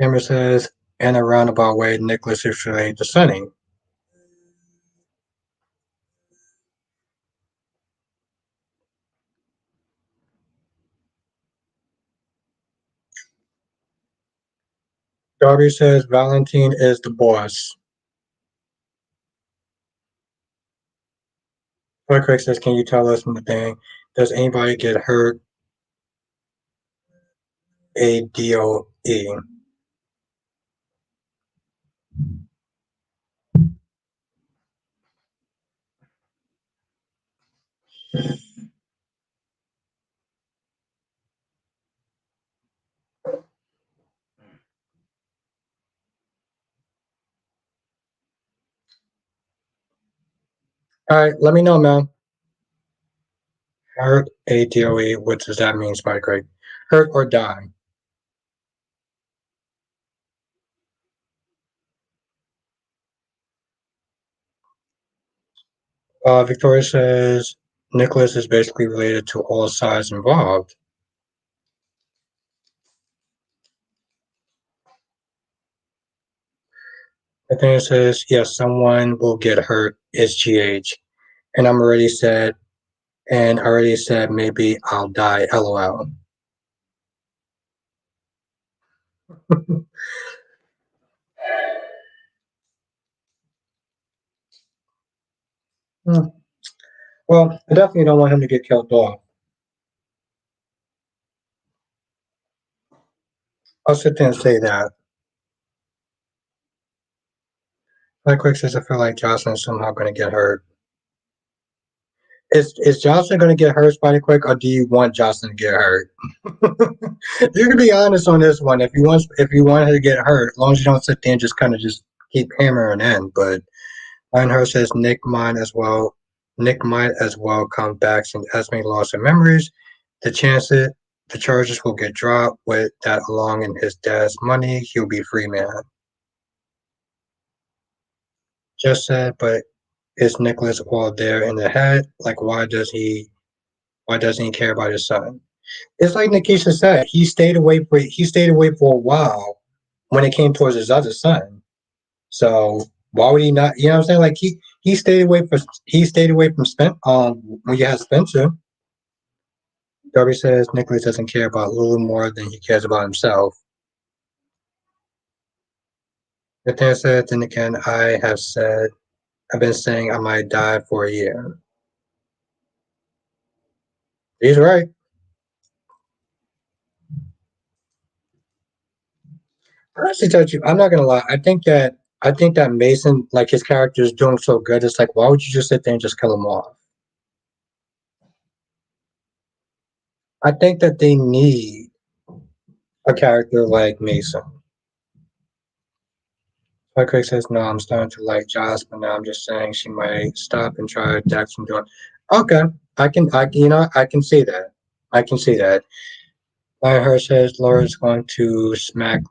Amber says, in a roundabout way, Nicholas is related to Sunny. Darby says Valentine is the boss. Spikewick says, can you tell us one thing? Does anybody get hurt? ADOE. All right, let me know, Mel. Hurt, ADOE. What does that mean, Spikewick? Hurt or die? Victoria says Nicholas is basically related to all sides involved. Nathaniel says, yes, someone will get hurt. It's GH. And I already said maybe I'll die. LOL. Well, I definitely don't want him to get killed off. I'll sit there and say that. Like Quick says, I feel like Jocelyn is somehow going to get hurt. Is Johnson going to get hurt Spider Quick, or do you want Johnson to get hurt? You can be honest on this one. If you want her to get hurt, as long as you don't sit there and just kind of just keep hammering in. But Lionheart says Nick might as well come back since Esme lost her memories. The chances the charges will get dropped with that along in his dad's money. He'll be free man. Just said, but is Nicholas all there in the head? Like why doesn't he care about his son? It's like Nikisha said, he stayed away for a while when it came towards his other son. So why would he not? You know what I'm saying? Like he stayed away from when you had Spencer. Darby says Nicholas doesn't care about Lulu more than he cares about himself. Nathaniel said, then again, I've been saying I might die for a year. He's right. Honestly, tell you, I'm not gonna lie. I think that Mason, like his character, is doing so good. It's like, why would you just sit there and just kill him off? I think that they need a character like Mason. My critic says, no, I'm starting to like Joss, but now I'm just saying she might stop and try to attack some doing. Okay, I can see that. I can see that. Her says Laura's going to smack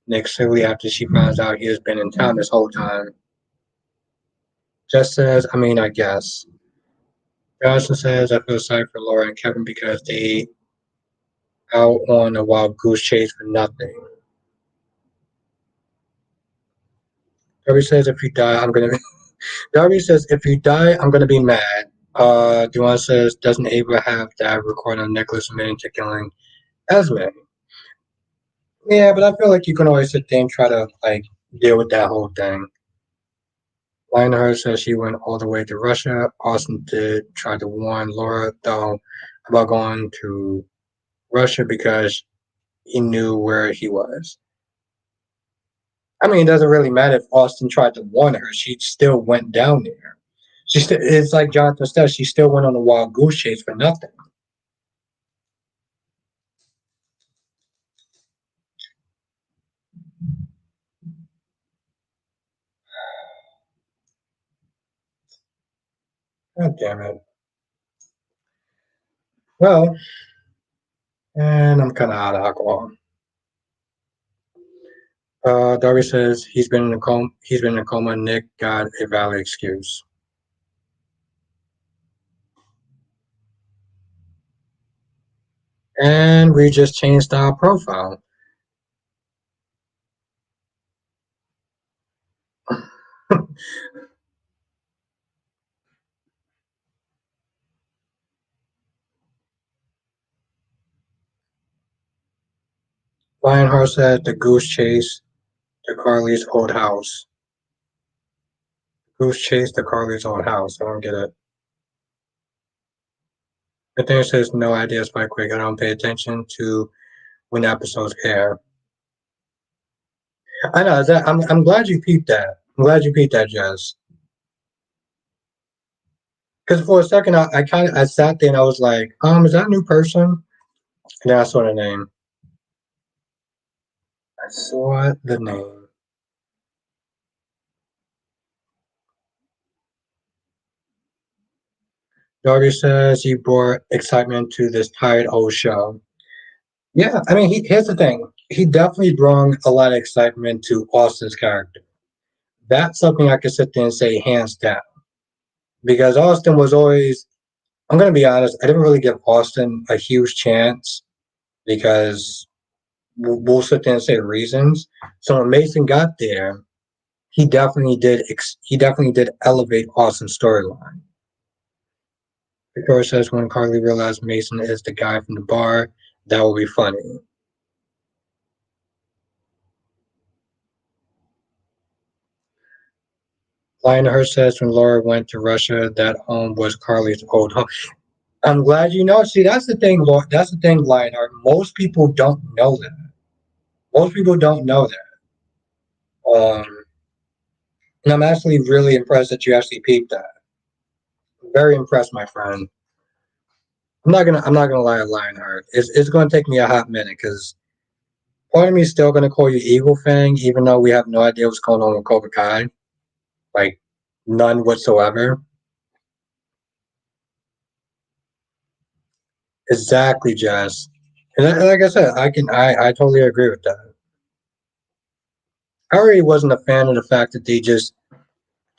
Nick silly after she finds out he has been in town this whole time. Jess says, I mean, I guess. Johnson says, I feel sorry for Laura and Kevin because they out on a wild goose chase for nothing. Darby says, if you die, I'm gonna. Darby says, if you die, I'm gonna be mad. Duane says, doesn't Ava have that recording of Nicholas admitting to killing Esme? Yeah, but I feel like you can always sit there and try to like deal with that whole thing. Lionheart says she went all the way to Russia. Austin did try to warn Laura though about going to Russia because he knew where he was. I mean, it doesn't really matter if Austin tried to warn her; she still went down there. It's like Jonathan said, she still went on a wild goose chase for nothing. God damn it. Well, and I'm kind of out of alcohol. Darby says he's been in a coma. He's been in a coma. Nick got a valid excuse. And we just changed our profile. Lionheart said the goose chase to Carly's old house. Goose chase to Carly's old house. I don't get it. Nathaniel says no ideas by quick. I don't pay attention to when episodes air. I know that. I'm glad you peeped that. I'm glad you peeped that, Jess. Because for a second, I sat there and I was like, is that a new person? And then I saw the name. I saw the name. Darby says he brought excitement to this tired old show. Yeah, I mean, here's the thing. He definitely brought a lot of excitement to Austin's character. That's something I could sit there and say hands down. Because Austin was always, I'm going to be honest, I didn't really give Austin a huge chance because we'll sit there and say reasons. So when Mason got there, he definitely did elevate Austin's storyline. Victoria says when Carly realized Mason is the guy from the bar, that will be funny. Lionheart says when Laura went to Russia, that home was Carly's old home. I'm glad you know. See, that's the thing. That's the thing, Lionheart. Most people don't know that. Most people don't know that. And I'm actually really impressed that you actually peeped that. Very impressed, my friend. I'm not gonna lie, Lionheart. It's gonna take me a hot minute because part of me is still gonna call you Eagle Fang, even though we have no idea what's going on with Cobra Kai, like none whatsoever. Exactly, Jess. And like I said, I totally agree with that. I already wasn't a fan of the fact that they just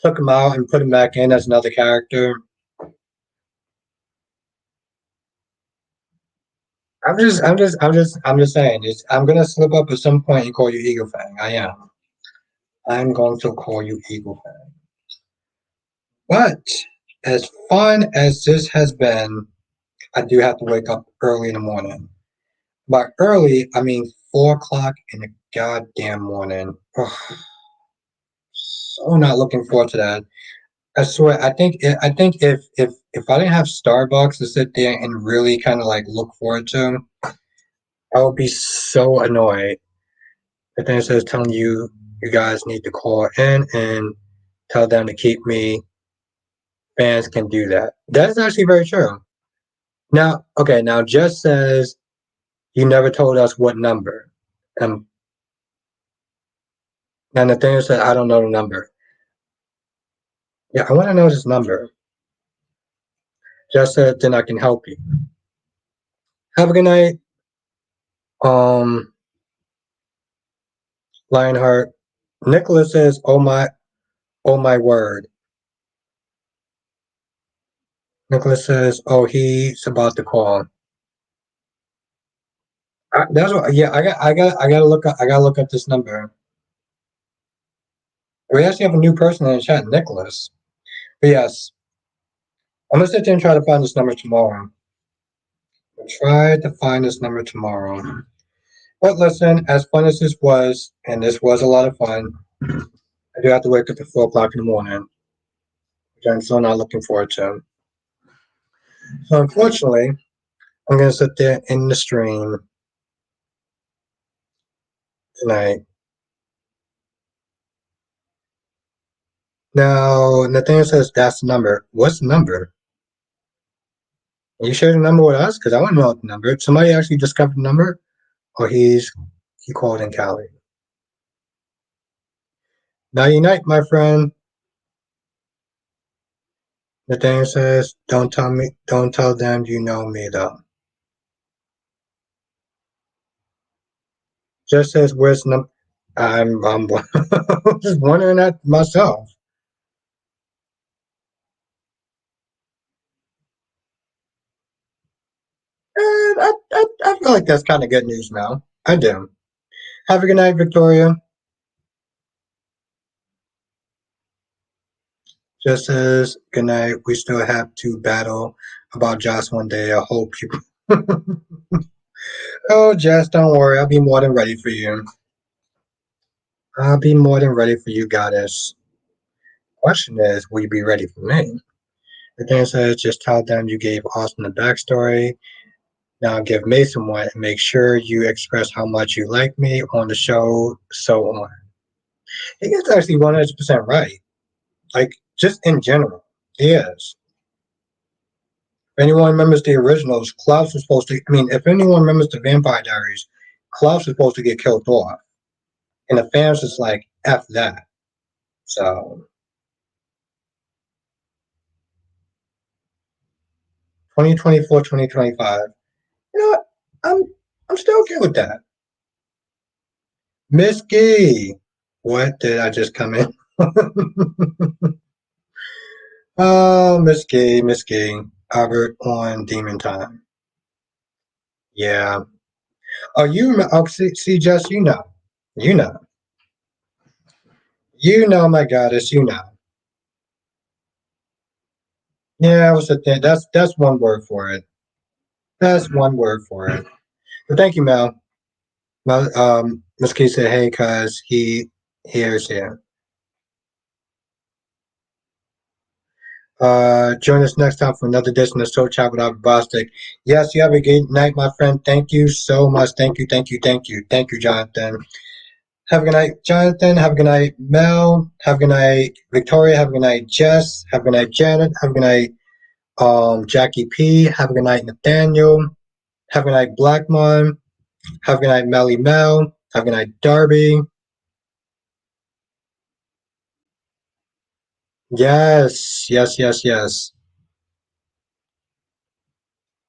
took him out and put him back in as another character. I'm just saying. I'm gonna slip up at some point and call you Eagle Fang. I am. I'm going to call you Eagle Fang. But as fun as this has been, I do have to wake up early in the morning. By early, I mean 4 o'clock in the goddamn morning. Ugh, so not looking forward to that. I swear, I think if I didn't have Starbucks to sit there and really kind of like look forward to, I would be so annoyed. But then it says telling you guys need to call in and tell them to keep me. Fans can do that. That's actually very true. Now, okay, now Jess says you never told us what number. Um, and Nathaniel said I don't know the number. Yeah, I want to know this number. Jess said then I can help you. Have a good night. Um, Lionheart. Nicholas says, oh my word. Nicholas says, oh, he's about to call. That's what. Yeah, I gotta look up. I gotta look up this number. We actually have a new person in the chat, Nicholas. But yes, I'm gonna sit there and try to find this number tomorrow. I'll try to find this number tomorrow. But listen, as fun as this was, and this was a lot of fun, I do have to wake up at 4 o'clock in the morning, which I'm still not looking forward to. So unfortunately, I'm gonna sit there in the stream tonight. Now, Nathaniel says that's the number. What's the number? Are you sharing the number with us? Because I want to know the number. Somebody actually discovered the number, or he called in Cali. Now unite, my friend. Nathaniel says, don't tell them you know me though. Just says, where's the number? I'm just wondering that myself. And I feel like that's kind of good news now. I do. Have a good night, Victoria. Just says, good night. We still have to battle about Joss one day. I hope you. Oh, Jess, don't worry. I'll be more than ready for you. I'll be more than ready for you, goddess. Question is, will you be ready for me? The thing says, just tell them you gave Austin the backstory. Now give Mason one and make sure you express how much you like me on the show, so on. He gets actually 100% right. Like, just in general. He is. If anyone remembers the originals, Klaus was supposed to, I mean, if anyone remembers the Vampire Diaries, Klaus was supposed to get killed off. And the fans just like, F that. So, 2024, 2025. You know what? I'm still okay with that. Miss Gee. What did I just come in? Oh, Miss Gay, Albert on Demon Time. Yeah. Oh, oh, see, Jess, my goddess, Yeah, what's the thing? That's one word for it. That's one word for it. But thank you, Mel. Well, Miss Key said, "Hey, cuz he hears here." Join us next time for another edition of Soul Chat with Albert Bostic. Yes, you have a good night, my friend. Thank you so much. Thank you, Jonathan. Have a good night, Jonathan. Have a good night, Mel. Have a good night, Victoria. Have a good night, Jess. Have a good night, Janet. Have a good night, Jackie P. Have a good night, Nathaniel. Have a good night, Blackmon. Have a good night, Melly Mel. Have a good night, Darby. Yes, yes, yes, yes.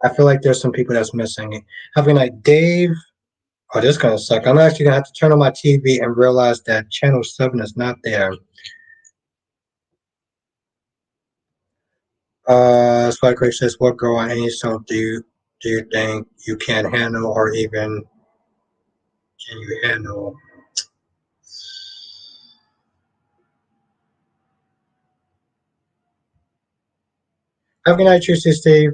I feel like there's some people that's missing. Have a good night, Dave. Oh, this is gonna suck. I'm actually gonna have to turn on my TV and realize that channel 7 is not there. Spike Ray says, "What girl on any self do you think you can handle, or even can you handle?" Have a good night, Tracy Steve.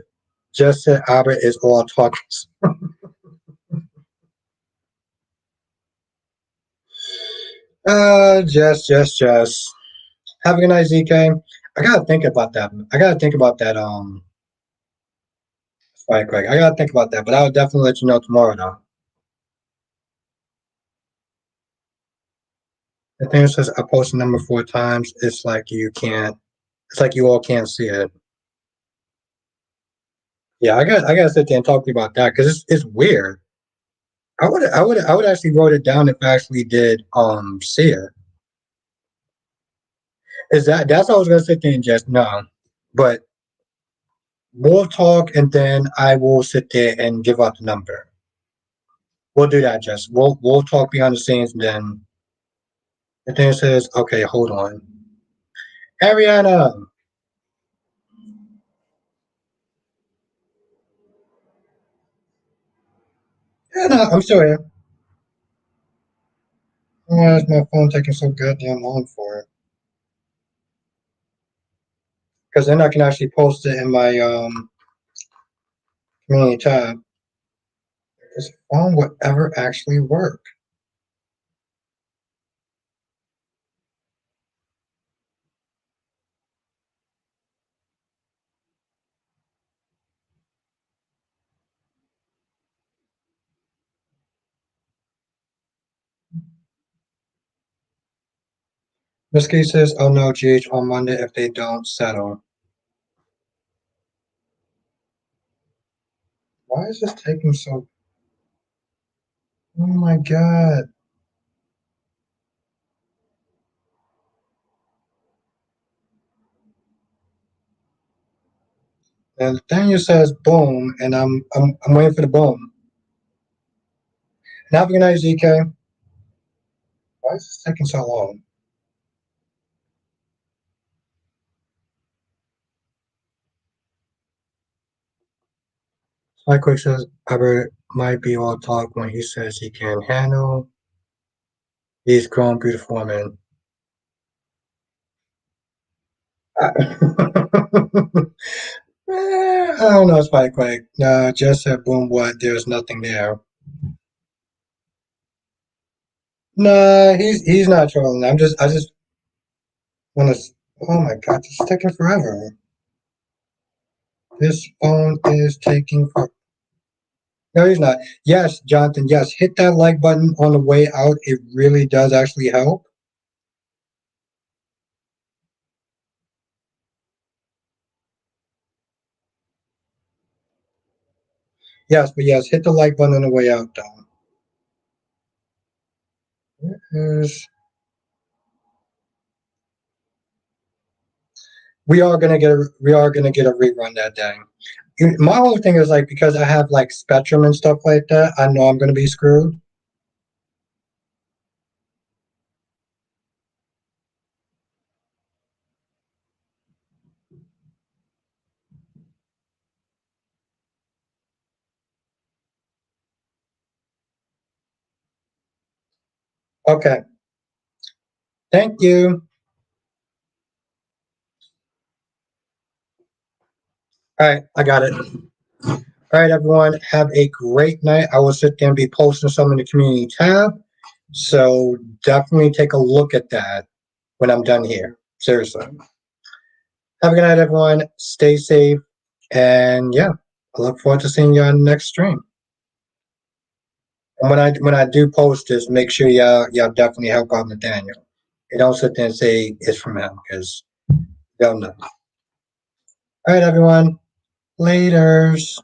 Just said Albert is all talk. Just. Have a good night, ZK. I gotta think about that. I gotta think about that. Spike Ray. I gotta think about that. But I'll definitely let you know tomorrow, though. The thing says I posted number 4 times. It's like you can't. It's like you all can't see it. Yeah, I gotta sit there and talk to you about that because it's weird. I would actually wrote it down if I actually did see it. Is that's what I was gonna sit there and just no. But we'll talk and then I will sit there and give out the number. We'll do that, Jess. We'll talk behind the scenes and then the thing says, okay, hold on. Ariana. Yeah, no, I'm still here. Why is my phone taking so goddamn long for it? Because then I can actually post it in my community tab. This phone would ever actually work. Miss Key says, "Oh no, GH on Monday if they don't settle." Why is this taking so? Oh my god! And Daniel says, "Boom," and I'm waiting for the boom. And have a good night, ZK. Why is this taking so long? My quick says, Albert might be all talk when he says he can handle these grown, beautiful women. I don't know, Spike Quick. No, just said boom. What? There's nothing there. Nah, he's not trolling. I just want to. Oh my god, this is taking forever. This phone is taking for. No, he's not. Yes, Jonathan. Yes, hit that like button on the way out. It really does actually help. Yes, but yes, hit the like button on the way out, though. Here's- we are gonna get a rerun that day. My whole thing is like because I have like Spectrum and stuff like that. I know I'm gonna be screwed. Okay, thank you. All right, I got it. All right, everyone, have a great night. I will sit there and be posting some in the community tab. So definitely take a look at that when I'm done here. Seriously. Have a good night, everyone. Stay safe. And yeah, I look forward to seeing you on the next stream. And when I do post this, make sure y'all definitely help out Nathaniel. You don't sit there and say it's from him because they'll know. All right, everyone. Laters.